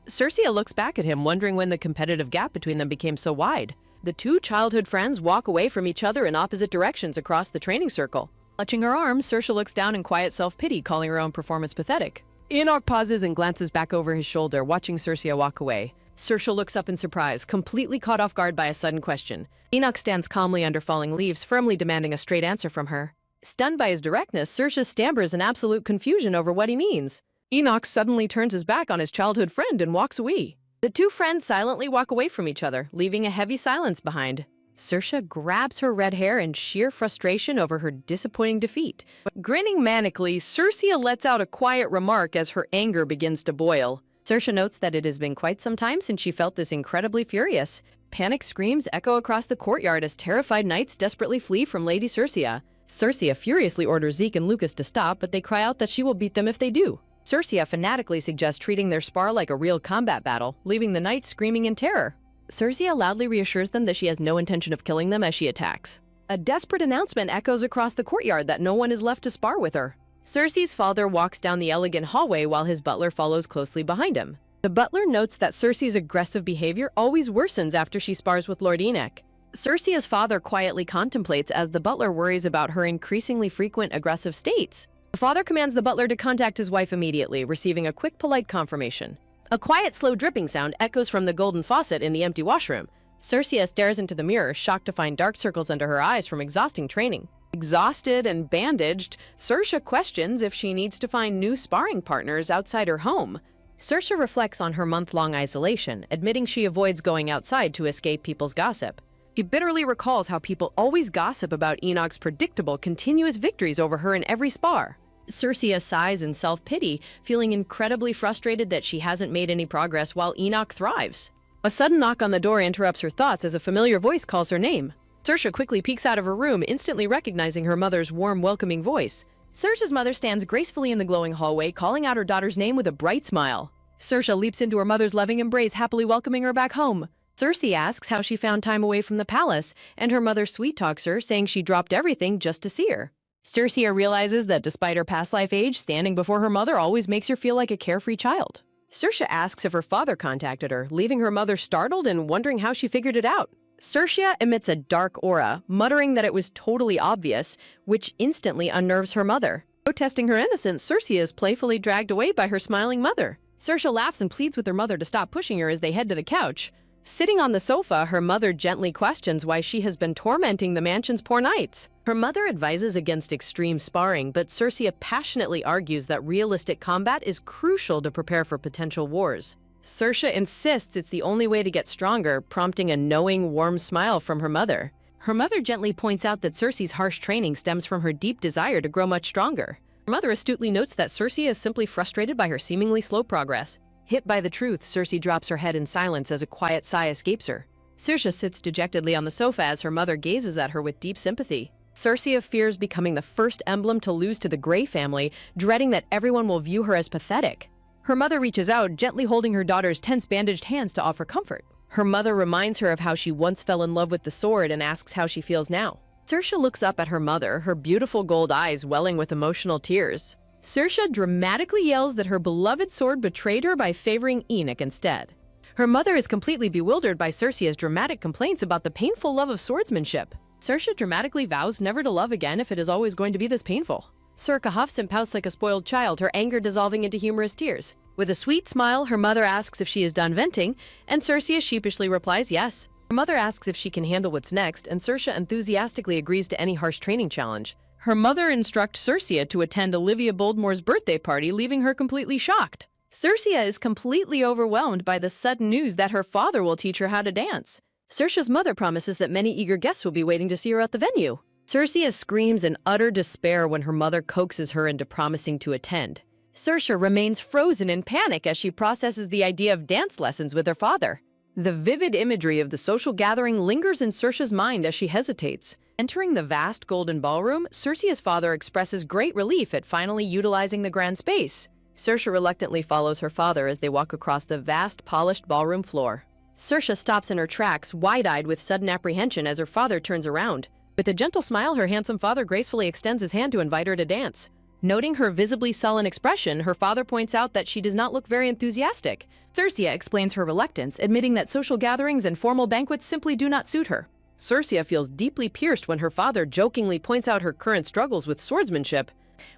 Cercia looks back at him, wondering when the competitive gap between them became so wide. The two childhood friends walk away from each other in opposite directions across the training circle. Clutching her arms, Saoirse looks down in quiet self-pity, calling her own performance pathetic. Enoch pauses and glances back over his shoulder, watching Saoirse walk away. Saoirse looks up in surprise, completely caught off guard by a sudden question. Enoch stands calmly under falling leaves, firmly demanding a straight answer from her. Stunned by his directness, Saoirse stammers in absolute confusion over what he means. Enoch suddenly turns his back on his childhood friend and walks away. The two friends silently walk away from each other, leaving a heavy silence behind. Saoirse grabs her red hair in sheer frustration over her disappointing defeat. Grinning manically, Saoirse lets out a quiet remark as her anger begins to boil. Saoirse notes that it has been quite some time since she felt this incredibly furious. Panic screams echo across the courtyard as terrified knights desperately flee from Lady Saoirse. Saoirse furiously orders Zeke and Lucas to stop, but they cry out that she will beat them if they do. Saoirse fanatically suggests treating their spar like a real combat battle, leaving the knights screaming in terror. Saoirse loudly reassures them that she has no intention of killing them as she attacks. A desperate announcement echoes across the courtyard that no one is left to spar with her. Saoirse's father walks down the elegant hallway while his butler follows closely behind him. The butler notes that Saoirse's aggressive behavior always worsens after she spars with Lord Enoch. Saoirse's father quietly contemplates as the butler worries about her increasingly frequent aggressive states. The father commands the butler to contact his wife immediately, receiving a quick, polite confirmation. A quiet, slow dripping sound echoes from the golden faucet in the empty washroom. Saoirse stares into the mirror, shocked to find dark circles under her eyes from exhausting training. Exhausted and bandaged, Saoirse questions if she needs to find new sparring partners outside her home. Saoirse reflects on her month-long isolation, admitting she avoids going outside to escape people's gossip. She bitterly recalls how people always gossip about Enoch's predictable, continuous victories over her in every spar. Saoirse sighs in self-pity, feeling incredibly frustrated that she hasn't made any progress while Enoch thrives. A sudden knock on the door interrupts her thoughts as a familiar voice calls her name. Saoirse quickly peeks out of her room, instantly recognizing her mother's warm, welcoming voice. Saoirse's mother stands gracefully in the glowing hallway, calling out her daughter's name with a bright smile. Saoirse leaps into her mother's loving embrace, happily welcoming her back home. Saoirse asks how she found time away from the palace, and her mother sweet-talks her, saying she dropped everything just to see her. Saoirse realizes that despite her past life age, standing before her mother always makes her feel like a carefree child. Saoirse asks if her father contacted her, leaving her mother startled and wondering how she figured it out. Saoirse emits a dark aura, muttering that it was totally obvious, which instantly unnerves her mother. Protesting her innocence, Saoirse is playfully dragged away by her smiling mother. Saoirse laughs and pleads with her mother to stop pushing her as they head to the couch. Sitting on the sofa, her mother gently questions why she has been tormenting the mansion's poor knights. Her mother advises against extreme sparring, but Saoirse passionately argues that realistic combat is crucial to prepare for potential wars. Saoirse insists it's the only way to get stronger, prompting a knowing, warm smile from her mother. Her mother gently points out that Saoirse's harsh training stems from her deep desire to grow much stronger. Her mother astutely notes that Saoirse is simply frustrated by her seemingly slow progress. Hit by the truth, Saoirse drops her head in silence as a quiet sigh escapes her. Saoirse sits dejectedly on the sofa as her mother gazes at her with deep sympathy. Saoirse fears becoming the first emblem to lose to the Grey family, dreading that everyone will view her as pathetic. Her mother reaches out, gently holding her daughter's tense, bandaged hands to offer comfort. Her mother reminds her of how she once fell in love with the sword and asks how she feels now. Saoirse looks up at her mother, her beautiful gold eyes welling with emotional tears. Saoirse dramatically yells that her beloved sword betrayed her by favoring Enoch instead. Her mother is completely bewildered by Saoirse's dramatic complaints about the painful love of swordsmanship. Saoirse dramatically vows never to love again if it is always going to be this painful. Saoirse huffs and pouts like a spoiled child, her anger dissolving into humorous tears. With a sweet smile, her mother asks if she is done venting, and Saoirse sheepishly replies yes. Her mother asks if she can handle what's next, and Saoirse enthusiastically agrees to any harsh training challenge. Her mother instructs Saoirse to attend Olivia Boldmore's birthday party, leaving her completely shocked. Saoirse is completely overwhelmed by the sudden news that her father will teach her how to dance. Saoirse's mother promises that many eager guests will be waiting to see her at the venue. Saoirse screams in utter despair when her mother coaxes her into promising to attend. Saoirse remains frozen in panic as she processes the idea of dance lessons with her father. The vivid imagery of the social gathering lingers in Saoirse's mind as she hesitates. Entering the vast golden ballroom, Saoirse's father expresses great relief at finally utilizing the grand space. Saoirse reluctantly follows her father as they walk across the vast, polished ballroom floor. Saoirse stops in her tracks, wide-eyed with sudden apprehension as her father turns around. With a gentle smile, her handsome father gracefully extends his hand to invite her to dance. Noting her visibly sullen expression, her father points out that she does not look very enthusiastic. Circia explains her reluctance, admitting that social gatherings and formal banquets simply do not suit her. Circia feels deeply pierced when her father jokingly points out her current struggles with swordsmanship.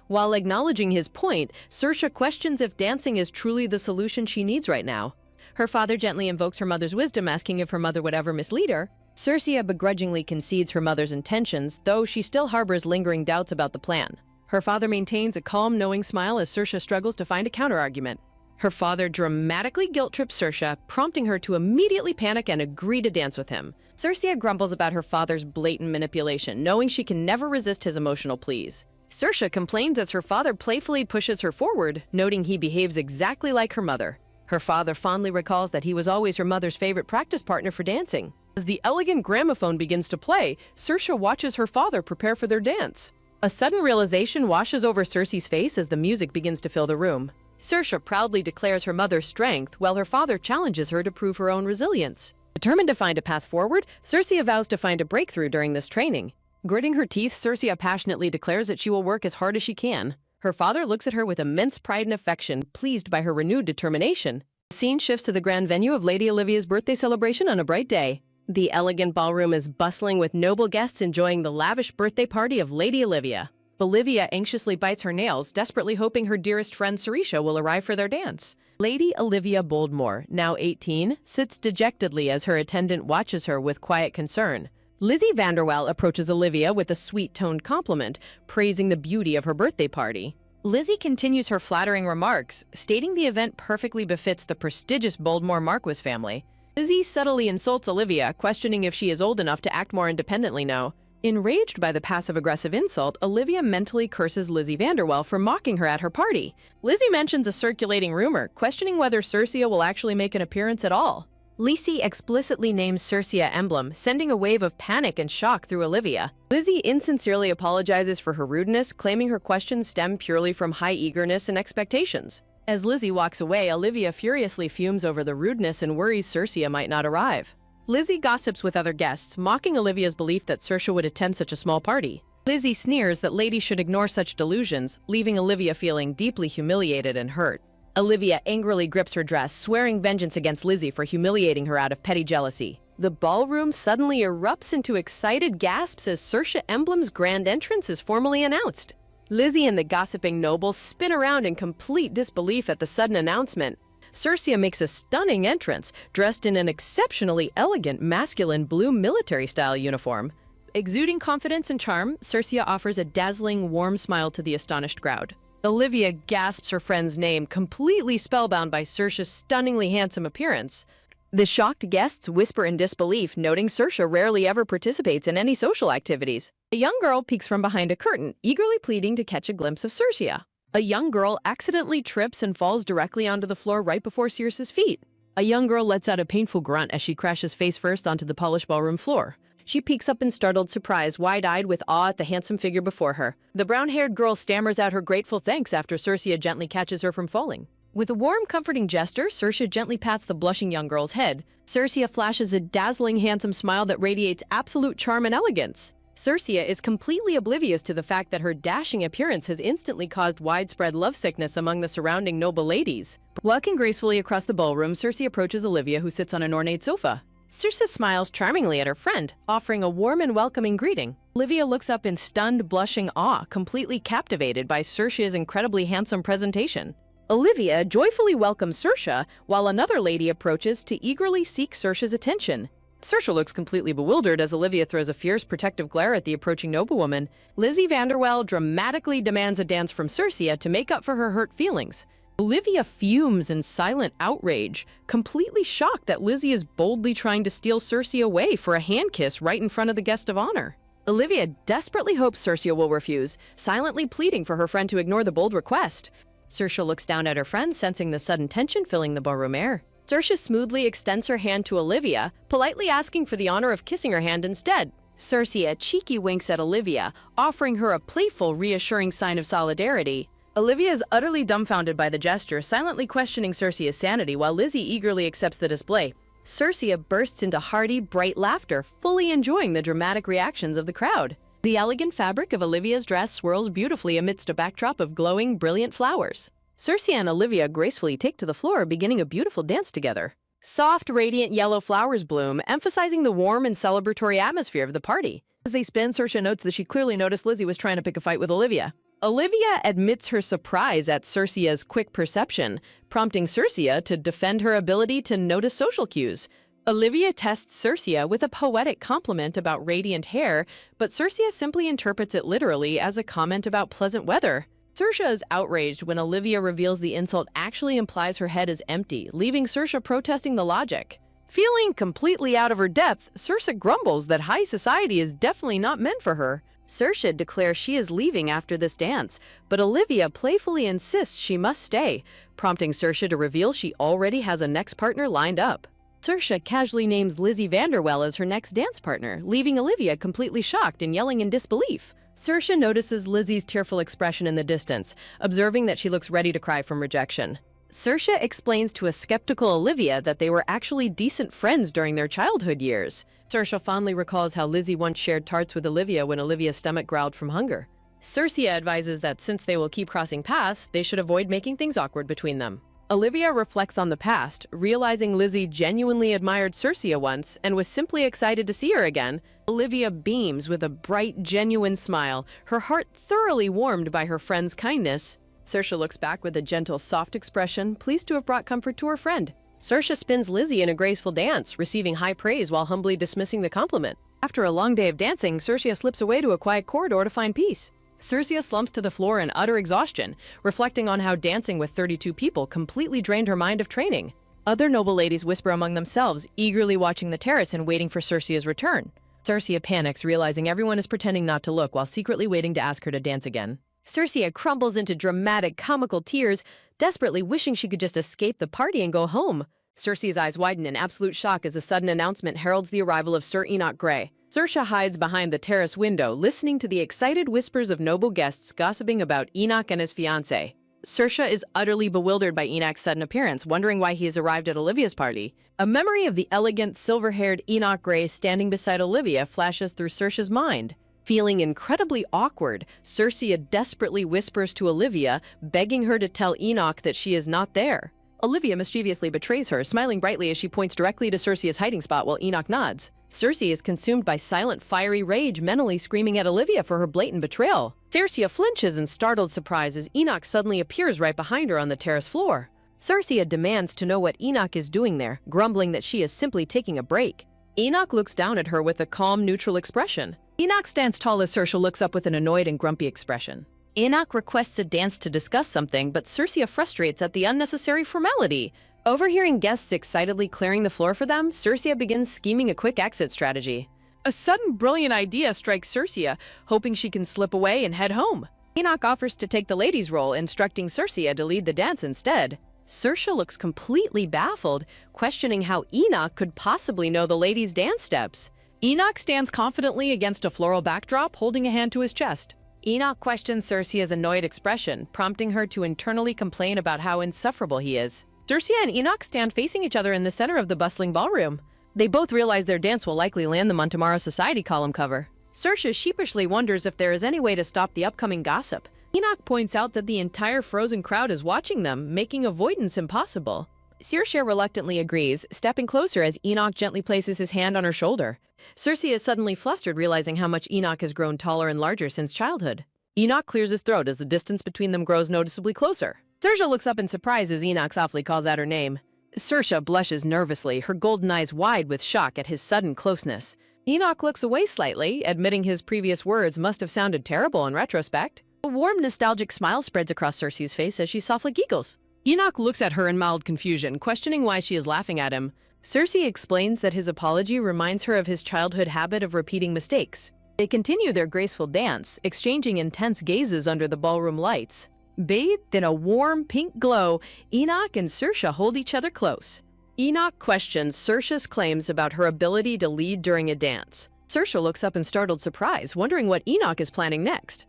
While acknowledging his point, Circia questions if dancing is truly the solution she needs right now. Her father gently invokes her mother's wisdom, asking if her mother would ever mislead her. Circia begrudgingly concedes her mother's intentions, though she still harbors lingering doubts about the plan. Her father maintains a calm, knowing smile as Circia struggles to find a counterargument. Her father dramatically guilt-trips Circia, prompting her to immediately panic and agree to dance with him. Circia grumbles about her father's blatant manipulation, knowing she can never resist his emotional pleas. Circia complains as her father playfully pushes her forward, noting he behaves exactly like her mother. Her father fondly recalls that he was always her mother's favorite practice partner for dancing. As the elegant gramophone begins to play, Circia watches her father prepare for their dance. A sudden realization washes over Circe's face as the music begins to fill the room. Circia proudly declares her mother's strength, while her father challenges her to prove her own resilience. Determined to find a path forward, Circia vows to find a breakthrough during this training. Gritting her teeth, Circia passionately declares that she will work as hard as she can. Her father looks at her with immense pride and affection, pleased by her renewed determination. The scene shifts to the grand venue of Lady Olivia's birthday celebration on a bright day. The elegant ballroom is bustling with noble guests enjoying the lavish birthday party of Lady Olivia. Olivia anxiously bites her nails, desperately hoping her dearest friend Cerisha will arrive for their dance. Lady Olivia Boldmore, now 18, sits dejectedly as her attendant watches her with quiet concern. Lizzie Vanderwell approaches Olivia with a sweet-toned compliment, praising the beauty of her birthday party. Lizzie continues her flattering remarks, stating the event perfectly befits the prestigious Boldmore Marquis family. Lizzie subtly insults Olivia, questioning if she is old enough to act more independently now. Enraged by the passive-aggressive insult, Olivia mentally curses Lizzie Vanderwell for mocking her at her party. Lizzie mentions a circulating rumor, questioning whether Circia will actually make an appearance at all. Lizzie explicitly names Circia emblem, sending a wave of panic and shock through Olivia. Lizzie insincerely apologizes for her rudeness, claiming her questions stem purely from high eagerness and expectations. As Lizzie walks away, Olivia furiously fumes over the rudeness and worries Circia might not arrive. Lizzie gossips with other guests, mocking Olivia's belief that Circia would attend such a small party. Lizzie sneers that ladies should ignore such delusions, leaving Olivia feeling deeply humiliated and hurt. Olivia angrily grips her dress, swearing vengeance against Lizzie for humiliating her out of petty jealousy. The ballroom suddenly erupts into excited gasps as Circia Emblem's grand entrance is formally announced. Lizzie and the gossiping nobles spin around in complete disbelief at the sudden announcement. Circia makes a stunning entrance, dressed in an exceptionally elegant masculine blue military-style uniform. Exuding confidence and charm, Circia offers a dazzling, warm smile to the astonished crowd. Olivia gasps her friend's name, completely spellbound by Circia's stunningly handsome appearance. The shocked guests whisper in disbelief, noting Circia rarely ever participates in any social activities. A young girl peeks from behind a curtain, eagerly pleading to catch a glimpse of Circia. A young girl accidentally trips and falls directly onto the floor right before Circe's feet. A young girl lets out a painful grunt as she crashes face first onto the polished ballroom floor. She peeks up in startled surprise, wide-eyed with awe at the handsome figure before her. The brown-haired girl stammers out her grateful thanks after Circia gently catches her from falling. With a warm, comforting gesture, Circia gently pats the blushing young girl's head. Circia flashes a dazzling, handsome smile that radiates absolute charm and elegance. Circia is completely oblivious to the fact that her dashing appearance has instantly caused widespread lovesickness among the surrounding noble ladies. Walking gracefully across the ballroom, Circia approaches Olivia, who sits on an ornate sofa. Circia smiles charmingly at her friend, offering a warm and welcoming greeting. Olivia looks up in stunned, blushing awe, completely captivated by Circia's incredibly handsome presentation. Olivia joyfully welcomes Circia, while another lady approaches to eagerly seek Circia's attention. Circia looks completely bewildered as Olivia throws a fierce, protective glare at the approaching noblewoman. Lizzie Vanderwell dramatically demands a dance from Circia to make up for her hurt feelings. Olivia fumes in silent outrage, completely shocked that Lizzie is boldly trying to steal Circia away for a hand kiss right in front of the guest of honor. Olivia desperately hopes Circia will refuse, silently pleading for her friend to ignore the bold request. Circia looks down at her friend, sensing the sudden tension filling the ballroom air. Circia smoothly extends her hand to Olivia, politely asking for the honor of kissing her hand instead. Circia cheeky winks at Olivia, offering her a playful, reassuring sign of solidarity. Olivia is utterly dumbfounded by the gesture, silently questioning Circia's sanity while Lizzie eagerly accepts the display. Circia bursts into hearty, bright laughter, fully enjoying the dramatic reactions of the crowd. The elegant fabric of Olivia's dress swirls beautifully amidst a backdrop of glowing, brilliant flowers. Cersei and Olivia gracefully take to the floor, beginning a beautiful dance together. Soft, radiant yellow flowers bloom, emphasizing the warm and celebratory atmosphere of the party. As they spin, Cersei notes that she clearly noticed Lizzie was trying to pick a fight with Olivia. Olivia admits her surprise at Cersei's quick perception, prompting Cersei to defend her ability to notice social cues. Olivia tests Cersei with a poetic compliment about radiant hair, but Cersei simply interprets it literally as a comment about pleasant weather. Cersei is outraged when Olivia reveals the insult actually implies her head is empty, leaving Cersei protesting the logic. Feeling completely out of her depth, Cersei grumbles that high society is definitely not meant for her. Cersei declares she is leaving after this dance, but Olivia playfully insists she must stay, prompting Cersei to reveal she already has a next partner lined up. Cersei casually names Lizzie Vanderwell as her next dance partner, leaving Olivia completely shocked and yelling in disbelief. Cersei notices Lizzie's tearful expression in the distance, observing that she looks ready to cry from rejection. Cersei explains to a skeptical Olivia that they were actually decent friends during their childhood years. Cersei fondly recalls how Lizzie once shared tarts with Olivia when Olivia's stomach growled from hunger. Cersei advises that since they will keep crossing paths, they should avoid making things awkward between them. Olivia reflects on the past, realizing Lizzie genuinely admired Cersei once and was simply excited to see her again. Olivia beams with a bright, genuine smile, her heart thoroughly warmed by her friend's kindness. Cersei looks back with a gentle, soft expression, pleased to have brought comfort to her friend. Cersei spins Lizzie in a graceful dance, receiving high praise while humbly dismissing the compliment. After a long day of dancing, Cersei slips away to a quiet corridor to find peace. Cersei slumps to the floor in utter exhaustion, reflecting on how dancing with 32 people completely drained her mind of training. Other noble ladies whisper among themselves, eagerly watching the terrace and waiting for Cersei's return. Cersei panics, realizing everyone is pretending not to look while secretly waiting to ask her to dance again. Cersei crumbles into dramatic, comical tears, desperately wishing she could just escape the party and go home. Cersei's eyes widen in absolute shock as a sudden announcement heralds the arrival of Sir Enoch Grey. Cersei hides behind the terrace window, listening to the excited whispers of noble guests gossiping about Enoch and his fiancée. Cersei is utterly bewildered by Enoch's sudden appearance, wondering why he has arrived at Olivia's party. A memory of the elegant, silver-haired Enoch Grey standing beside Olivia flashes through Cersei's mind. Feeling incredibly awkward, Cersei desperately whispers to Olivia, begging her to tell Enoch that she is not there. Olivia mischievously betrays her, smiling brightly as she points directly to Cersei's hiding spot while Enoch nods. Cersei is consumed by silent, fiery rage, mentally screaming at Olivia for her blatant betrayal. Cersei flinches in startled surprise as Enoch suddenly appears right behind her on the terrace floor. Cersei demands to know what Enoch is doing there, grumbling that she is simply taking a break. Enoch looks down at her with a calm, neutral expression. Enoch stands tall as Cersei looks up with an annoyed and grumpy expression. Enoch requests a dance to discuss something, but Cersei frustrates at the unnecessary formality. Overhearing guests excitedly clearing the floor for them, Cersei begins scheming a quick exit strategy. A sudden brilliant idea strikes Cersei, hoping she can slip away and head home. Enoch offers to take the lady's role, instructing Cersei to lead the dance instead. Cersei looks completely baffled, questioning how Enoch could possibly know the lady's dance steps. Enoch stands confidently against a floral backdrop, holding a hand to his chest. Enoch questions Cersei's annoyed expression, prompting her to internally complain about how insufferable he is. Cersei and Enoch stand facing each other in the center of the bustling ballroom. They both realize their dance will likely land them on tomorrow's Society column cover. Cersei sheepishly wonders if there is any way to stop the upcoming gossip. Enoch points out that the entire frozen crowd is watching them, making avoidance impossible. Cersei reluctantly agrees, stepping closer as Enoch gently places his hand on her shoulder. Cersei is suddenly flustered, realizing how much Enoch has grown taller and larger since childhood. Enoch clears his throat as the distance between them grows noticeably closer. Cersei looks up in surprise as Enoch softly calls out her name. Cersei blushes nervously, her golden eyes wide with shock at his sudden closeness. Enoch looks away slightly, admitting his previous words must have sounded terrible in retrospect. A warm, nostalgic smile spreads across Cersei's face as she softly giggles. Enoch looks at her in mild confusion, questioning why she is laughing at him. Cersei explains that his apology reminds her of his childhood habit of repeating mistakes. They continue their graceful dance, exchanging intense gazes under the ballroom lights. Bathed in a warm pink glow, Enoch and Cersei hold each other close. Enoch questions Cersei's claims about her ability to lead during a dance. Cersei looks up in startled surprise, wondering what Enoch is planning next.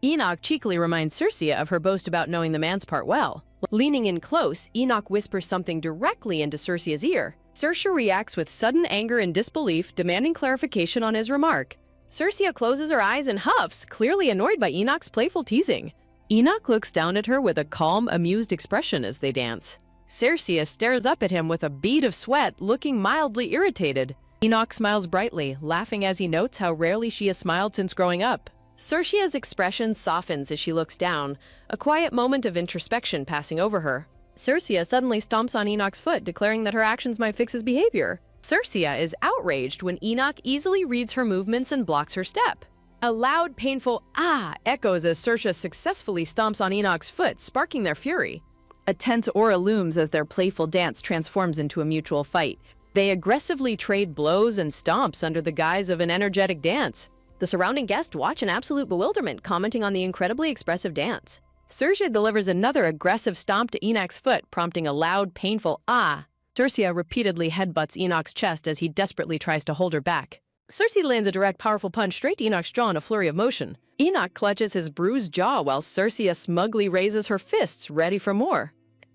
Enoch cheekily reminds Cersei of her boast about knowing the man's part well. Leaning in close, Enoch whispers something directly into Cersei's ear. Cersei reacts with sudden anger and disbelief, demanding clarification on his remark. Circia closes her eyes and huffs, clearly annoyed by Enoch's playful teasing. Enoch looks down at her with a calm, amused expression as they dance. Circia stares up at him with a bead of sweat, looking mildly irritated. Enoch smiles brightly, laughing as he notes how rarely she has smiled since growing up. Circia's expression softens as she looks down, a quiet moment of introspection passing over her. Circia suddenly stomps on Enoch's foot, declaring that her actions might fix his behavior. Circia is outraged when Enoch easily reads her movements and blocks her step. A loud, painful "ah" echoes as Circia successfully stomps on Enoch's foot, sparking their fury. A tense aura looms as their playful dance transforms into a mutual fight. They aggressively trade blows and stomps under the guise of an energetic dance. The surrounding guests watch in absolute bewilderment, commenting on the incredibly expressive dance. Circia delivers another aggressive stomp to Enoch's foot, prompting a loud, painful "ah." Circia repeatedly headbutts Enoch's chest as he desperately tries to hold her back. Circia lands a direct, powerful punch straight to Enoch's jaw in a flurry of motion. Enoch clutches his bruised jaw while Circia smugly raises her fists, ready for more.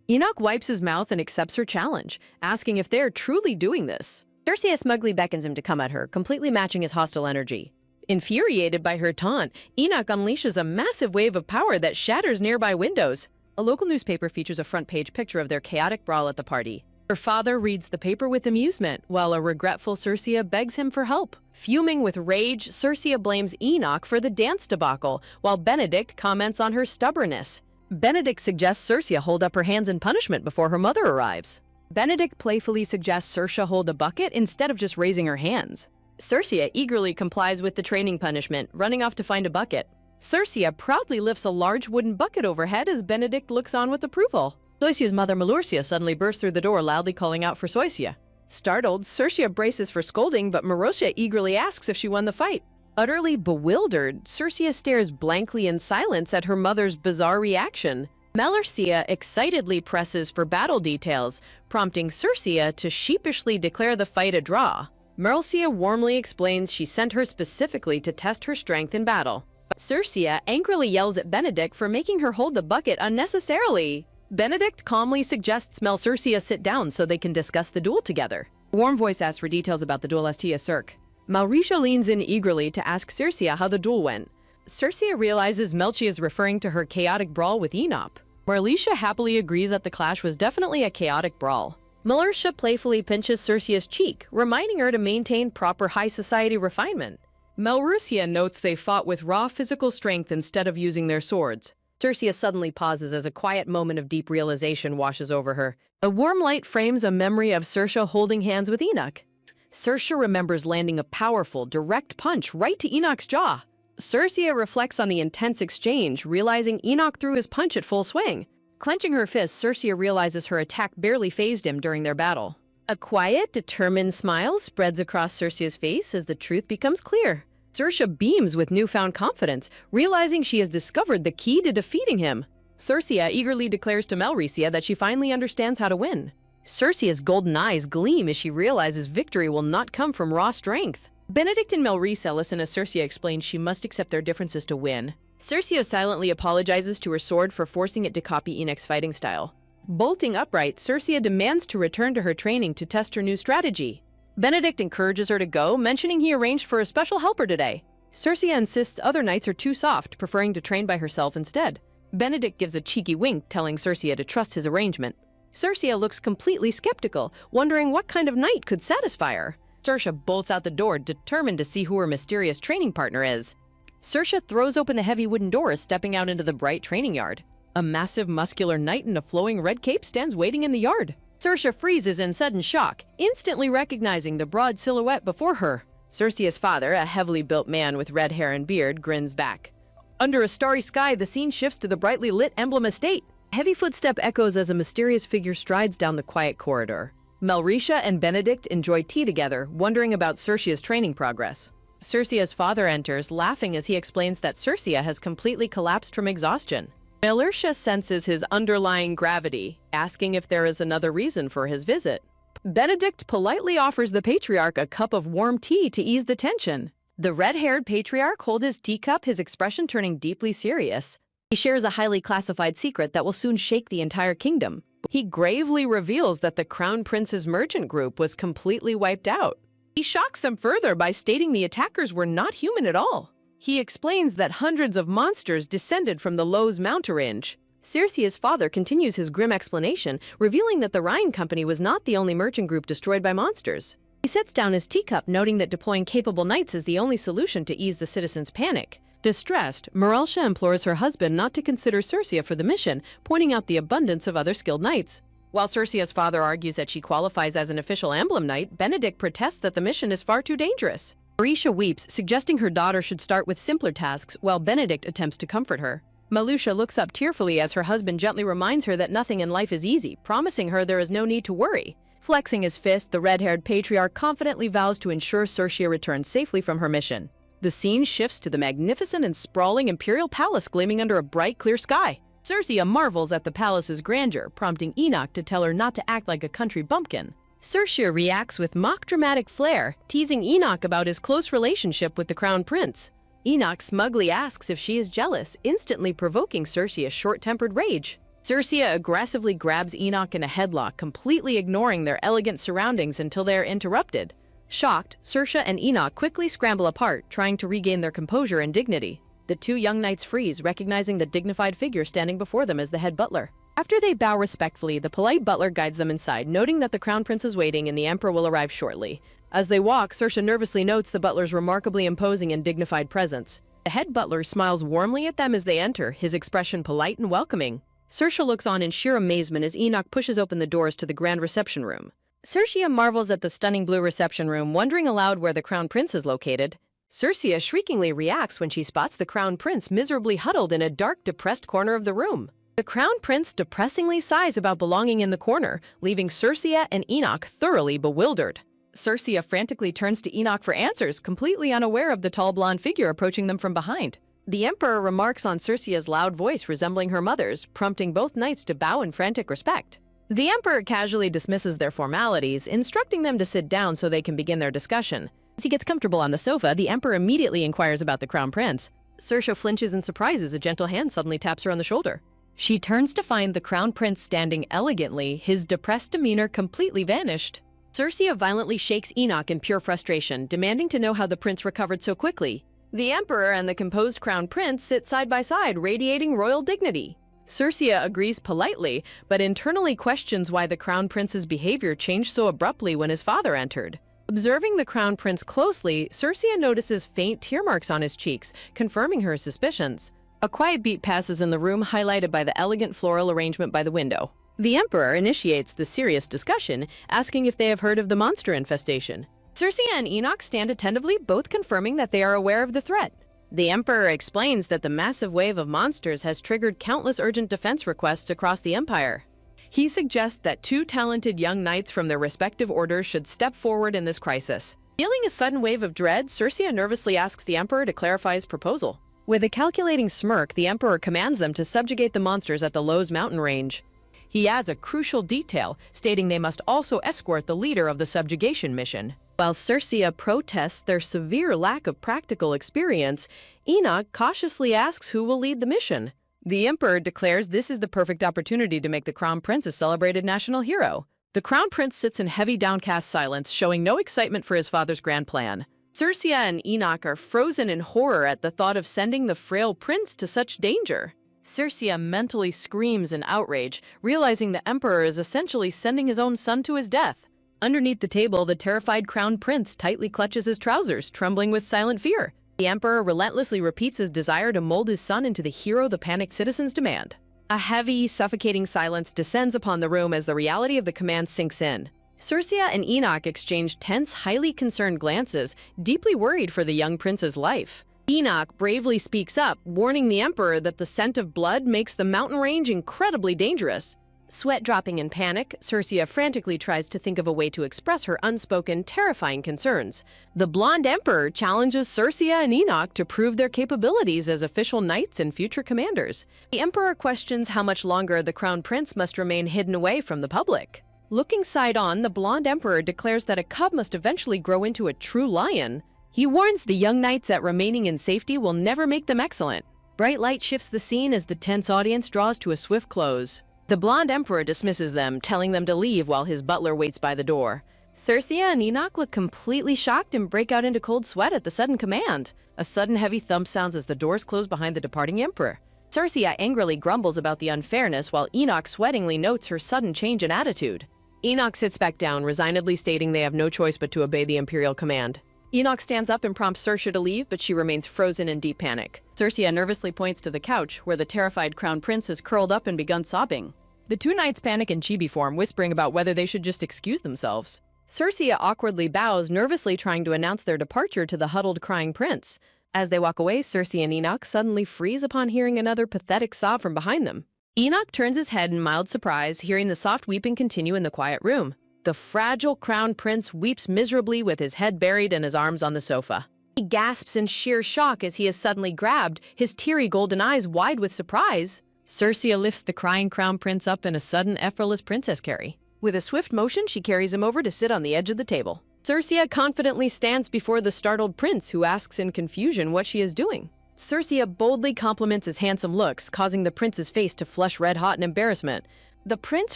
Enoch wipes his mouth and accepts her challenge, asking if they're truly doing this. Circia smugly beckons him to come at her, completely matching his hostile energy. Infuriated by her taunt, Enoch unleashes a massive wave of power that shatters nearby windows. A local newspaper features a front-page picture of their chaotic brawl at the party. Her father reads the paper with amusement, while a regretful Circia begs him for help. Fuming with rage, Circia blames Enoch for the dance debacle, while Benedict comments on her stubbornness. Benedict suggests Circia hold up her hands in punishment before her mother arrives. Benedict playfully suggests Circia hold a bucket instead of just raising her hands. Circia eagerly complies with the training punishment, running off to find a bucket. Circia proudly lifts a large wooden bucket overhead as Benedict looks on with approval. Soysia's mother Marurcia suddenly bursts through the door, loudly calling out for Soysia. Startled, Circia braces for scolding, but Marurcia eagerly asks if she won the fight. Utterly bewildered, Circia stares blankly in silence at her mother's bizarre reaction. Marurcia excitedly presses for battle details, prompting Circia to sheepishly declare the fight a draw. Marurcia warmly explains she sent her specifically to test her strength in battle. Circia angrily yells at Benedict for making her hold the bucket unnecessarily. Benedict calmly suggests Circia sit down so they can discuss the duel together. A warm voice asks for details about the duel St. Cirque. Mauricia leans in eagerly to ask Circia how the duel went. Circia realizes Melchi is referring to her chaotic brawl with Enoch. Marlicia happily agrees that the clash was definitely a chaotic brawl. Marlicia playfully pinches Circia's cheek, reminding her to maintain proper high society refinement. Marlicia notes they fought with raw physical strength instead of using their swords. Circia suddenly pauses as a quiet moment of deep realization washes over her. A warm light frames a memory of Circia holding hands with Enoch. Circia remembers landing a powerful, direct punch right to Enoch's jaw. Circia reflects on the intense exchange, realizing Enoch threw his punch at full swing. Clenching her fists, Circia realizes her attack barely fazed him during their battle. A quiet, determined smile spreads across Circia's face as the truth becomes clear. Circia beams with newfound confidence, realizing she has discovered the key to defeating him. Circia eagerly declares to Marlicia that she finally understands how to win. Circia's golden eyes gleam as she realizes victory will not come from raw strength. Benedict and Marlicia listen as Circia explains she must accept their differences to win. Circia silently apologizes to her sword for forcing it to copy Enoch's fighting style. Bolting upright, Circia demands to return to her training to test her new strategy. Benedict encourages her to go, mentioning he arranged for a special helper today. Circia insists other knights are too soft, preferring to train by herself instead. Benedict gives a cheeky wink, telling Circia to trust his arrangement. Circia looks completely skeptical, wondering what kind of knight could satisfy her. Circia bolts out the door, determined to see who her mysterious training partner is. Circia throws open the heavy wooden doors, stepping out into the bright training yard. A massive, muscular knight in a flowing red cape stands waiting in the yard. Circia freezes in sudden shock, instantly recognizing the broad silhouette before her. Circia's father, a heavily built man with red hair and beard, grins back. Under a starry sky, the scene shifts to the brightly lit Emblem Estate. A heavy footstep echoes as a mysterious figure strides down the quiet corridor. Marlicia and Benedict enjoy tea together, wondering about Circia's training progress. Circia's father enters, laughing as he explains that Circia has completely collapsed from exhaustion. Marlicia senses his underlying gravity, asking if there is another reason for his visit. Benedict politely offers the patriarch a cup of warm tea to ease the tension. The red-haired patriarch holds his teacup, his expression turning deeply serious. He shares a highly classified secret that will soon shake the entire kingdom. He gravely reveals that the Crown Prince's merchant group was completely wiped out. He shocks them further by stating the attackers were not human at all. He explains that hundreds of monsters descended from the Lowe's mountain range. Circe's father continues his grim explanation, revealing that the Rhine Company was not the only merchant group destroyed by monsters. He sets down his teacup, noting that deploying capable knights is the only solution to ease the citizens' panic. Distressed, Maralcia implores her husband not to consider Circe for the mission, pointing out the abundance of other skilled knights. While Circe's father argues that she qualifies as an official emblem knight, Benedict protests that the mission is far too dangerous. Marisha weeps, suggesting her daughter should start with simpler tasks, while Benedict attempts to comfort her. Malusha looks up tearfully as her husband gently reminds her that nothing in life is easy, promising her there is no need to worry. Flexing his fist, the red-haired patriarch confidently vows to ensure Circe returns safely from her mission. The scene shifts to the magnificent and sprawling imperial palace gleaming under a bright, clear sky. Circe marvels at the palace's grandeur, prompting Enoch to tell her not to act like a country bumpkin. Circe reacts with mock dramatic flair, teasing Enoch about his close relationship with the crown prince. Enoch smugly asks if she is jealous, instantly provoking Circe a short-tempered rage. Circe aggressively grabs Enoch in a headlock, completely ignoring their elegant surroundings until they are interrupted. Shocked, Circe and Enoch quickly scramble apart, trying to regain their composure and dignity. The two young knights freeze, recognizing the dignified figure standing before them as the head butler. After they bow respectfully, the polite butler guides them inside, noting that the crown prince is waiting and the emperor will arrive shortly. As they walk, Circe nervously notes the butler's remarkably imposing and dignified presence. The head butler smiles warmly at them as they enter, his expression polite and welcoming. Circe looks on in sheer amazement as Enoch pushes open the doors to the grand reception room. Circe marvels at the stunning blue reception room, wondering aloud where the crown prince is located. Circe shriekingly reacts when she spots the crown prince miserably huddled in a dark, depressed corner of the room. The crown prince depressingly sighs about belonging in the corner, leaving Circe and Enoch thoroughly bewildered. Circe frantically turns to Enoch for answers, completely unaware of the tall blonde figure approaching them from behind. The emperor remarks on Circe's loud voice resembling her mother's, prompting both knights to bow in frantic respect. The emperor casually dismisses their formalities, instructing them to sit down so they can begin their discussion. As he gets comfortable on the sofa, the emperor immediately inquires about the crown prince. Circe flinches in surprise as a gentle hand suddenly taps her on the shoulder. She turns to find the crown prince standing elegantly, his depressed demeanor completely vanished. Circe violently shakes Enoch in pure frustration, demanding to know how the prince recovered so quickly. The emperor and the composed crown prince sit side by side, radiating royal dignity. Circe agrees politely, but internally questions why the crown prince's behavior changed so abruptly when his father entered. Observing the crown prince closely, Circe notices faint tear marks on his cheeks, confirming her suspicions. A quiet beat passes in the room, highlighted by the elegant floral arrangement by the window. The emperor initiates the serious discussion, asking if they have heard of the monster infestation. Circe and Enoch stand attentively, both confirming that they are aware of the threat. The emperor explains that the massive wave of monsters has triggered countless urgent defense requests across the empire. He suggests that two talented young knights from their respective orders should step forward in this crisis. Feeling a sudden wave of dread, Circe nervously asks the emperor to clarify his proposal. With a calculating smirk, the emperor commands them to subjugate the monsters at the Lowe's mountain range. He adds a crucial detail, stating they must also escort the leader of the subjugation mission. While Circe protests their severe lack of practical experience, Enoch cautiously asks who will lead the mission. The emperor declares this is the perfect opportunity to make the crown prince a celebrated national hero. The crown prince sits in heavy downcast silence, showing no excitement for his father's grand plan. Circe and Enoch are frozen in horror at the thought of sending the frail prince to such danger. Circe mentally screams in outrage, realizing the emperor is essentially sending his own son to his death. Underneath the table, the terrified crown prince tightly clutches his trousers, trembling with silent fear. The emperor relentlessly repeats his desire to mold his son into the hero the panicked citizens demand. A heavy, suffocating silence descends upon the room as the reality of the command sinks in. Circe and Enoch exchange tense, highly concerned glances, deeply worried for the young prince's life. Enoch bravely speaks up, warning the emperor that the scent of blood makes the mountain range incredibly dangerous. Sweat dropping in panic, Circe frantically tries to think of a way to express her unspoken, terrifying concerns. The blonde emperor challenges Circe and Enoch to prove their capabilities as official knights and future commanders. The emperor questions how much longer the crown prince must remain hidden away from the public. Looking side on, the blonde emperor declares that a cub must eventually grow into a true lion. He warns the young knights that remaining in safety will never make them excellent. Bright light shifts the scene as the tense audience draws to a swift close. The blonde emperor dismisses them, telling them to leave while his butler waits by the door. Circia and Enoch look completely shocked and break out into cold sweat at the sudden command. A sudden heavy thump sounds as the doors close behind the departing emperor. Circia angrily grumbles about the unfairness while Enoch sweatingly notes her sudden change in attitude. Enoch sits back down, resignedly stating they have no choice but to obey the imperial command. Enoch stands up and prompts Circia to leave, but she remains frozen in deep panic. Circia nervously points to the couch, where the terrified crown prince has curled up and begun sobbing. The two knights panic in chibi form, whispering about whether they should just excuse themselves. Circia awkwardly bows, nervously trying to announce their departure to the huddled, crying prince. As they walk away, Circia and Enoch suddenly freeze upon hearing another pathetic sob from behind them. Enoch turns his head in mild surprise, hearing the soft weeping continue in the quiet room. The fragile crown prince weeps miserably with his head buried and his arms on the sofa. He gasps in sheer shock as he is suddenly grabbed, his teary golden eyes wide with surprise. Circia lifts the crying crown prince up in a sudden, effortless princess carry. With a swift motion, she carries him over to sit on the edge of the table. Circia confidently stands before the startled prince, who asks in confusion what she is doing. Circia boldly compliments his handsome looks, causing the prince's face to flush red-hot in embarrassment. The prince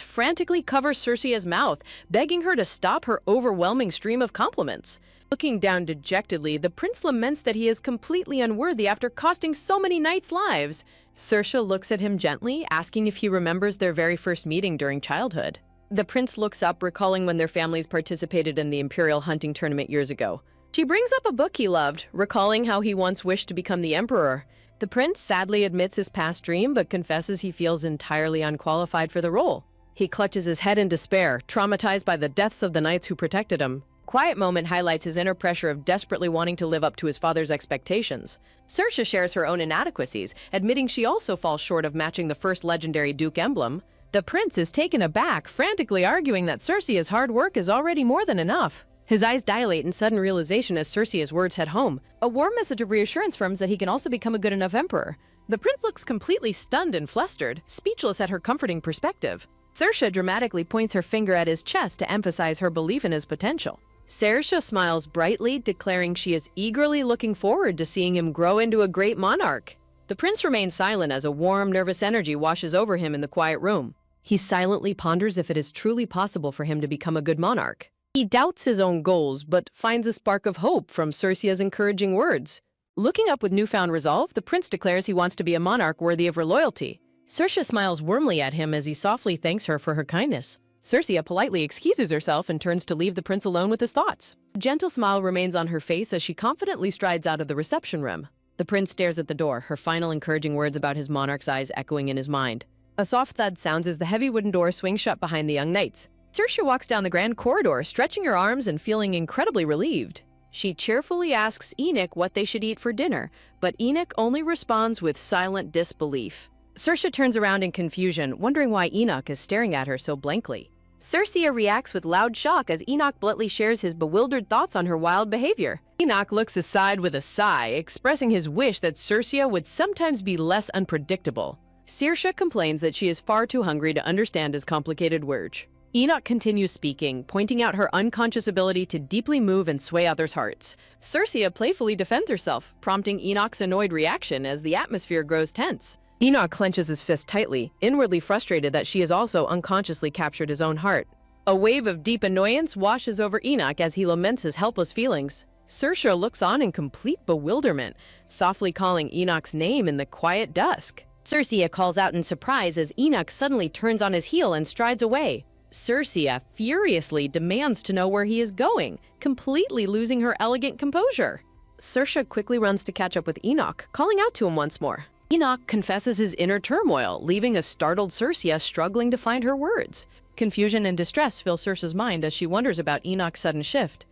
frantically covers Circia's mouth, begging her to stop her overwhelming stream of compliments. Looking down dejectedly, the prince laments that he is completely unworthy after costing so many knights' lives. Circia looks at him gently, asking if he remembers their very first meeting during childhood. The prince looks up, recalling when their families participated in the imperial hunting tournament years ago. She brings up a book he loved, recalling how he once wished to become the emperor. The prince sadly admits his past dream, but confesses he feels entirely unqualified for the role. He clutches his head in despair, traumatized by the deaths of the knights who protected him. Quiet moment highlights his inner pressure of desperately wanting to live up to his father's expectations. Circia shares her own inadequacies, admitting she also falls short of matching the first legendary Duke emblem. The prince is taken aback, frantically arguing that Circia's hard work is already more than enough. His eyes dilate in sudden realization as Circia's words head home. A warm message of reassurance affirms that he can also become a good enough emperor. The prince looks completely stunned and flustered, speechless at her comforting perspective. Circia dramatically points her finger at his chest to emphasize her belief in his potential. Circia smiles brightly, declaring she is eagerly looking forward to seeing him grow into a great monarch. The prince remains silent as a warm, nervous energy washes over him in the quiet room. He silently ponders if it is truly possible for him to become a good monarch. He doubts his own goals, but finds a spark of hope from Circia's encouraging words. Looking up with newfound resolve, the prince declares he wants to be a monarch worthy of her loyalty. Circia smiles warmly at him as he softly thanks her for her kindness. Circia politely excuses herself and turns to leave the prince alone with his thoughts. A gentle smile remains on her face as she confidently strides out of the reception room. The prince stares at the door, her final encouraging words about his monarch's eyes echoing in his mind. A soft thud sounds as the heavy wooden door swings shut behind the young knights. Circia walks down the grand corridor, stretching her arms and feeling incredibly relieved. She cheerfully asks Enoch what they should eat for dinner, but Enoch only responds with silent disbelief. Circia turns around in confusion, wondering why Enoch is staring at her so blankly. Circia reacts with loud shock as Enoch bluntly shares his bewildered thoughts on her wild behavior. Enoch looks aside with a sigh, expressing his wish that Circia would sometimes be less unpredictable. Circia complains that she is far too hungry to understand his complicated words. Enoch continues speaking, pointing out her unconscious ability to deeply move and sway others' hearts. Circia playfully defends herself, prompting Enoch's annoyed reaction as the atmosphere grows tense. Enoch clenches his fist tightly, inwardly frustrated that she has also unconsciously captured his own heart. A wave of deep annoyance washes over Enoch as he laments his helpless feelings. Circia looks on in complete bewilderment, softly calling Enoch's name in the quiet dusk. Circia calls out in surprise as Enoch suddenly turns on his heel and strides away. Circia furiously demands to know where he is going, completely losing her elegant composure. Circia quickly runs to catch up with Enoch, calling out to him once more. Enoch confesses his inner turmoil, leaving a startled Circia struggling to find her words. Confusion and distress fill Circia's mind as she wonders about Enoch's sudden shift.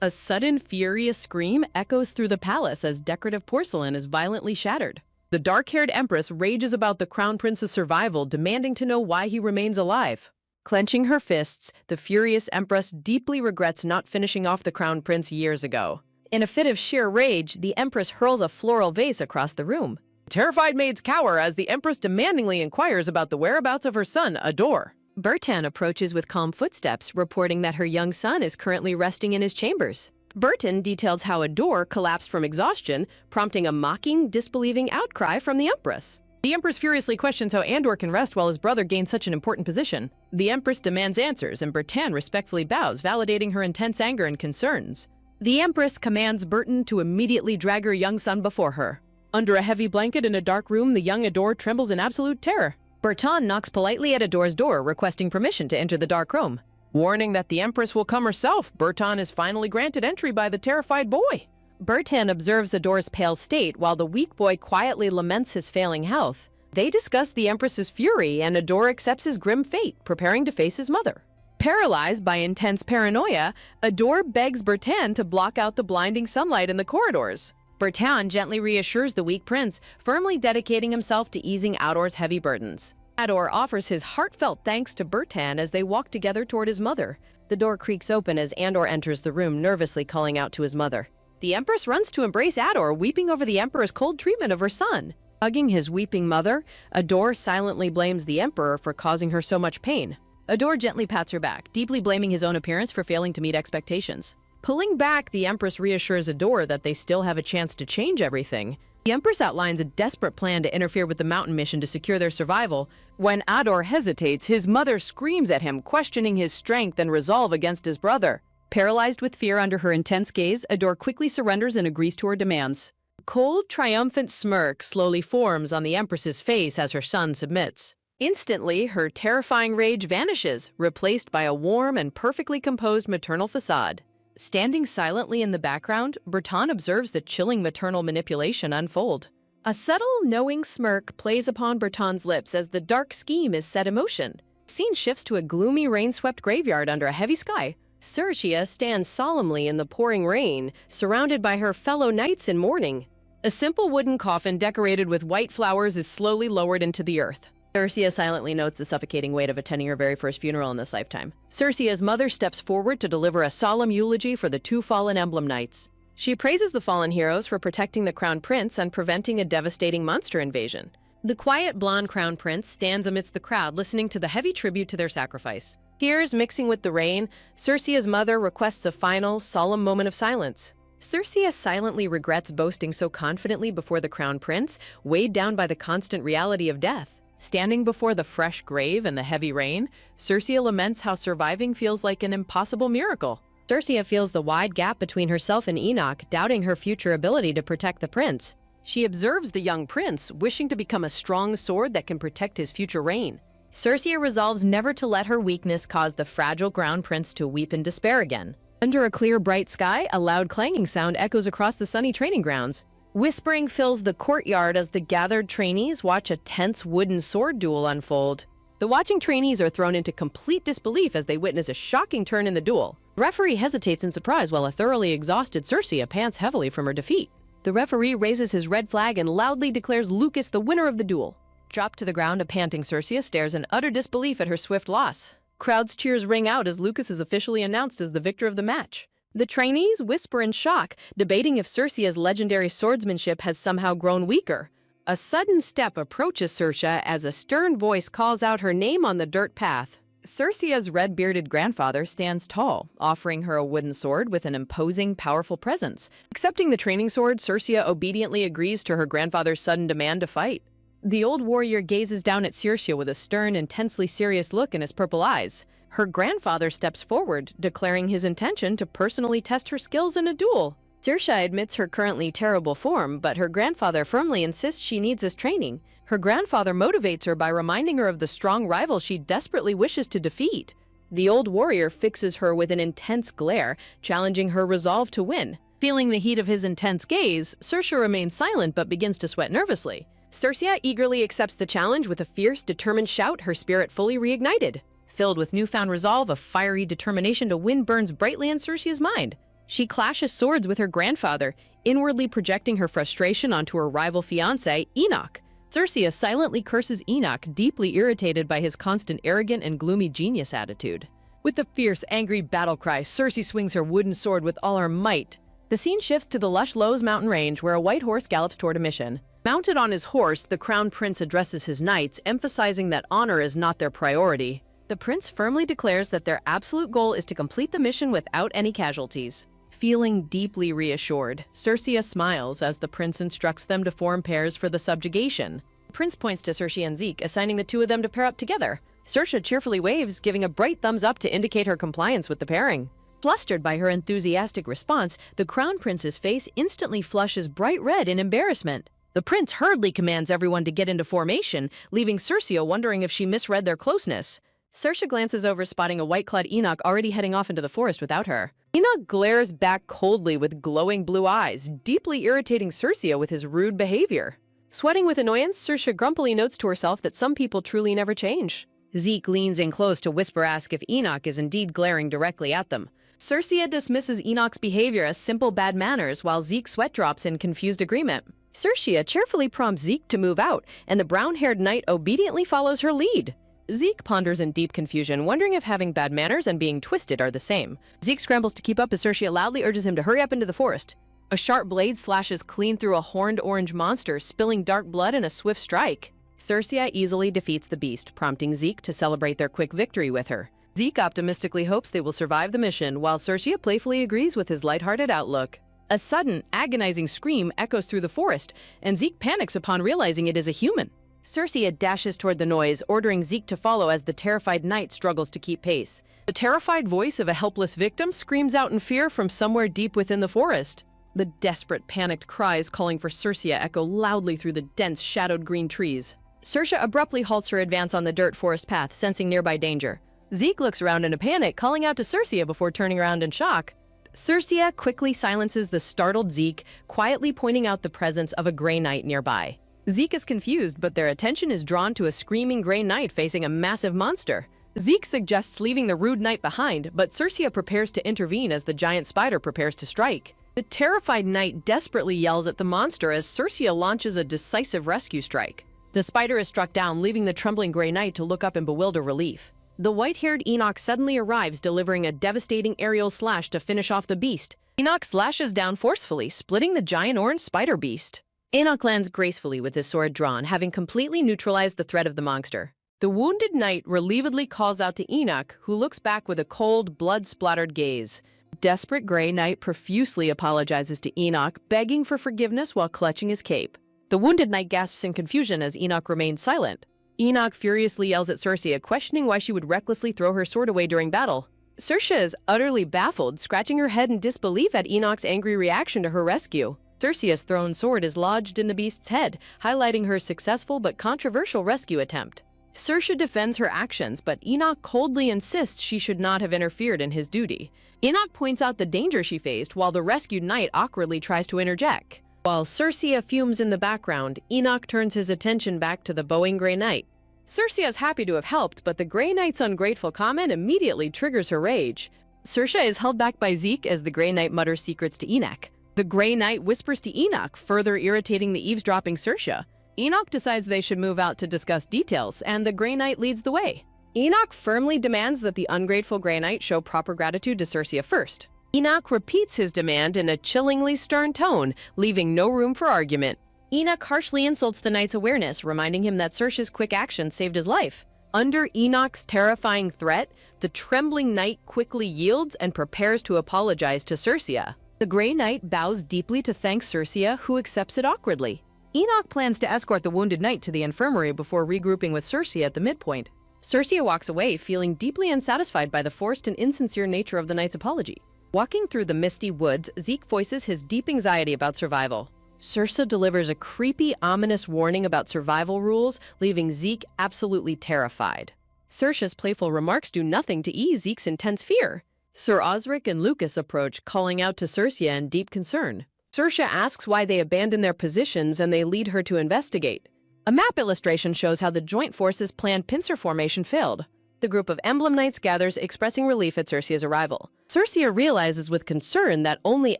A sudden, furious scream echoes through the palace as decorative porcelain is violently shattered. The dark-haired empress rages about the crown prince's survival, demanding to know why he remains alive. Clenching her fists, the furious empress deeply regrets not finishing off the crown prince years ago. In a fit of sheer rage, the empress hurls a floral vase across the room. Terrified maids cower as the empress demandingly inquires about the whereabouts of her son, Adore. Bertan approaches with calm footsteps, reporting that her young son is currently resting in his chambers. Bertan details how Adore collapsed from exhaustion, prompting a mocking, disbelieving outcry from the empress. The Empress furiously questions how Andor can rest while his brother gains such an important position. The Empress demands answers, and Bertan respectfully bows, validating her intense anger and concerns. The Empress commands Burton to immediately drag her young son before her. Under a heavy blanket in a dark room, the young Ador trembles in absolute terror. Bertan knocks politely at Ador's door, requesting permission to enter the dark room. Warning that the Empress will come herself, Bertan is finally granted entry by the terrified boy. Bertan observes Ador's pale state while the weak boy quietly laments his failing health. They discuss the Empress's fury, and Ador accepts his grim fate, preparing to face his mother. Paralyzed by intense paranoia, Ador begs Bertan to block out the blinding sunlight in the corridors. Bertan gently reassures the weak prince, firmly dedicating himself to easing Ador's heavy burdens. Ador offers his heartfelt thanks to Bertan as they walk together toward his mother. The door creaks open as Andor enters the room, nervously calling out to his mother. The Empress runs to embrace Ador, weeping over the Emperor's cold treatment of her son. Hugging his weeping mother, Ador silently blames the Emperor for causing her so much pain. Ador gently pats her back, deeply blaming his own appearance for failing to meet expectations. Pulling back, the Empress reassures Ador that they still have a chance to change everything. The Empress outlines a desperate plan to interfere with the mountain mission to secure their survival. When Ador hesitates, his mother screams at him, questioning his strength and resolve against his brother. Paralyzed with fear under her intense gaze, Ador quickly surrenders and agrees to her demands. A cold, triumphant smirk slowly forms on the Empress's face as her son submits. Instantly, her terrifying rage vanishes, replaced by a warm and perfectly composed maternal facade. Standing silently in the background, Bertan observes the chilling maternal manipulation unfold. A subtle, knowing smirk plays upon Bertan's lips as the dark scheme is set in motion. The scene shifts to a gloomy, rain-swept graveyard under a heavy sky. Cercia stands solemnly in the pouring rain, surrounded by her fellow knights in mourning. A simple wooden coffin decorated with white flowers is slowly lowered into the earth. Cercia silently notes the suffocating weight of attending her very first funeral in this lifetime. Cercia's mother steps forward to deliver a solemn eulogy for the two fallen emblem knights. She praises the fallen heroes for protecting the crown prince and preventing a devastating monster invasion. The quiet blonde crown prince stands amidst the crowd, listening to the heavy tribute to their sacrifice. Tears mixing with the rain, Cercia's mother requests a final, solemn moment of silence. Cercia silently regrets boasting so confidently before the crown prince, weighed down by the constant reality of death. Standing before the fresh grave and the heavy rain, Cercia laments how surviving feels like an impossible miracle. Cercia feels the wide gap between herself and Enoch, doubting her future ability to protect the prince. She observes the young prince, wishing to become a strong sword that can protect his future reign. Cercia resolves never to let her weakness cause the fragile crown prince to weep in despair again. Under a clear, bright sky, a loud clanging sound echoes across the sunny training grounds. Whispering fills the courtyard as the gathered trainees watch a tense wooden sword duel unfold. The watching trainees are thrown into complete disbelief as they witness a shocking turn in the duel. The referee hesitates in surprise while a thoroughly exhausted Cercia pants heavily from her defeat. The referee raises his red flag and loudly declares Lucas the winner of the duel. Dropped to the ground, a panting Cercia stares in utter disbelief at her swift loss. Crowd's cheers ring out as Lucas is officially announced as the victor of the match. The trainees whisper in shock, debating if Cercia's legendary swordsmanship has somehow grown weaker. A sudden step approaches Cercia as a stern voice calls out her name on the dirt path. Cercia's red-bearded grandfather stands tall, offering her a wooden sword with an imposing, powerful presence. Accepting the training sword, Cercia obediently agrees to her grandfather's sudden demand to fight. The old warrior gazes down at Cercia with a stern, intensely serious look in his purple eyes. Her grandfather steps forward, declaring his intention to personally test her skills in a duel. Cercia admits her currently terrible form, but her grandfather firmly insists she needs his training. Her grandfather motivates her by reminding her of the strong rival she desperately wishes to defeat. The old warrior fixes her with an intense glare, challenging her resolve to win. Feeling the heat of his intense gaze, Cercia remains silent but begins to sweat nervously. Cercia eagerly accepts the challenge with a fierce, determined shout, her spirit fully reignited. Filled with newfound resolve, a fiery determination to win burns brightly in Cercia's mind. She clashes swords with her grandfather, inwardly projecting her frustration onto her rival fiancé, Enoch. Cercia silently curses Enoch, deeply irritated by his constant arrogant and gloomy genius attitude. With a fierce, angry battle cry, Cercia swings her wooden sword with all her might. The scene shifts to the lush Lowe's mountain range where a white horse gallops toward a mission. Mounted on his horse, the crown prince addresses his knights, emphasizing that honor is not their priority. The prince firmly declares that their absolute goal is to complete the mission without any casualties. Feeling deeply reassured, Cercia smiles as the prince instructs them to form pairs for the subjugation. Prince points to Saoirse and Zeke, assigning the two of them to pair up together. Saoirse cheerfully waves, giving a bright thumbs up to indicate her compliance with the pairing. Flustered by her enthusiastic response, the Crown Prince's face instantly flushes bright red in embarrassment. The prince hurriedly commands everyone to get into formation, leaving Saoirse wondering if she misread their closeness. Saoirse glances over, spotting a white-clad Enoch already heading off into the forest without her. Enoch glares back coldly with glowing blue eyes, deeply irritating Saoirse with his rude behavior. Sweating with annoyance, Saoirse grumpily notes to herself that some people truly never change. Zeke leans in close to ask if Enoch is indeed glaring directly at them. Saoirse dismisses Enoch's behavior as simple bad manners, while Zeke sweat drops in confused agreement. Saoirse cheerfully prompts Zeke to move out, and the brown-haired knight obediently follows her lead. Zeke ponders in deep confusion, wondering if having bad manners and being twisted are the same. Zeke scrambles to keep up as Saoirse loudly urges him to hurry up into the forest. A sharp blade slashes clean through a horned orange monster, spilling dark blood in a swift strike. Saoirse easily defeats the beast, prompting Zeke to celebrate their quick victory with her. Zeke optimistically hopes they will survive the mission, while Saoirse playfully agrees with his lighthearted outlook. A sudden, agonizing scream echoes through the forest, and Zeke panics upon realizing it is a human. Saoirse dashes toward the noise, ordering Zeke to follow as the terrified knight struggles to keep pace. The terrified voice of a helpless victim screams out in fear from somewhere deep within the forest. The desperate, panicked cries calling for Saoirse echo loudly through the dense, shadowed green trees. Saoirse abruptly halts her advance on the dirt forest path, sensing nearby danger. Zeke looks around in a panic, calling out to Saoirse before turning around in shock. Saoirse quickly silences the startled Zeke, quietly pointing out the presence of a gray knight nearby. Zeke is confused, but their attention is drawn to a screaming gray knight facing a massive monster. Zeke suggests leaving the rude knight behind, but Saoirse prepares to intervene as the giant spider prepares to strike. The terrified knight desperately yells at the monster as Saoirse launches a decisive rescue strike. The spider is struck down, leaving the trembling gray knight to look up in bewildered relief. The white-haired Enoch suddenly arrives, delivering a devastating aerial slash to finish off the beast. Enoch slashes down forcefully, splitting the giant orange spider beast. Enoch lands gracefully with his sword drawn, having completely neutralized the threat of the monster. The wounded knight relievedly calls out to Enoch, who looks back with a cold, blood-splattered gaze. Desperate gray knight profusely apologizes to Enoch, begging for forgiveness while clutching his cape. The wounded knight gasps in confusion as Enoch remains silent. Enoch furiously yells at Saoirse, questioning why she would recklessly throw her sword away during battle. Saoirse is utterly baffled, scratching her head in disbelief at Enoch's angry reaction to her rescue. Saoirse's thrown sword is lodged in the beast's head, highlighting her successful but controversial rescue attempt. Saoirse defends her actions, but Enoch coldly insists she should not have interfered in his duty. Enoch points out the danger she faced, while the rescued knight awkwardly tries to interject. While Saoirse fumes in the background, Enoch turns his attention back to the bowing gray knight. Saoirse is happy to have helped, but the gray knight's ungrateful comment immediately triggers her rage. Saoirse is held back by Zeke as the gray knight mutters secrets to Enoch. The gray knight whispers to Enoch, further irritating the eavesdropping Saoirse. Enoch decides they should move out to discuss details, and the gray knight leads the way. Enoch firmly demands that the ungrateful gray knight show proper gratitude to Saoirse first. Enoch repeats his demand in a chillingly stern tone, leaving no room for argument. Enoch harshly insults the knight's awareness, reminding him that Saoirse's quick action saved his life. Under Enoch's terrifying threat, the trembling knight quickly yields and prepares to apologize to Saoirse. The gray knight bows deeply to thank Saoirse, who accepts it awkwardly. Enoch plans to escort the wounded knight to the infirmary before regrouping with Saoirse at the midpoint. Saoirse walks away, feeling deeply unsatisfied by the forced and insincere nature of the knight's apology. Walking through the misty woods, Zeke voices his deep anxiety about survival. Saoirse delivers a creepy, ominous warning about survival rules, leaving Zeke absolutely terrified. Saoirse's playful remarks do nothing to ease Zeke's intense fear. Sir Osric and Lucas approach, calling out to Saoirse in deep concern. Saoirse asks why they abandon their positions, and they lead her to investigate. A map illustration shows how the joint forces' planned pincer formation failed. The group of Emblem Knights gathers, expressing relief at Saoirse's arrival. Saoirse realizes with concern that only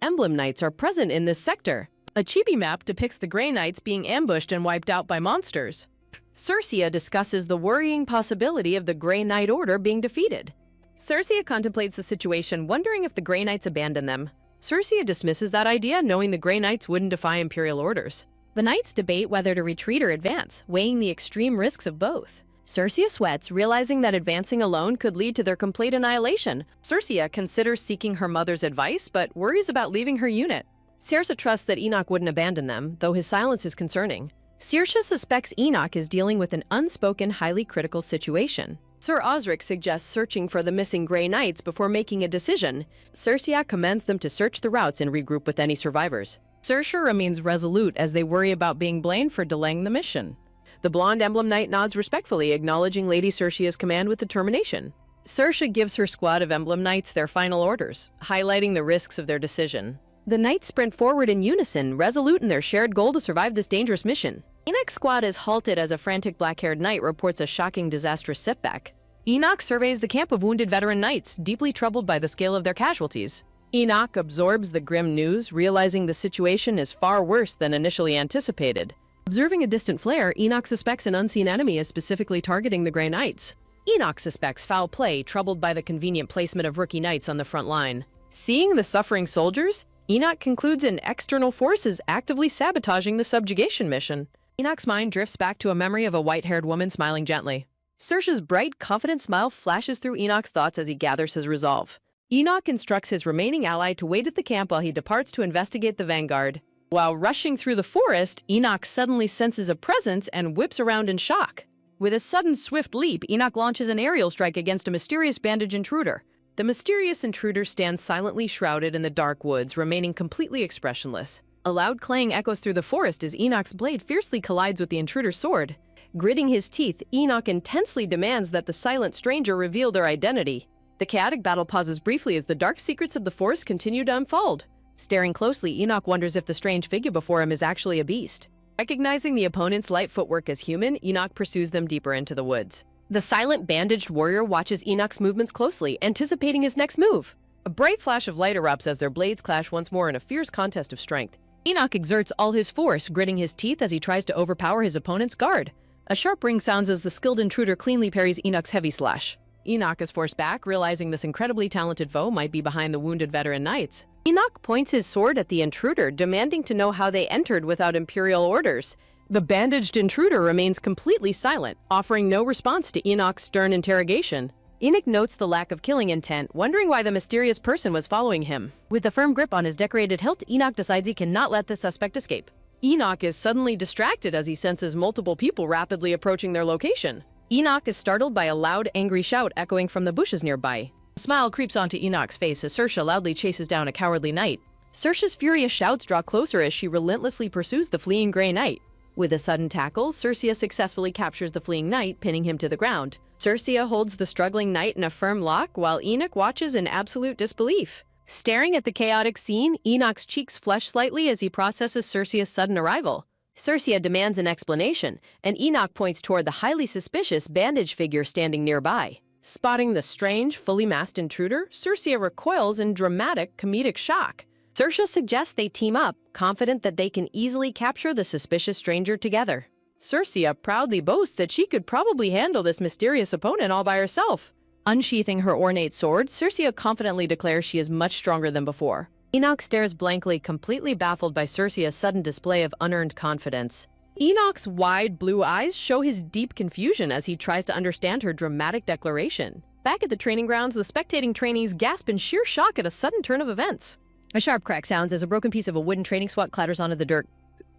Emblem Knights are present in this sector. A chibi map depicts the Grey Knights being ambushed and wiped out by monsters. Saoirse discusses the worrying possibility of the Grey Knight Order being defeated. Saoirse contemplates the situation, wondering if the Grey Knights abandon them. Saoirse dismisses that idea, knowing the Grey Knights wouldn't defy Imperial orders. The Knights debate whether to retreat or advance, weighing the extreme risks of both. Saoirse sweats, realizing that advancing alone could lead to their complete annihilation. Saoirse considers seeking her mother's advice, but worries about leaving her unit. Saoirse trusts that Enoch wouldn't abandon them, though his silence is concerning. Saoirse suspects Enoch is dealing with an unspoken, highly critical situation. Sir Osric suggests searching for the missing Grey Knights before making a decision. Cersei commands them to search the routes and regroup with any survivors. Saoirse remains resolute as they worry about being blamed for delaying the mission. The blonde Emblem Knight nods respectfully, acknowledging Lady Cersei's command with determination. Saoirse gives her squad of Emblem Knights their final orders, highlighting the risks of their decision. The Knights sprint forward in unison, resolute in their shared goal to survive this dangerous mission. Enoch's squad is halted as a frantic black-haired knight reports a shocking, disastrous setback. Enoch surveys the camp of wounded veteran knights, deeply troubled by the scale of their casualties. Enoch absorbs the grim news, realizing the situation is far worse than initially anticipated. Observing a distant flare, Enoch suspects an unseen enemy is specifically targeting the Grey Knights. Enoch suspects foul play, troubled by the convenient placement of rookie knights on the front line. Seeing the suffering soldiers, Enoch concludes an external force is actively sabotaging the subjugation mission. Enoch's mind drifts back to a memory of a white-haired woman smiling gently. Saoirse's bright, confident smile flashes through Enoch's thoughts as he gathers his resolve. Enoch instructs his remaining ally to wait at the camp while he departs to investigate the vanguard. While rushing through the forest, Enoch suddenly senses a presence and whips around in shock. With a sudden, swift leap, Enoch launches an aerial strike against a mysterious bandaged intruder. The mysterious intruder stands silently shrouded in the dark woods, remaining completely expressionless. A loud clang echoes through the forest as Enoch's blade fiercely collides with the intruder's sword. Gritting his teeth, Enoch intensely demands that the silent stranger reveal their identity. The chaotic battle pauses briefly as the dark secrets of the forest continue to unfold. Staring closely, Enoch wonders if the strange figure before him is actually a beast. Recognizing the opponent's light footwork as human, Enoch pursues them deeper into the woods. The silent, bandaged warrior watches Enoch's movements closely, anticipating his next move. A bright flash of light erupts as their blades clash once more in a fierce contest of strength. Enoch exerts all his force, gritting his teeth as he tries to overpower his opponent's guard. A sharp ring sounds as the skilled intruder cleanly parries Enoch's heavy slash. Enoch is forced back, realizing this incredibly talented foe might be behind the wounded veteran knights. Enoch points his sword at the intruder, demanding to know how they entered without imperial orders. The bandaged intruder remains completely silent, offering no response to Enoch's stern interrogation. Enoch notes the lack of killing intent, wondering why the mysterious person was following him. With a firm grip on his decorated hilt, Enoch decides he cannot let the suspect escape. Enoch is suddenly distracted as he senses multiple people rapidly approaching their location. Enoch is startled by a loud, angry shout echoing from the bushes nearby. A smile creeps onto Enoch's face as Saoirse loudly chases down a cowardly knight. Saoirse's furious shouts draw closer as she relentlessly pursues the fleeing Grey Knight. With a sudden tackle, Cersei successfully captures the fleeing knight, pinning him to the ground. Cersei holds the struggling knight in a firm lock while Enoch watches in absolute disbelief. Staring at the chaotic scene, Enoch's cheeks flush slightly as he processes Cersei's sudden arrival. Cersei demands an explanation, and Enoch points toward the highly suspicious bandaged figure standing nearby. Spotting the strange, fully masked intruder, Cersei recoils in dramatic, comedic shock. Cersei suggests they team up, confident that they can easily capture the suspicious stranger together. Cersei proudly boasts that she could probably handle this mysterious opponent all by herself. Unsheathing her ornate sword, Cersei confidently declares she is much stronger than before. Enoch stares blankly, completely baffled by Cersei's sudden display of unearned confidence. Enoch's wide blue eyes show his deep confusion as he tries to understand her dramatic declaration. Back at the training grounds, the spectating trainees gasp in sheer shock at a sudden turn of events. A sharp crack sounds as a broken piece of a wooden training squat clatters onto the dirt.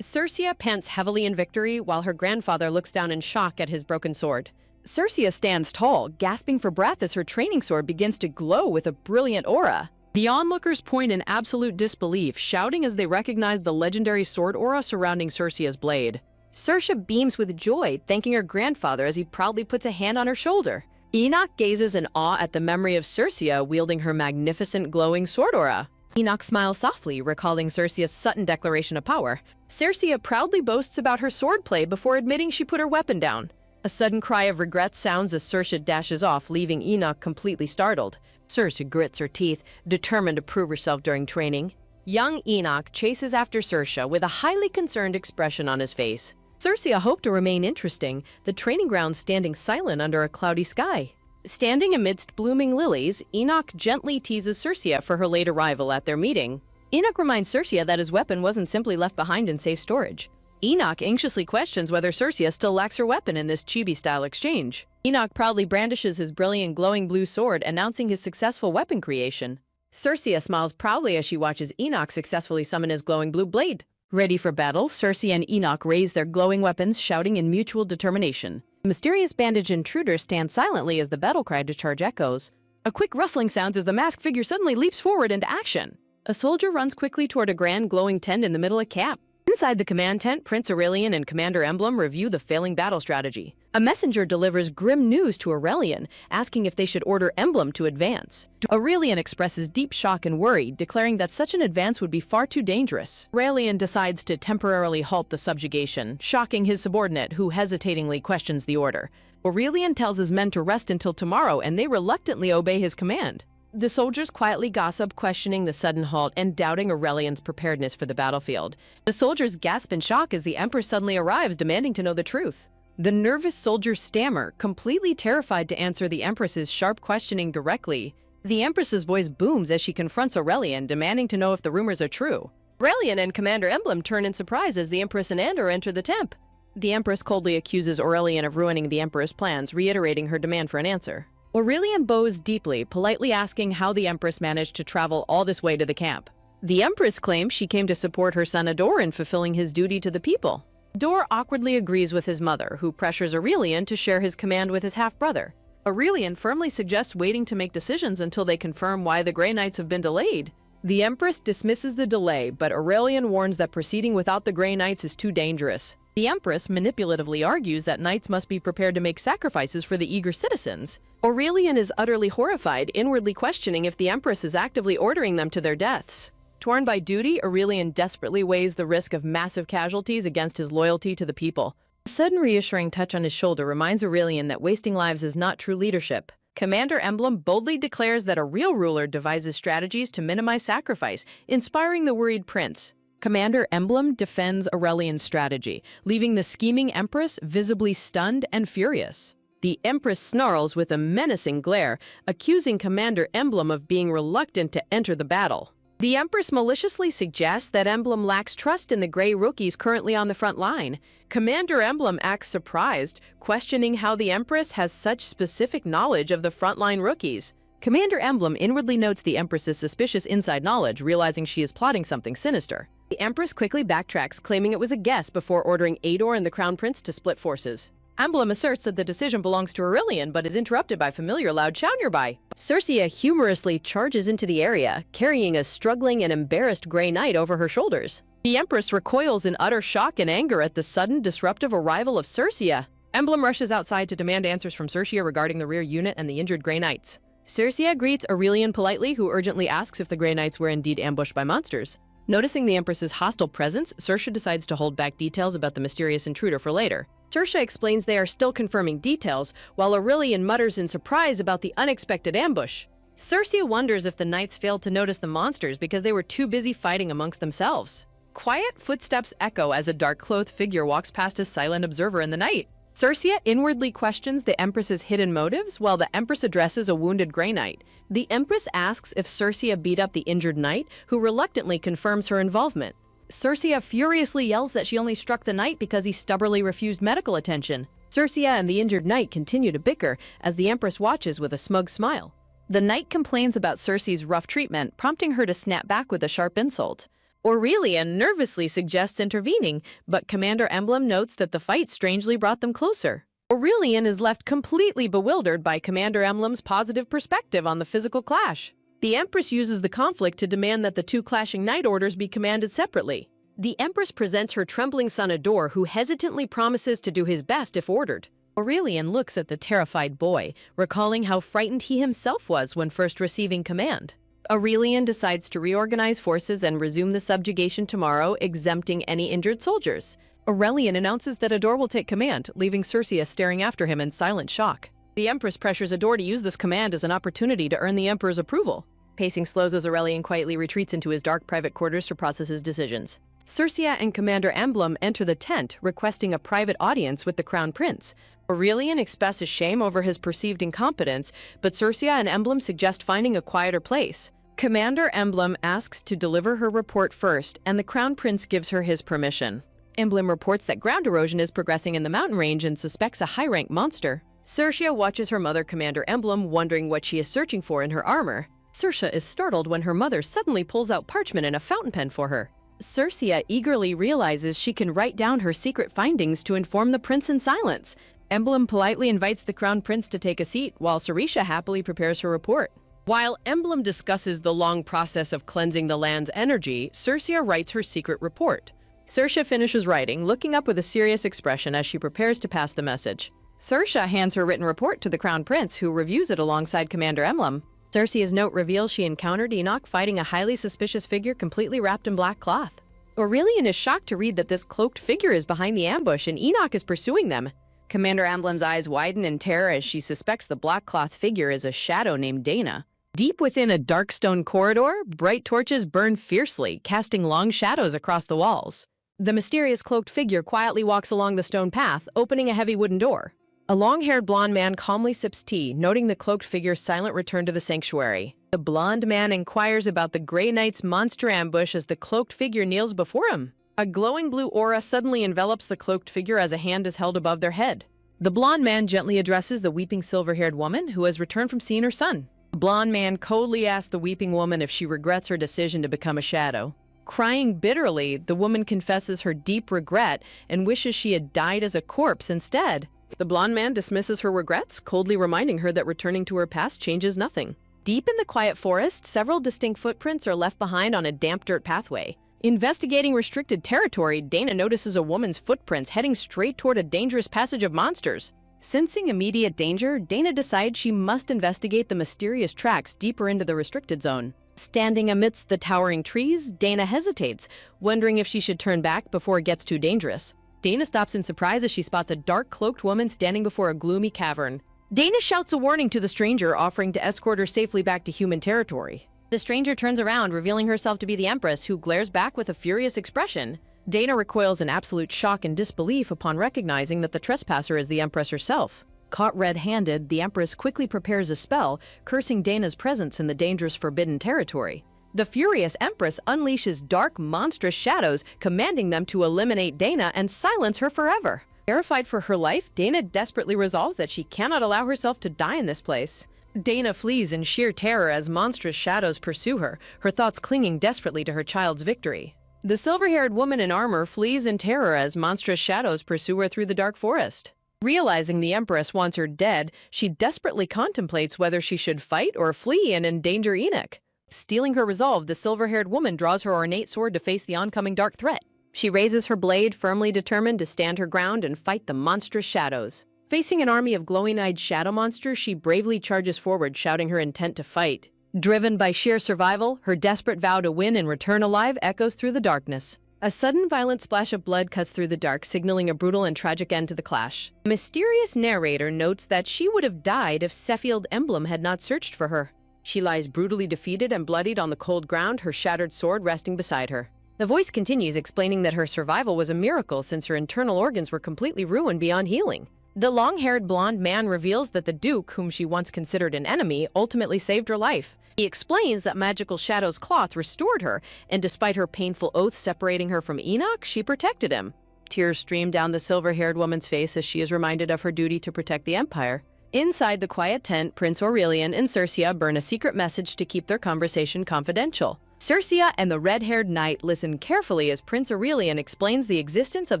Cersei pants heavily in victory while her grandfather looks down in shock at his broken sword. Cersei stands tall, gasping for breath as her training sword begins to glow with a brilliant aura. The onlookers point in absolute disbelief, shouting as they recognize the legendary sword aura surrounding Cersei's blade. Cersei beams with joy, thanking her grandfather as he proudly puts a hand on her shoulder. Enoch gazes in awe at the memory of Cersei wielding her magnificent glowing sword aura. Enoch smiles softly, recalling Cersei's sudden declaration of power. Cersei proudly boasts about her swordplay before admitting she put her weapon down. A sudden cry of regret sounds as Cersei dashes off, leaving Enoch completely startled. Cersei grits her teeth, determined to prove herself during training. Young Enoch chases after Cersei with a highly concerned expression on his face. Cersei hoped to remain interesting, the training ground standing silent under a cloudy sky. Standing amidst blooming lilies, Enoch gently teases Cersei for her late arrival at their meeting. Enoch reminds Cersei that his weapon wasn't simply left behind in safe storage. Enoch anxiously questions whether Cersei still lacks her weapon in this chibi-style exchange. Enoch proudly brandishes his brilliant glowing blue sword, announcing his successful weapon creation. Cersei smiles proudly as she watches Enoch successfully summon his glowing blue blade. Ready for battle, Cersei and Enoch raise their glowing weapons, shouting in mutual determination. The mysterious bandaged intruder stands silently as the battle cry to charge echoes. A quick rustling sounds as the masked figure suddenly leaps forward into action. A soldier runs quickly toward a grand glowing tent in the middle of camp. Inside the command tent, Prince Aurelian and Commander Emblem review the failing battle strategy. A messenger delivers grim news to Aurelian, asking if they should order Emblem to advance. Aurelian expresses deep shock and worry, declaring that such an advance would be far too dangerous. Aurelian decides to temporarily halt the subjugation, shocking his subordinate, who hesitatingly questions the order. Aurelian tells his men to rest until tomorrow, and they reluctantly obey his command. The soldiers quietly gossip, questioning the sudden halt and doubting Aurelian's preparedness for the battlefield. The soldiers gasp in shock as the Empress suddenly arrives, demanding to know the truth. The nervous soldiers stammer, completely terrified to answer the Empress's sharp questioning directly. The Empress's voice booms as she confronts Aurelian, demanding to know if the rumors are true. Aurelian and Commander Emblem turn in surprise as the Empress and Andor enter the temp. The Empress coldly accuses Aurelian of ruining the Emperor's plans, reiterating her demand for an answer. Aurelian bows deeply, politely asking how the Empress managed to travel all this way to the camp. The Empress claims she came to support her son Ador in fulfilling his duty to the people. Ador awkwardly agrees with his mother, who pressures Aurelian to share his command with his half-brother. Aurelian firmly suggests waiting to make decisions until they confirm why the Grey Knights have been delayed. The Empress dismisses the delay, but Aurelian warns that proceeding without the Grey Knights is too dangerous. The Empress manipulatively argues that knights must be prepared to make sacrifices for the eager citizens. Aurelian is utterly horrified, inwardly questioning if the Empress is actively ordering them to their deaths. Torn by duty, Aurelian desperately weighs the risk of massive casualties against his loyalty to the people. A sudden reassuring touch on his shoulder reminds Aurelian that wasting lives is not true leadership. Commander Emblem boldly declares that a real ruler devises strategies to minimize sacrifice, inspiring the worried prince. Commander Emblem defends Aurelian's strategy, leaving the scheming Empress visibly stunned and furious. The Empress snarls with a menacing glare, accusing Commander Emblem of being reluctant to enter the battle. The Empress maliciously suggests that Emblem lacks trust in the Grey rookies currently on the front line. Commander Emblem acts surprised, questioning how the Empress has such specific knowledge of the frontline rookies. Commander Emblem inwardly notes the Empress's suspicious inside knowledge, realizing she is plotting something sinister. The Empress quickly backtracks, claiming it was a guess before ordering Ador and the Crown Prince to split forces. Emblem asserts that the decision belongs to Aurelian, but is interrupted by familiar loud shout nearby. Cersei humorously charges into the area, carrying a struggling and embarrassed Grey Knight over her shoulders. The Empress recoils in utter shock and anger at the sudden disruptive arrival of Cersei. Emblem rushes outside to demand answers from Cersei regarding the rear unit and the injured Grey Knights. Cersei greets Aurelian politely, who urgently asks if the Grey Knights were indeed ambushed by monsters. Noticing the Empress's hostile presence, Cersei decides to hold back details about the mysterious intruder for later. Cersei explains they are still confirming details, while Aurelian mutters in surprise about the unexpected ambush. Cersei wonders if the knights failed to notice the monsters because they were too busy fighting amongst themselves. Quiet footsteps echo as a dark-clothed figure walks past a silent observer in the night. Cersei inwardly questions the Empress's hidden motives, while the Empress addresses a wounded Grey Knight. The Empress asks if Cersei beat up the injured knight, who reluctantly confirms her involvement. Cersei furiously yells that she only struck the knight because he stubbornly refused medical attention. Cersei and the injured knight continue to bicker as the Empress watches with a smug smile. The knight complains about Cersei's rough treatment, prompting her to snap back with a sharp insult. Aurelian nervously suggests intervening, but Commander Emblem notes that the fight strangely brought them closer. Aurelian is left completely bewildered by Commander Emblem's positive perspective on the physical clash. The Empress uses the conflict to demand that the two clashing knight orders be commanded separately. The Empress presents her trembling son Ador, who hesitantly promises to do his best if ordered. Aurelian looks at the terrified boy, recalling how frightened he himself was when first receiving command. Aurelian decides to reorganize forces and resume the subjugation tomorrow, exempting any injured soldiers. Aurelian announces that Ador will take command, leaving Cersei staring after him in silent shock. The Empress pressures Ador to use this command as an opportunity to earn the Emperor's approval. Pacing slows as Aurelian quietly retreats into his dark private quarters to process his decisions. Cersei and Commander Emblem enter the tent, requesting a private audience with the Crown Prince. Aurelian expresses shame over his perceived incompetence, but Cersei and Emblem suggest finding a quieter place. Commander Emblem asks to deliver her report first, and the Crown Prince gives her his permission. Emblem reports that ground erosion is progressing in the mountain range and suspects a high-rank monster. Cersei watches her mother, Commander Emblem, wondering what she is searching for in her armor. Cersei is startled when her mother suddenly pulls out parchment and a fountain pen for her. Circia eagerly realizes she can write down her secret findings to inform the prince in silence. Emblem politely invites the crown prince to take a seat, while Sarisha happily prepares her report. While Emblem discusses the long process of cleansing the land's energy, Circia writes her secret report. Circia finishes writing, looking up with a serious expression as she prepares to pass the message. Circia hands her written report to the crown prince, who reviews it alongside Commander Emblem. Circia's note reveals she encountered Enoch fighting a highly suspicious figure completely wrapped in black cloth. Aurelian is shocked to read that this cloaked figure is behind the ambush and Enoch is pursuing them. Commander Emblem's eyes widen in terror as she suspects the black cloth figure is a shadow named Dana. Deep within a dark stone corridor, bright torches burn fiercely, casting long shadows across the walls. The mysterious cloaked figure quietly walks along the stone path, opening a heavy wooden door. A long-haired blonde man calmly sips tea, noting the cloaked figure's silent return to the sanctuary. The blonde man inquires about the Grey Knight's monster ambush as the cloaked figure kneels before him. A glowing blue aura suddenly envelops the cloaked figure as a hand is held above their head. The blonde man gently addresses the weeping silver-haired woman who has returned from seeing her son. The blonde man coldly asks the weeping woman if she regrets her decision to become a shadow. Crying bitterly, the woman confesses her deep regret and wishes she had died as a corpse instead. The blonde man dismisses her regrets, coldly reminding her that returning to her past changes nothing. Deep in the quiet forest, several distinct footprints are left behind on a damp dirt pathway. Investigating restricted territory, Dana notices a woman's footprints heading straight toward a dangerous passage of monsters. Sensing immediate danger, Dana decides she must investigate the mysterious tracks deeper into the restricted zone. Standing amidst the towering trees, Dana hesitates, wondering if she should turn back before it gets too dangerous. Dana stops in surprise as she spots a dark, cloaked woman standing before a gloomy cavern. Dana shouts a warning to the stranger, offering to escort her safely back to human territory. The stranger turns around, revealing herself to be the Empress, who glares back with a furious expression. Dana recoils in absolute shock and disbelief upon recognizing that the trespasser is the Empress herself. Caught red-handed, the Empress quickly prepares a spell, cursing Dana's presence in the dangerous forbidden territory. The furious Empress unleashes dark, monstrous shadows, commanding them to eliminate Dana and silence her forever. Terrified for her life, Dana desperately resolves that she cannot allow herself to die in this place. Dana flees in sheer terror as monstrous shadows pursue her, her thoughts clinging desperately to her child's victory. The silver-haired woman in armor flees in terror as monstrous shadows pursue her through the dark forest. Realizing the Empress wants her dead, she desperately contemplates whether she should fight or flee and endanger Enoch. Stealing her resolve, the silver-haired woman draws her ornate sword to face the oncoming dark threat. She raises her blade, firmly determined to stand her ground and fight the monstrous shadows. Facing an army of glowing-eyed shadow monsters, she bravely charges forward, shouting her intent to fight. Driven by sheer survival, her desperate vow to win and return alive echoes through the darkness. A sudden violent splash of blood cuts through the dark, signaling a brutal and tragic end to the clash. A mysterious narrator notes that she would have died if Sheffield Emblem had not searched for her. She lies brutally defeated and bloodied on the cold ground, her shattered sword resting beside her. The voice continues, explaining that her survival was a miracle since her internal organs were completely ruined beyond healing. The long-haired blonde man reveals that the Duke, whom she once considered an enemy, ultimately saved her life. He explains that Magical Shadow's cloth restored her, and despite her painful oath separating her from Enoch, she protected him. Tears stream down the silver-haired woman's face as she is reminded of her duty to protect the Empire. Inside the quiet tent, Prince Aurelian and Circia burn a secret message to keep their conversation confidential. Circia and the red-haired knight listen carefully as Prince Aurelian explains the existence of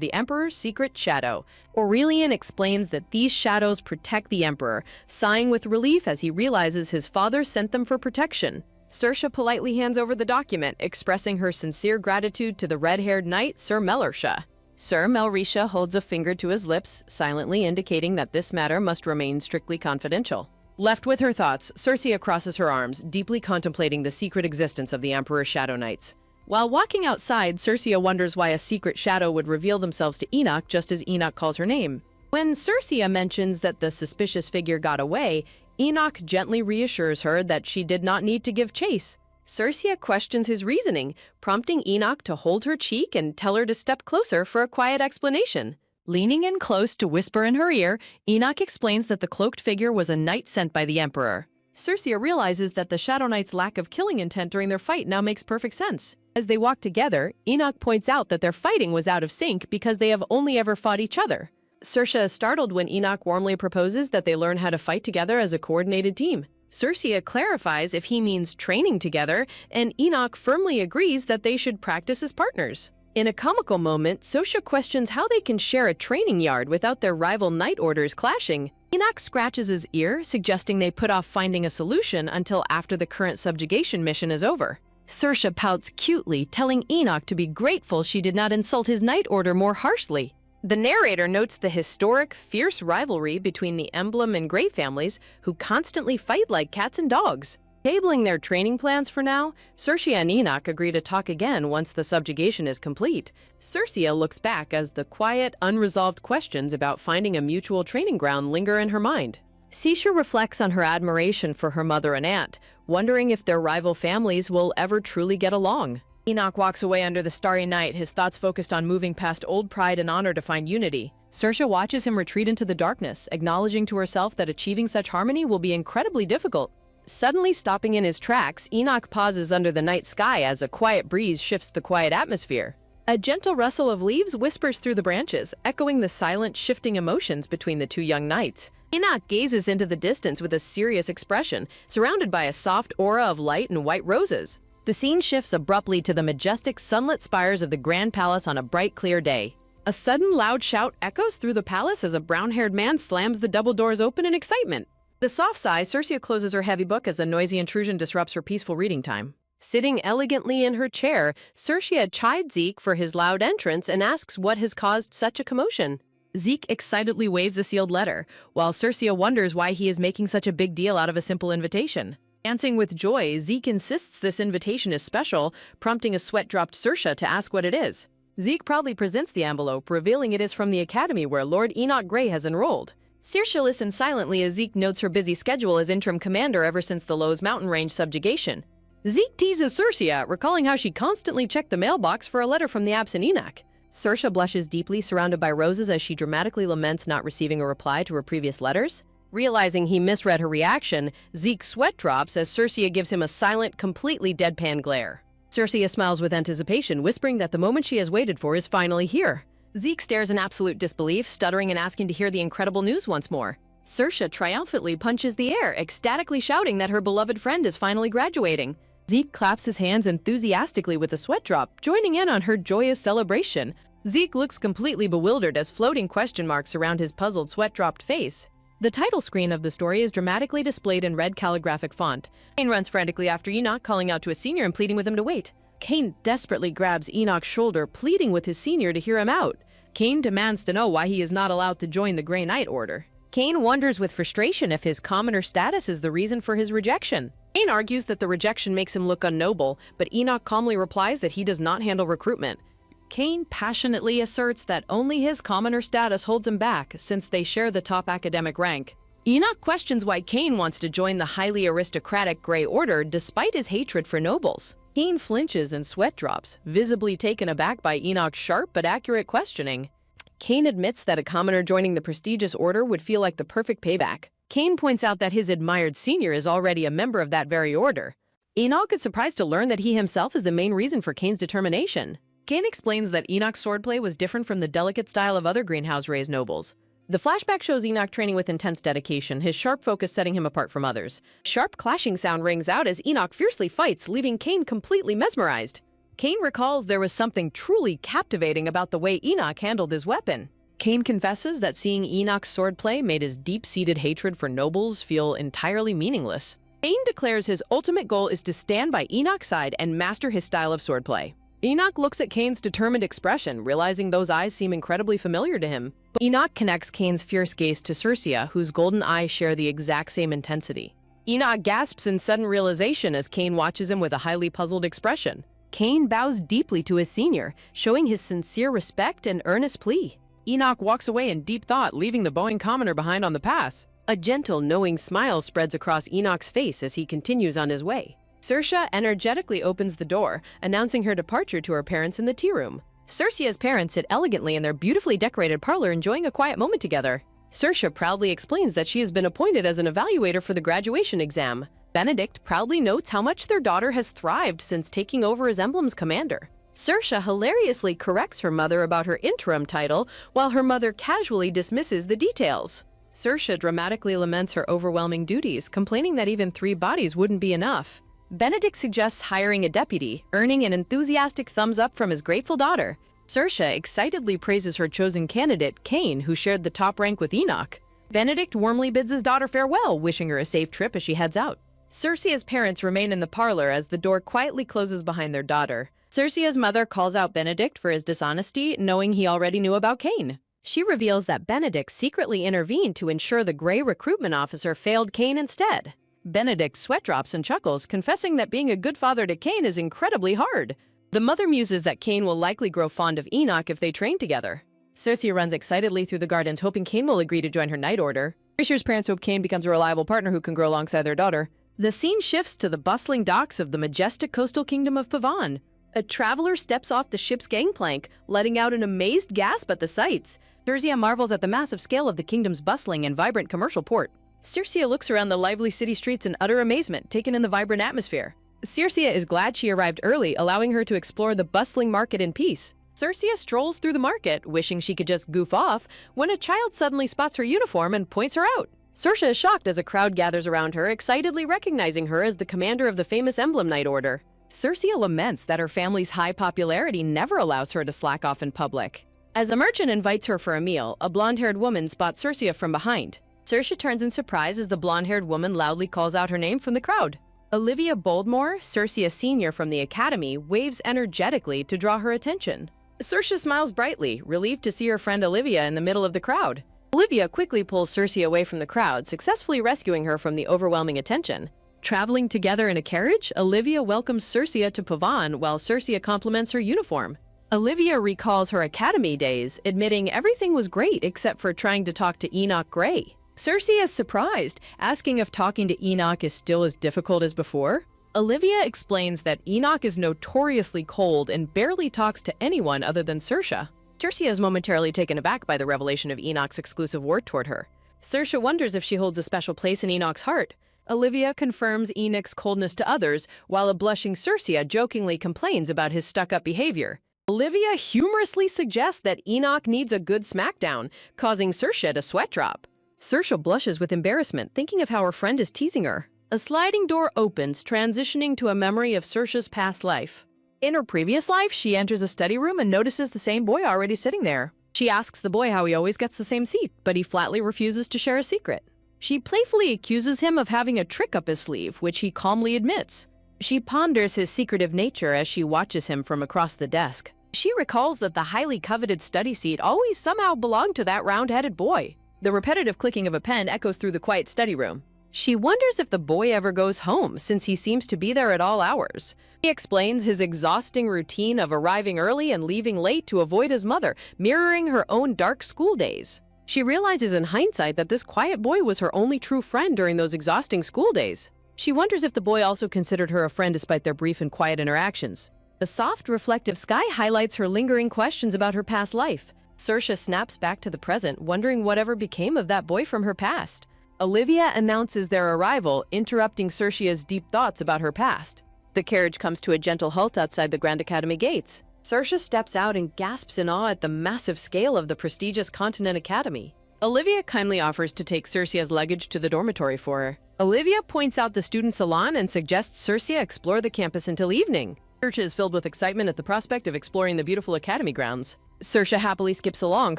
the Emperor's secret shadow. Aurelian explains that these shadows protect the Emperor, sighing with relief as he realizes his father sent them for protection. Circia politely hands over the document, expressing her sincere gratitude to the red-haired knight, Sir Melrisha. Sir Melrisha holds a finger to his lips, silently indicating that this matter must remain strictly confidential. Left with her thoughts, Circia crosses her arms, deeply contemplating the secret existence of the Emperor's Shadow Knights. While walking outside, Circia wonders why a secret shadow would reveal themselves to Enoch just as Enoch calls her name. When Circia mentions that the suspicious figure got away, Enoch gently reassures her that she did not need to give chase. Circia questions his reasoning, prompting Enoch to hold her cheek and tell her to step closer for a quiet explanation. Leaning in close to whisper in her ear, Enoch explains that the cloaked figure was a knight sent by the Emperor. Circia realizes that the Shadow Knight's lack of killing intent during their fight now makes perfect sense. As they walk together, Enoch points out that their fighting was out of sync because they have only ever fought each other. Circia is startled when Enoch warmly proposes that they learn how to fight together as a coordinated team. Cercia clarifies if he means training together, and Enoch firmly agrees that they should practice as partners. In a comical moment, Sosha questions how they can share a training yard without their rival knight orders clashing. Enoch scratches his ear, suggesting they put off finding a solution until after the current subjugation mission is over. Cercia pouts cutely, telling Enoch to be grateful she did not insult his knight order more harshly. The narrator notes the historic, fierce rivalry between the Emblem and Grey families, who constantly fight like cats and dogs. Tabling their training plans for now, Cercia and Enoch agree to talk again once the subjugation is complete. Cercia looks back as the quiet, unresolved questions about finding a mutual training ground linger in her mind. Sisha reflects on her admiration for her mother and aunt, wondering if their rival families will ever truly get along. Enoch walks away under the starry night, his thoughts focused on moving past old pride and honor to find unity. Cercia watches him retreat into the darkness, acknowledging to herself that achieving such harmony will be incredibly difficult. Suddenly stopping in his tracks, Enoch pauses under the night sky as a quiet breeze shifts the quiet atmosphere. A gentle rustle of leaves whispers through the branches, echoing the silent, shifting emotions between the two young knights. Enoch gazes into the distance with a serious expression, surrounded by a soft aura of light and white roses. The scene shifts abruptly to the majestic, sunlit spires of the Grand Palace on a bright, clear day. A sudden, loud shout echoes through the palace as a brown-haired man slams the double doors open in excitement. The soft sigh, Cercia closes her heavy book as a noisy intrusion disrupts her peaceful reading time. Sitting elegantly in her chair, Cercia chides Zeke for his loud entrance and asks what has caused such a commotion. Zeke excitedly waves a sealed letter, while Cercia wonders why he is making such a big deal out of a simple invitation. Dancing with joy, Zeke insists this invitation is special, prompting a sweat-dropped Cercia to ask what it is. Zeke proudly presents the envelope, revealing it is from the academy where Lord Enoch Grey has enrolled. Cercia listens silently as Zeke notes her busy schedule as interim commander ever since the Lowe's mountain range subjugation. Zeke teases Cercia, recalling how she constantly checked the mailbox for a letter from the absent Enoch. Cercia blushes deeply, surrounded by roses, as she dramatically laments not receiving a reply to her previous letters. Realizing he misread her reaction, Zeke's sweat drops as Cercia gives him a silent, completely deadpan glare. Cercia smiles with anticipation, whispering that the moment she has waited for is finally here. Zeke stares in absolute disbelief, stuttering and asking to hear the incredible news once more. Cercia triumphantly punches the air, ecstatically shouting that her beloved friend is finally graduating. Zeke claps his hands enthusiastically with a sweat drop, joining in on her joyous celebration. Zeke looks completely bewildered as floating question marks surround his puzzled, sweat-dropped face. The title screen of the story is dramatically displayed in red calligraphic font. Kane runs frantically after Enoch, calling out to his senior and pleading with him to wait. Kane desperately grabs Enoch's shoulder, pleading with his senior to hear him out. Kane demands to know why he is not allowed to join the Grey Knight Order. Kane wonders with frustration if his commoner status is the reason for his rejection. Kane argues that the rejection makes him look unnoble, but Enoch calmly replies that he does not handle recruitment. Kane passionately asserts that only his commoner status holds him back, since they share the top academic rank. Enoch questions why Kane wants to join the highly aristocratic Grey Order despite his hatred for nobles. Kane flinches and sweat drops, visibly taken aback by Enoch's sharp but accurate questioning. Kane admits that a commoner joining the prestigious order would feel like the perfect payback. Kane points out that his admired senior is already a member of that very order. Enoch is surprised to learn that he himself is the main reason for Kane's determination. Kane explains that Enoch's swordplay was different from the delicate style of other greenhouse-raised nobles. The flashback shows Enoch training with intense dedication, his sharp focus setting him apart from others. Sharp clashing sound rings out as Enoch fiercely fights, leaving Kane completely mesmerized. Kane recalls there was something truly captivating about the way Enoch handled his weapon. Kane confesses that seeing Enoch's swordplay made his deep-seated hatred for nobles feel entirely meaningless. Kane declares his ultimate goal is to stand by Enoch's side and master his style of swordplay. Enoch looks at Kane's determined expression, realizing those eyes seem incredibly familiar to him. Enoch connects Kane's fierce gaze to Cercia, whose golden eyes share the exact same intensity. Enoch gasps in sudden realization as Kane watches him with a highly puzzled expression. Kane bows deeply to his senior, showing his sincere respect and earnest plea. Enoch walks away in deep thought, leaving the bowing commoner behind on the pass. A gentle, knowing smile spreads across Enoch's face as he continues on his way. Cercia energetically opens the door, announcing her departure to her parents in the tea room. Cercia's parents sit elegantly in their beautifully decorated parlor, enjoying a quiet moment together. Cercia proudly explains that she has been appointed as an evaluator for the graduation exam. Benedict proudly notes how much their daughter has thrived since taking over as Emblem's commander. Cercia hilariously corrects her mother about her interim title, while her mother casually dismisses the details. Saoirse dramatically laments her overwhelming duties, complaining that even 3 bodies wouldn't be enough. Benedict suggests hiring a deputy, earning an enthusiastic thumbs up from his grateful daughter. Saoirse excitedly praises her chosen candidate, Cain, who shared the top rank with Enoch. Benedict warmly bids his daughter farewell, wishing her a safe trip as she heads out. Saoirse's parents remain in the parlor as the door quietly closes behind their daughter. Saoirse's mother calls out Benedict for his dishonesty, knowing he already knew about Cain. She reveals that Benedict secretly intervened to ensure the Grey recruitment officer failed Cain instead. Benedict sweat drops and chuckles, confessing that being a good father to Cain is incredibly hard. The mother muses that Cain will likely grow fond of Enoch if they train together. Saoirse runs excitedly through the gardens, hoping Cain will agree to join her night order. Saoirse's parents hope Cain becomes a reliable partner who can grow alongside their daughter. The scene shifts to the bustling docks of the majestic coastal kingdom of Pavan. A traveler steps off the ship's gangplank, letting out an amazed gasp at the sights. Saoirse marvels at the massive scale of the kingdom's bustling and vibrant commercial port. Saoirse looks around the lively city streets in utter amazement, taken in the vibrant atmosphere. Saoirse is glad she arrived early, allowing her to explore the bustling market in peace. Saoirse strolls through the market, wishing she could just goof off, when a child suddenly spots her uniform and points her out. Saoirse is shocked as a crowd gathers around her, excitedly recognizing her as the commander of the famous Emblem Knight Order. Saoirse laments that her family's high popularity never allows her to slack off in public. As a merchant invites her for a meal, a blonde-haired woman spots Saoirse from behind. Saoirse turns in surprise as the blonde-haired woman loudly calls out her name from the crowd. Olivia Boldmore, Saoirse senior from the academy, waves energetically to draw her attention. Saoirse smiles brightly, relieved to see her friend Olivia in the middle of the crowd. Olivia quickly pulls Saoirse away from the crowd, successfully rescuing her from the overwhelming attention. Traveling together in a carriage, Olivia welcomes Saoirse to Pavan while Saoirse compliments her uniform. Olivia recalls her academy days, admitting everything was great except for trying to talk to Enoch Grey. Saoirse is surprised, asking if talking to Enoch is still as difficult as before. Olivia explains that Enoch is notoriously cold and barely talks to anyone other than Saoirse. Saoirse is momentarily taken aback by the revelation of Enoch's exclusive ward toward her. Saoirse wonders if she holds a special place in Enoch's heart. Olivia confirms Enoch's coldness to others, while a blushing Saoirse jokingly complains about his stuck-up behavior. Olivia humorously suggests that Enoch needs a good smackdown, causing Saoirse to sweat drop. Saoirse blushes with embarrassment, thinking of how her friend is teasing her. A sliding door opens, transitioning to a memory of Saoirse's past life. In her previous life, she enters a study room and notices the same boy already sitting there. She asks the boy how he always gets the same seat, but he flatly refuses to share a secret. She playfully accuses him of having a trick up his sleeve, which he calmly admits. She ponders his secretive nature as she watches him from across the desk. She recalls that the highly coveted study seat always somehow belonged to that round-headed boy. The repetitive clicking of a pen echoes through the quiet study room. She wonders if the boy ever goes home, since he seems to be there at all hours. He explains his exhausting routine of arriving early and leaving late to avoid his mother, mirroring her own dark school days. She realizes in hindsight that this quiet boy was her only true friend during those exhausting school days. She wonders if the boy also considered her a friend despite their brief and quiet interactions. The soft, reflective sky highlights her lingering questions about her past life. Saoirse snaps back to the present, wondering whatever became of that boy from her past. Olivia announces their arrival, interrupting Saoirse's deep thoughts about her past. The carriage comes to a gentle halt outside the Grand Academy gates. Saoirse steps out and gasps in awe at the massive scale of the prestigious Continent Academy. Olivia kindly offers to take Saoirse's luggage to the dormitory for her. Olivia points out the student salon and suggests Saoirse explore the campus until evening. Saoirse is filled with excitement at the prospect of exploring the beautiful academy grounds. Saoirse happily skips along,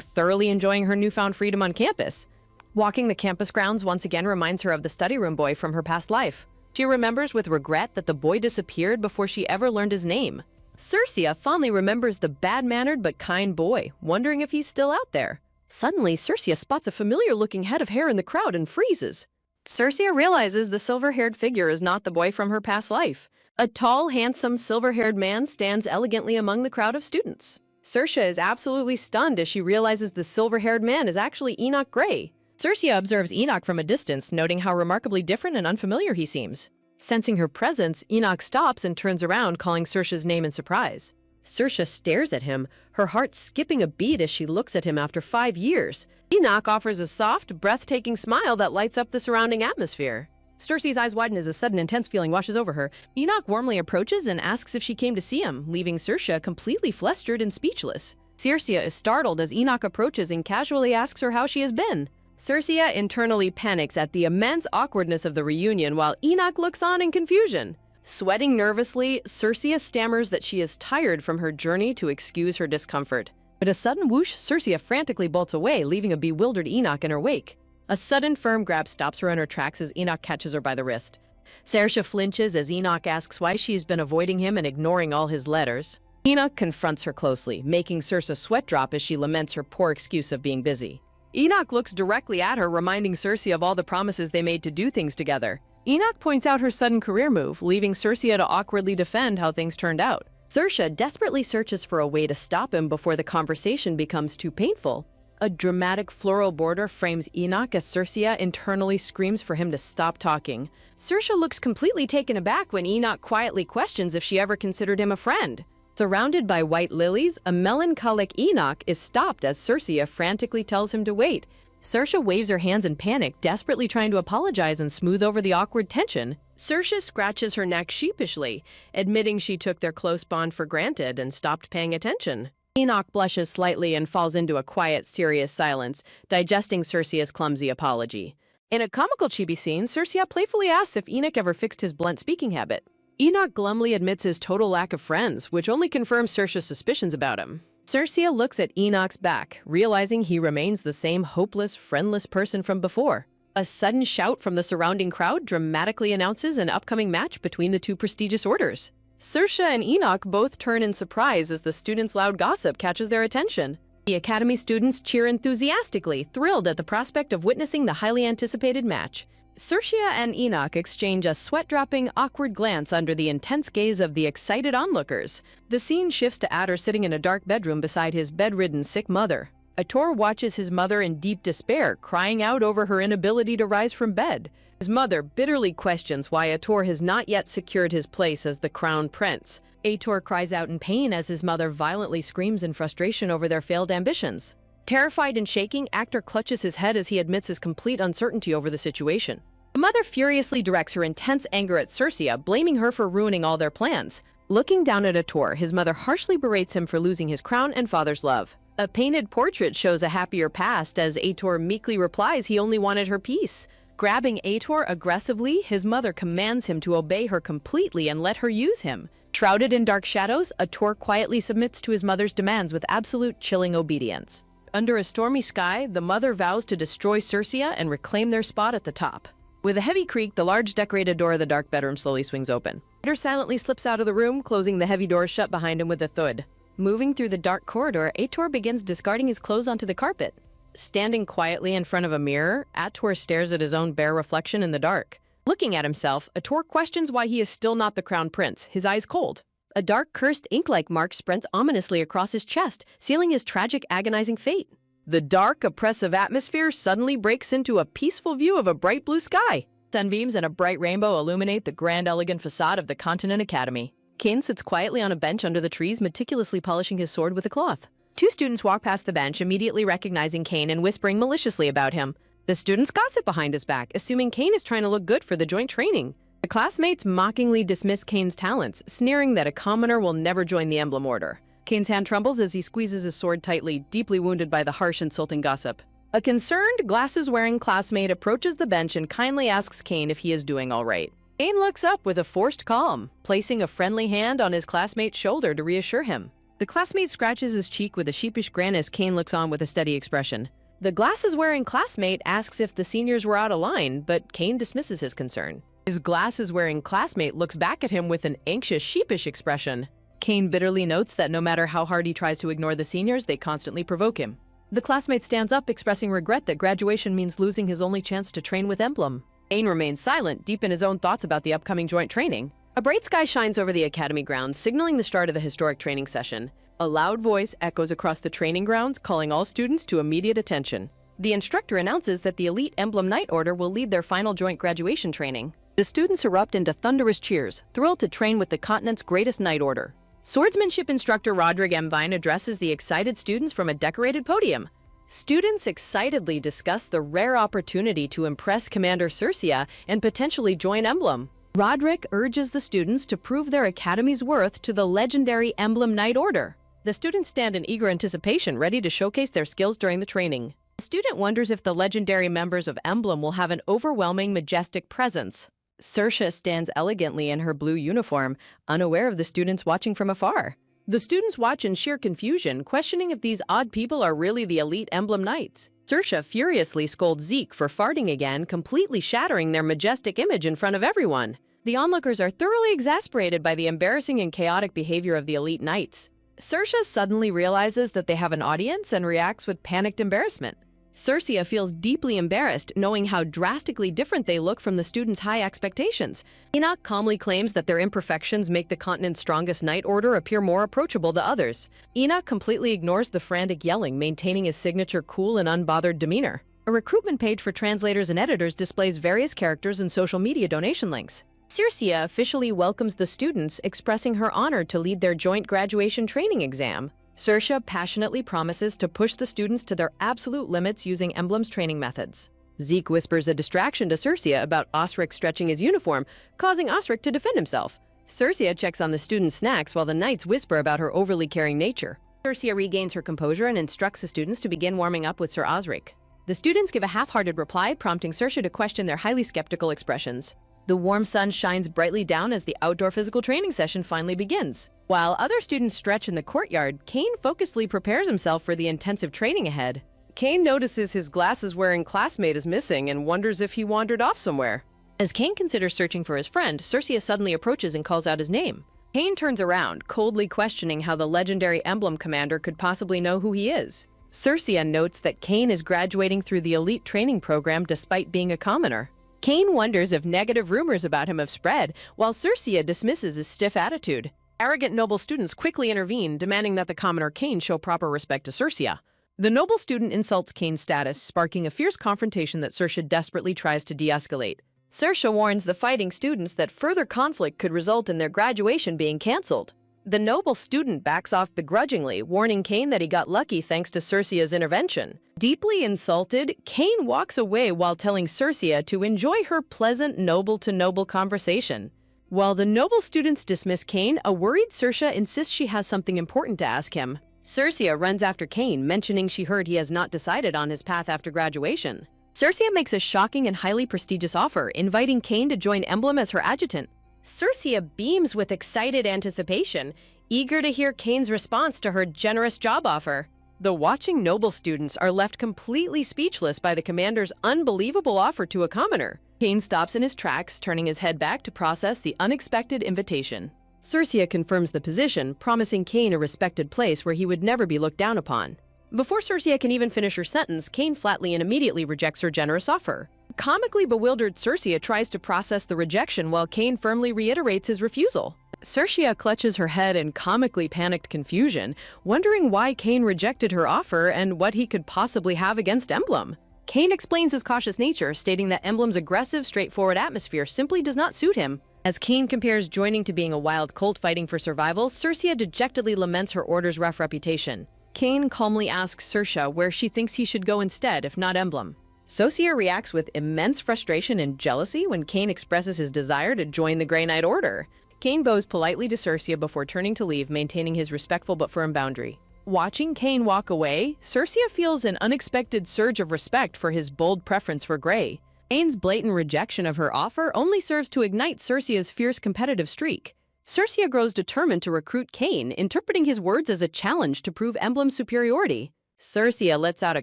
thoroughly enjoying her newfound freedom on campus. Walking the campus grounds once again reminds her of the study room boy from her past life. She remembers with regret that the boy disappeared before she ever learned his name. Saoirse fondly remembers the bad-mannered but kind boy, wondering if he's still out there. Suddenly, Saoirse spots a familiar-looking head of hair in the crowd and freezes. Saoirse realizes the silver-haired figure is not the boy from her past life. A tall, handsome, silver-haired man stands elegantly among the crowd of students. Saoirse is absolutely stunned as she realizes the silver-haired man is actually Enoch Grey. Saoirse observes Enoch from a distance, noting how remarkably different and unfamiliar he seems. Sensing her presence, Enoch stops and turns around, calling Saoirse's name in surprise. Saoirse stares at him, her heart skipping a beat as she looks at him after 5 years. Enoch offers a soft, breathtaking smile that lights up the surrounding atmosphere. Saoirse's eyes widen as a sudden intense feeling washes over her. Enoch warmly approaches and asks if she came to see him, leaving Saoirse completely flustered and speechless. Saoirse is startled as Enoch approaches and casually asks her how she has been. Circia internally panics at the immense awkwardness of the reunion while Enoch looks on in confusion. Sweating nervously, Circia stammers that she is tired from her journey to excuse her discomfort. But a sudden whoosh, Circia frantically bolts away, leaving a bewildered Enoch in her wake. A sudden firm grab stops her in her tracks as Enoch catches her by the wrist. Circia flinches as Enoch asks why she's been avoiding him and ignoring all his letters. Enoch confronts her closely, making Circia sweat drop as she laments her poor excuse of being busy. Enoch looks directly at her, reminding Circia of all the promises they made to do things together. Enoch points out her sudden career move, leaving Circia to awkwardly defend how things turned out. Circia desperately searches for a way to stop him before the conversation becomes too painful. A dramatic floral border frames Enoch as Circia internally screams for him to stop talking. Circia looks completely taken aback when Enoch quietly questions if she ever considered him a friend. Surrounded by white lilies, a melancholic Enoch is stopped as Circia frantically tells him to wait. Circia waves her hands in panic, desperately trying to apologize and smooth over the awkward tension. Circia scratches her neck sheepishly, admitting she took their close bond for granted and stopped paying attention. Enoch blushes slightly and falls into a quiet, serious silence, digesting Circia's clumsy apology. In a comical chibi scene, Circia playfully asks if Enoch ever fixed his blunt speaking habit. Enoch glumly admits his total lack of friends, which only confirms Circia's suspicions about him. Circia looks at Enoch's back, realizing he remains the same hopeless, friendless person from before. A sudden shout from the surrounding crowd dramatically announces an upcoming match between the two prestigious orders. Circia and Enoch both turn in surprise as the students' loud gossip catches their attention. The Academy students cheer enthusiastically, thrilled at the prospect of witnessing the highly anticipated match. Circia and Enoch exchange a sweat-dropping, awkward glance under the intense gaze of the excited onlookers. The scene shifts to Adder sitting in a dark bedroom beside his bedridden, sick mother. Ator watches his mother in deep despair, crying out over her inability to rise from bed. His mother bitterly questions why Ator has not yet secured his place as the crown prince. Ator cries out in pain as his mother violently screams in frustration over their failed ambitions. Terrified and shaking, Actor clutches his head as he admits his complete uncertainty over the situation. The mother furiously directs her intense anger at Circia, blaming her for ruining all their plans. Looking down at Ator, his mother harshly berates him for losing his crown and father's love. A painted portrait shows a happier past as Ator meekly replies he only wanted her peace. Grabbing Ator aggressively, his mother commands him to obey her completely and let her use him. Shrouded in dark shadows, Ator quietly submits to his mother's demands with absolute chilling obedience. Under a stormy sky, the mother vows to destroy Circia and reclaim their spot at the top. With a heavy creak, the large decorated door of the dark bedroom slowly swings open. Peter silently slips out of the room, closing the heavy door shut behind him with a thud. Moving through the dark corridor, Ator begins discarding his clothes onto the carpet. Standing quietly in front of a mirror, Ator stares at his own bare reflection in the dark. Looking at himself, Ator questions why he is still not the crown prince, his eyes cold. A dark, cursed ink-like mark sprints ominously across his chest, sealing his tragic, agonizing fate. The dark, oppressive atmosphere suddenly breaks into a peaceful view of a bright blue sky. Sunbeams and a bright rainbow illuminate the grand, elegant facade of the Continent Academy. Kane sits quietly on a bench under the trees, meticulously polishing his sword with a cloth. Two students walk past the bench, immediately recognizing Kane and whispering maliciously about him. The students gossip behind his back, assuming Kane is trying to look good for the joint training. The classmates mockingly dismiss Kane's talents, sneering that a commoner will never join the Emblem Order. Kane's hand trembles as he squeezes his sword tightly, deeply wounded by the harsh, insulting gossip. A concerned, glasses-wearing classmate approaches the bench and kindly asks Kane if he is doing all right. Kane looks up with a forced calm, placing a friendly hand on his classmate's shoulder to reassure him. The classmate scratches his cheek with a sheepish grin as Kane looks on with a steady expression. The glasses-wearing classmate asks if the seniors were out of line, but Kane dismisses his concern. His glasses-wearing classmate looks back at him with an anxious, sheepish expression. Kane bitterly notes that no matter how hard he tries to ignore the seniors, they constantly provoke him. The classmate stands up, expressing regret that graduation means losing his only chance to train with Emblem. Kane remains silent, deep in his own thoughts about the upcoming joint training. A bright sky shines over the academy grounds, signaling the start of the historic training session. A loud voice echoes across the training grounds, calling all students to immediate attention. The instructor announces that the elite Emblem Knight Order will lead their final joint graduation training. The students erupt into thunderous cheers, thrilled to train with the continent's greatest Knight Order. Swordsmanship instructor Roderick M. Vine addresses the excited students from a decorated podium. Students excitedly discuss the rare opportunity to impress Commander Circia and potentially join Emblem. Roderick urges the students to prove their academy's worth to the legendary Emblem Knight Order. The students stand in eager anticipation, ready to showcase their skills during the training. The student wonders if the legendary members of Emblem will have an overwhelming, majestic presence. Saoirse stands elegantly in her blue uniform, unaware of the students watching from afar. The students watch in sheer confusion, questioning if these odd people are really the elite Emblem Knights. Saoirse furiously scolds Zeke for farting again, completely shattering their majestic image in front of everyone. The onlookers are thoroughly exasperated by the embarrassing and chaotic behavior of the elite knights. Saoirse suddenly realizes that they have an audience and reacts with panicked embarrassment. Saoirse feels deeply embarrassed, knowing how drastically different they look from the students' high expectations. Enoch calmly claims that their imperfections make the continent's strongest knight order appear more approachable to others. Enoch completely ignores the frantic yelling, maintaining his signature cool and unbothered demeanor. A recruitment page for translators and editors displays various characters and social media donation links. Saoirse officially welcomes the students, expressing her honor to lead their joint graduation training exam. Saoirse passionately promises to push the students to their absolute limits using Emblem's training methods. Zeke whispers a distraction to Saoirse about Osric stretching his uniform, causing Osric to defend himself. Saoirse checks on the students' snacks while the knights whisper about her overly caring nature. Saoirse regains her composure and instructs the students to begin warming up with Sir Osric. The students give a half-hearted reply, prompting Saoirse to question their highly skeptical expressions. The warm sun shines brightly down as the outdoor physical training session finally begins. While other students stretch in the courtyard, Kane focusedly prepares himself for the intensive training ahead. Kane notices his glasses-wearing classmate is missing and wonders if he wandered off somewhere. As Kane considers searching for his friend, Saoirse suddenly approaches and calls out his name. Kane turns around, coldly questioning how the legendary Emblem commander could possibly know who he is. Saoirse notes that Kane is graduating through the elite training program despite being a commoner. Kane wonders if negative rumors about him have spread, while Saoirse dismisses his stiff attitude. Arrogant noble students quickly intervene, demanding that the commoner Kane show proper respect to Saoirse. The noble student insults Kane's status, sparking a fierce confrontation that Saoirse desperately tries to de-escalate. Saoirse warns the fighting students that further conflict could result in their graduation being cancelled. The noble student backs off begrudgingly, warning Kane that he got lucky thanks to Saoirse's intervention. Deeply insulted, Kane walks away while telling Saoirse to enjoy her pleasant noble-to-noble conversation. While the noble students dismiss Kane, a worried Saoirse insists she has something important to ask him. Saoirse runs after Kane, mentioning she heard he has not decided on his path after graduation. Saoirse makes a shocking and highly prestigious offer, inviting Kane to join Emblem as her adjutant. Saoirse beams with excited anticipation, eager to hear Kane's response to her generous job offer. The watching noble students are left completely speechless by the commander's unbelievable offer to a commoner. Kane stops in his tracks, turning his head back to process the unexpected invitation. Saoirse confirms the position, promising Kane a respected place where he would never be looked down upon. Before Saoirse can even finish her sentence, Kane flatly and immediately rejects her generous offer. Comically bewildered Saoirse tries to process the rejection while Kane firmly reiterates his refusal. Saoirse clutches her head in comically panicked confusion, wondering why Kane rejected her offer and what he could possibly have against Emblem. Kane explains his cautious nature, stating that Emblem's aggressive, straightforward atmosphere simply does not suit him. As Kane compares joining to being a wild cult fighting for survival, Saoirse dejectedly laments her order's rough reputation. Kane calmly asks Saoirse where she thinks he should go instead, if not Emblem. Saoirse reacts with immense frustration and jealousy when Kane expresses his desire to join the Grey Knight Order. Kane bows politely to Saoirse before turning to leave, maintaining his respectful but firm boundary. Watching Kane walk away, Saoirse feels an unexpected surge of respect for his bold preference for Grey. Kane's blatant rejection of her offer only serves to ignite Saoirse's fierce competitive streak. Saoirse grows determined to recruit Kane, interpreting his words as a challenge to prove Emblem's superiority. Saoirse lets out a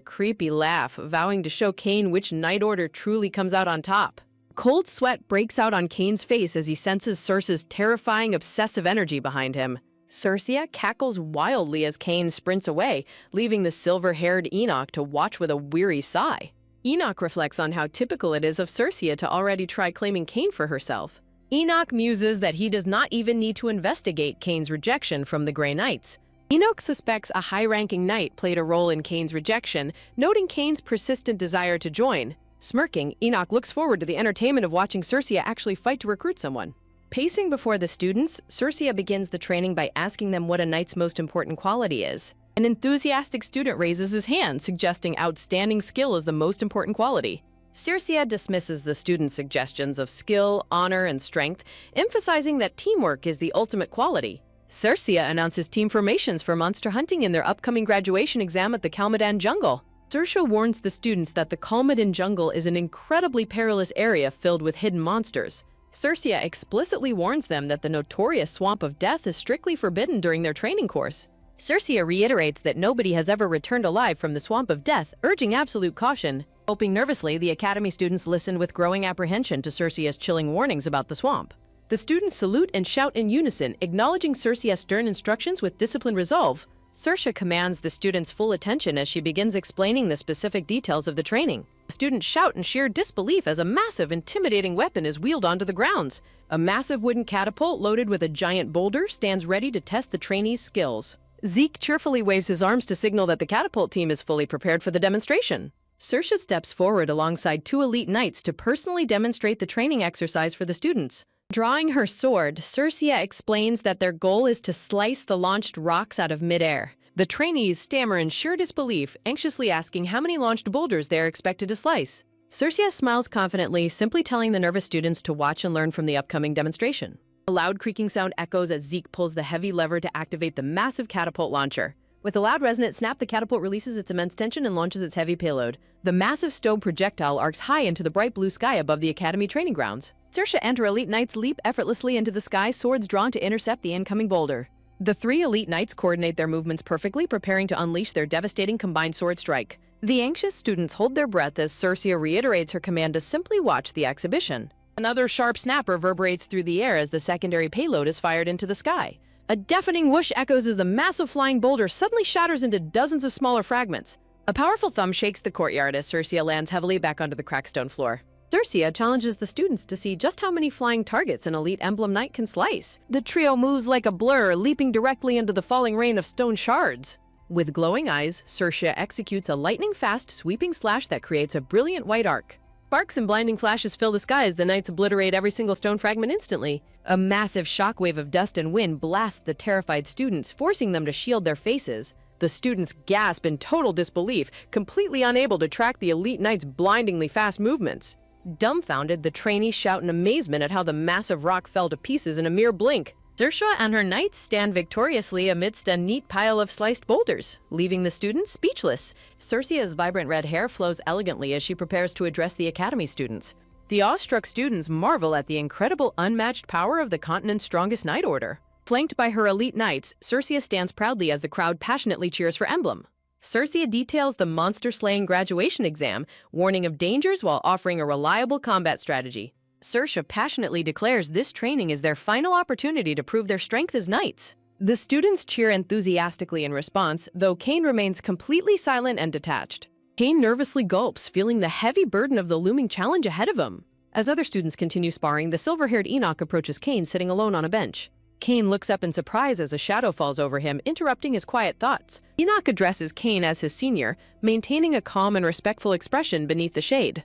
creepy laugh, vowing to show Kane which Knight Order truly comes out on top. Cold sweat breaks out on Kane's face as he senses Saoirse's terrifying, obsessive energy behind him. Saoirse cackles wildly as Kane sprints away, leaving the silver-haired Enoch to watch with a weary sigh. Enoch reflects on how typical it is of Saoirse to already try claiming Kane for herself. Enoch muses that he does not even need to investigate Kane's rejection from the Grey Knights. Enoch suspects a high-ranking knight played a role in Kane's rejection, noting Kane's persistent desire to join. Smirking, Enoch looks forward to the entertainment of watching Saoirse actually fight to recruit someone. Pacing before the students, Saoirse begins the training by asking them what a knight's most important quality is. An enthusiastic student raises his hand, suggesting outstanding skill is the most important quality. Saoirse dismisses the students' suggestions of skill, honor, and strength, emphasizing that teamwork is the ultimate quality. Saoirse announces team formations for monster hunting in their upcoming graduation exam at the Kalmadan jungle. Saoirse warns the students that the Kalmadin jungle is an incredibly perilous area filled with hidden monsters. Saoirse explicitly warns them that the notorious Swamp of Death is strictly forbidden during their training course. Saoirse reiterates that nobody has ever returned alive from the Swamp of Death, urging absolute caution. Hoping nervously, the academy students listen with growing apprehension to Saoirse's chilling warnings about the swamp. The students salute and shout in unison, acknowledging Saoirse's stern instructions with disciplined resolve. Saoirse commands the students' full attention as she begins explaining the specific details of the training. The students shout in sheer disbelief as a massive, intimidating weapon is wheeled onto the grounds. A massive wooden catapult loaded with a giant boulder stands ready to test the trainees' skills. Zeke cheerfully waves his arms to signal that the catapult team is fully prepared for the demonstration. Saoirse steps forward alongside two elite knights to personally demonstrate the training exercise for the students. Drawing her sword, Saoirse explains that their goal is to slice the launched rocks out of midair. The trainees stammer in sheer disbelief, anxiously asking how many launched boulders they are expected to slice. Saoirse smiles confidently, simply telling the nervous students to watch and learn from the upcoming demonstration. A loud creaking sound echoes as Zeke pulls the heavy lever to activate the massive catapult launcher. With a loud resonant snap, the catapult releases its immense tension and launches its heavy payload. The massive stone projectile arcs high into the bright blue sky above the academy training grounds. Saoirse and her elite knights leap effortlessly into the sky, swords drawn to intercept the incoming boulder. The three elite knights coordinate their movements perfectly, preparing to unleash their devastating combined sword strike. The anxious students hold their breath as Saoirse reiterates her command to simply watch the exhibition. Another sharp snap reverberates through the air as the secondary payload is fired into the sky. A deafening whoosh echoes as the massive flying boulder suddenly shatters into dozens of smaller fragments. A powerful thumb shakes the courtyard as Saoirse lands heavily back onto the cracked stone floor. Saoirse challenges the students to see just how many flying targets an elite emblem knight can slice. The trio moves like a blur, leaping directly into the falling rain of stone shards. With glowing eyes, Saoirse executes a lightning-fast sweeping slash that creates a brilliant white arc. Sparks and blinding flashes fill the sky as the knights obliterate every single stone fragment instantly. A massive shockwave of dust and wind blasts the terrified students, forcing them to shield their faces. The students gasp in total disbelief, completely unable to track the elite knights' blindingly fast movements. Dumbfounded, the trainees shout in amazement at how the massive rock fell to pieces in a mere blink. Saoirse and her knights stand victoriously amidst a neat pile of sliced boulders, leaving the students speechless. Saoirse's vibrant red hair flows elegantly as she prepares to address the academy students. The awestruck students marvel at the incredible unmatched power of the continent's strongest knight order. Flanked by her elite knights, Saoirse stands proudly as the crowd passionately cheers for Emblem. Saoirse details the monster-slaying graduation exam, warning of dangers while offering a reliable combat strategy. Saoirse passionately declares this training is their final opportunity to prove their strength as knights. The students cheer enthusiastically in response, though Kane remains completely silent and detached. Kane nervously gulps, feeling the heavy burden of the looming challenge ahead of him. As other students continue sparring, the silver-haired Enoch approaches Kane sitting alone on a bench. Kane looks up in surprise as a shadow falls over him, interrupting his quiet thoughts. Enoch addresses Kane as his senior, maintaining a calm and respectful expression beneath the shade.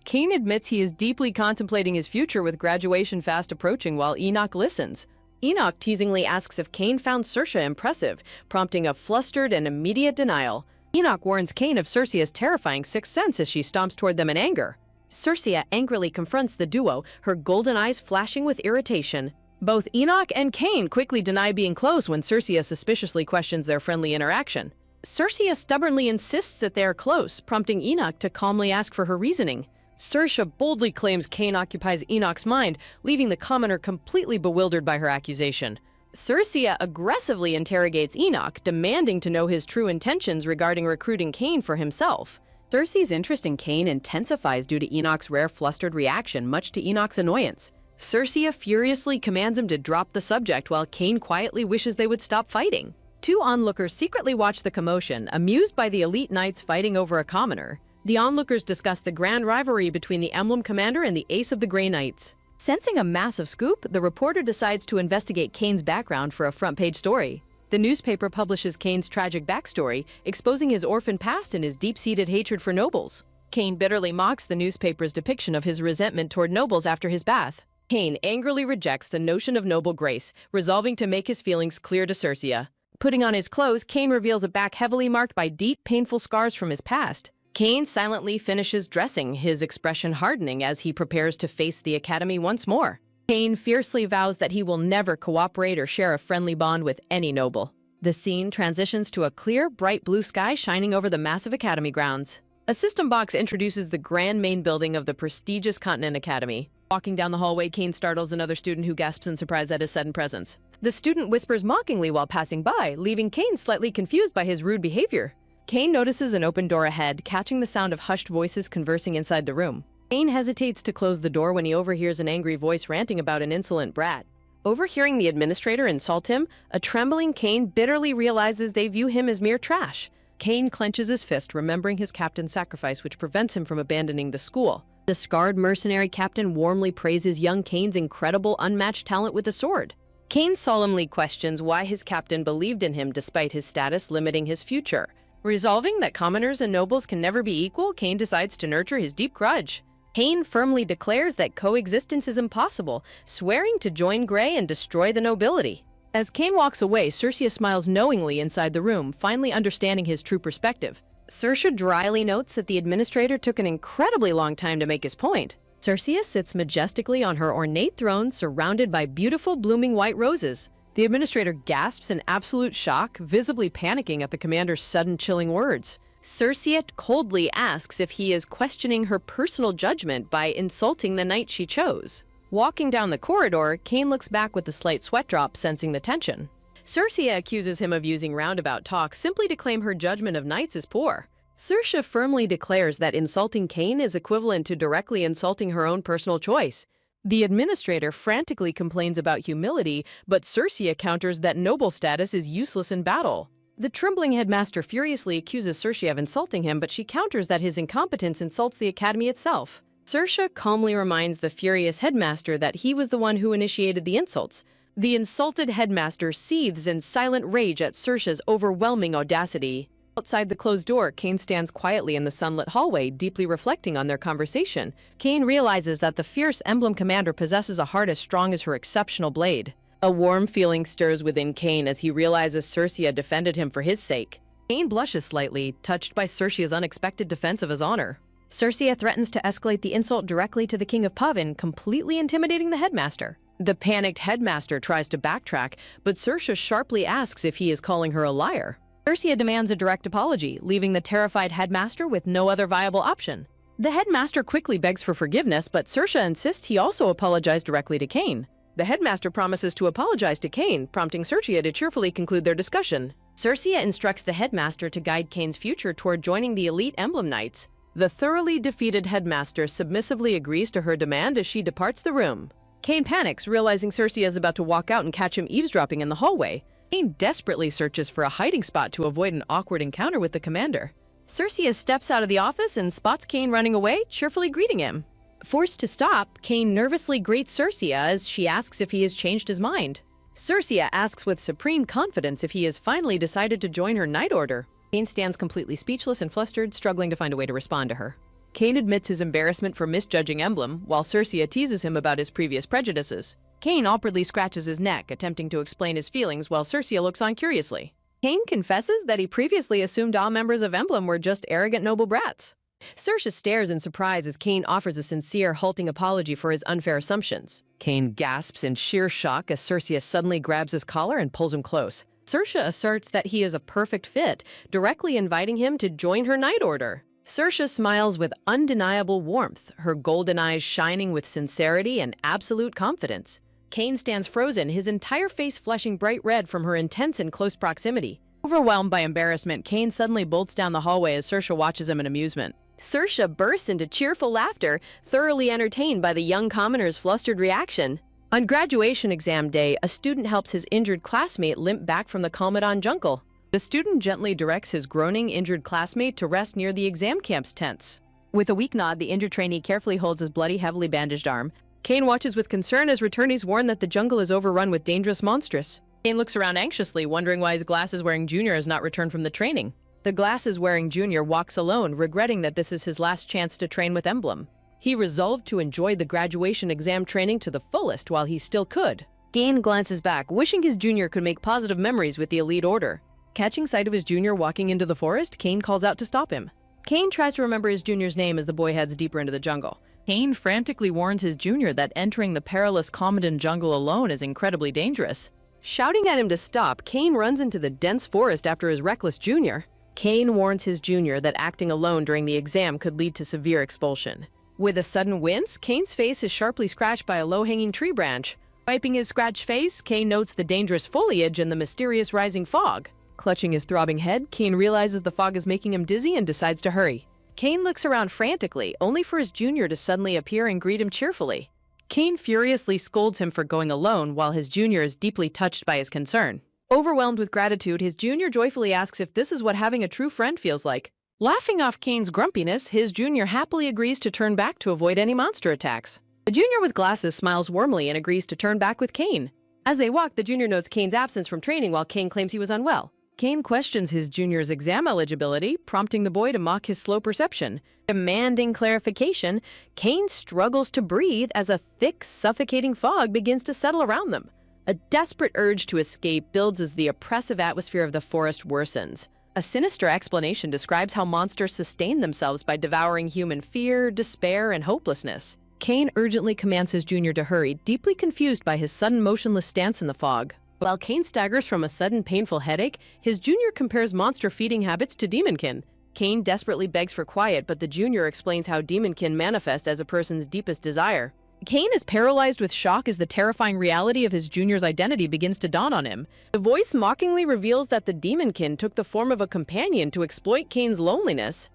Kane admits he is deeply contemplating his future with graduation fast approaching while Enoch listens. Enoch teasingly asks if Kane found Saoirse impressive, prompting a flustered and immediate denial. Enoch warns Kane of Saoirse's terrifying sixth sense as she stomps toward them in anger. Saoirse angrily confronts the duo, her golden eyes flashing with irritation. Both Enoch and Kane quickly deny being close when Saoirse suspiciously questions their friendly interaction. Saoirse stubbornly insists that they are close, prompting Enoch to calmly ask for her reasoning. Saoirse boldly claims Kane occupies Enoch's mind, leaving the commoner completely bewildered by her accusation. Saoirse aggressively interrogates Enoch, demanding to know his true intentions regarding recruiting Kane for himself. Saoirse's interest in Kane intensifies due to Enoch's rare flustered reaction, much to Enoch's annoyance. Saoirse furiously commands him to drop the subject while Kane quietly wishes they would stop fighting. Two onlookers secretly watch the commotion, amused by the elite knights fighting over a commoner. The onlookers discuss the grand rivalry between the Emblem Commander and the Ace of the Grey Knights. Sensing a massive scoop, the reporter decides to investigate Kane's background for a front-page story. The newspaper publishes Kane's tragic backstory, exposing his orphan past and his deep-seated hatred for nobles. Kane bitterly mocks the newspaper's depiction of his resentment toward nobles after his bath. Kane angrily rejects the notion of noble grace, resolving to make his feelings clear to Saoirse. Putting on his clothes, Kane reveals a back heavily marked by deep, painful scars from his past. Kane silently finishes dressing, his expression hardening as he prepares to face the academy once more. Kane fiercely vows that he will never cooperate or share a friendly bond with any noble. The scene transitions to a clear, bright blue sky shining over the massive academy grounds. A system box introduces the grand main building of the prestigious Continent Academy. Walking down the hallway, Kane startles another student who gasps in surprise at his sudden presence. The student whispers mockingly while passing by, leaving Kane slightly confused by his rude behavior. Kane notices an open door ahead, catching the sound of hushed voices conversing inside the room. Kane hesitates to close the door when he overhears an angry voice ranting about an insolent brat. Overhearing the administrator insult him, a trembling Kane bitterly realizes they view him as mere trash. Kane clenches his fist, remembering his captain's sacrifice, which prevents him from abandoning the school. The scarred mercenary captain warmly praises young Kane's incredible unmatched talent with the sword. Kane solemnly questions why his captain believed in him despite his status limiting his future. Resolving that commoners and nobles can never be equal, Kane decides to nurture his deep grudge. Kane firmly declares that coexistence is impossible, swearing to join Grey and destroy the nobility. As Kane walks away, Cersei smiles knowingly inside the room, finally understanding his true perspective. Cersei dryly notes that the administrator took an incredibly long time to make his point. Cersei sits majestically on her ornate throne, surrounded by beautiful blooming white roses. The administrator gasps in absolute shock, visibly panicking at the commander's sudden chilling words. Cersei coldly asks if he is questioning her personal judgment by insulting the knight she chose. Walking down the corridor, Kane looks back with a slight sweat drop, sensing the tension. Cersei accuses him of using roundabout talk simply to claim her judgment of knights is poor. Cersei firmly declares that insulting Kane is equivalent to directly insulting her own personal choice. The administrator frantically complains about humility, but Cersei counters that noble status is useless in battle. The trembling headmaster furiously accuses Cersei of insulting him, but she counters that his incompetence insults the academy itself. Cersei calmly reminds the furious headmaster that he was the one who initiated the insults. The insulted headmaster seethes in silent rage at Cersei's overwhelming audacity. Outside the closed door, Kane stands quietly in the sunlit hallway, deeply reflecting on their conversation. Kane realizes that the fierce emblem commander possesses a heart as strong as her exceptional blade. A warm feeling stirs within Kane as he realizes Cersei defended him for his sake. Kane blushes slightly, touched by Cersei's unexpected defense of his honor. Cersei threatens to escalate the insult directly to the King of Puffin, completely intimidating the headmaster. The panicked headmaster tries to backtrack, but Cersei sharply asks if he is calling her a liar. Cersei demands a direct apology, leaving the terrified headmaster with no other viable option. The headmaster quickly begs for forgiveness, but Cersei insists he also apologize directly to Kane. The headmaster promises to apologize to Kane, prompting Cersei to cheerfully conclude their discussion. Cersei instructs the headmaster to guide Kane's future toward joining the elite Emblem Knights. The thoroughly defeated headmaster submissively agrees to her demand as she departs the room. Kane panics, realizing Cersei is about to walk out and catch him eavesdropping in the hallway. Kane desperately searches for a hiding spot to avoid an awkward encounter with the commander. Cersei steps out of the office and spots Kane running away, cheerfully greeting him. Forced to stop, Kane nervously greets Cersei as she asks if he has changed his mind. Cersei asks with supreme confidence if he has finally decided to join her Knight Order. Kane stands completely speechless and flustered, struggling to find a way to respond to her. Kane admits his embarrassment for misjudging Emblem, while Cersei teases him about his previous prejudices. Kane awkwardly scratches his neck, attempting to explain his feelings while Cersei looks on curiously. Kane confesses that he previously assumed all members of Emblem were just arrogant noble brats. Cersei stares in surprise as Kane offers a sincere, halting apology for his unfair assumptions. Kane gasps in sheer shock as Cersei suddenly grabs his collar and pulls him close. Cersei asserts that he is a perfect fit, directly inviting him to join her Knight Order. Cersei smiles with undeniable warmth, her golden eyes shining with sincerity and absolute confidence. Kane stands frozen, his entire face flushing bright red from her intense and close proximity. Overwhelmed by embarrassment, Kane suddenly bolts down the hallway as Cersei watches him in amusement. Cersei bursts into cheerful laughter, thoroughly entertained by the young commoner's flustered reaction. On graduation exam day, a student helps his injured classmate limp back from the Kalmadon jungle. The student gently directs his groaning, injured classmate to rest near the exam camp's tents. With a weak nod, the injured trainee carefully holds his bloody, heavily bandaged arm. Kane watches with concern as returnees warn that the jungle is overrun with dangerous monsters. Kane looks around anxiously, wondering why his glasses-wearing junior has not returned from the training. The glasses-wearing junior walks alone, regretting that this is his last chance to train with Emblem. He resolved to enjoy the graduation exam training to the fullest while he still could. Kane glances back, wishing his junior could make positive memories with the Elite Order. Catching sight of his junior walking into the forest, Kane calls out to stop him. Kane tries to remember his junior's name as the boy heads deeper into the jungle. Kane frantically warns his junior that entering the perilous Kalmadon jungle alone is incredibly dangerous. Shouting at him to stop, Kane runs into the dense forest after his reckless junior. Kane warns his junior that acting alone during the exam could lead to severe expulsion. With a sudden wince, Kane's face is sharply scratched by a low-hanging tree branch. Wiping his scratched face, Kane notes the dangerous foliage and the mysterious rising fog. Clutching his throbbing head, Kane realizes the fog is making him dizzy and decides to hurry. Kane looks around frantically, only for his junior to suddenly appear and greet him cheerfully. Kane furiously scolds him for going alone, while his junior is deeply touched by his concern. Overwhelmed with gratitude, his junior joyfully asks if this is what having a true friend feels like. Laughing off Kane's grumpiness, his junior happily agrees to turn back to avoid any monster attacks. The junior with glasses smiles warmly and agrees to turn back with Kane. As they walk, the junior notes Kane's absence from training while Kane claims he was unwell. Kane questions his junior's exam eligibility, prompting the boy to mock his slow perception. Demanding clarification, Kane struggles to breathe as a thick, suffocating fog begins to settle around them. A desperate urge to escape builds as the oppressive atmosphere of the forest worsens. A sinister explanation describes how monsters sustain themselves by devouring human fear, despair, and hopelessness. Kane urgently commands his junior to hurry, deeply confused by his sudden motionless stance in the fog. While Kane staggers from a sudden painful headache, his junior compares monster feeding habits to demonkin. Kane desperately begs for quiet, but the junior explains how demonkin manifest as a person's deepest desire. Kane is paralyzed with shock as the terrifying reality of his junior's identity begins to dawn on him. The voice mockingly reveals that the demonkin took the form of a companion to exploit Kane's loneliness.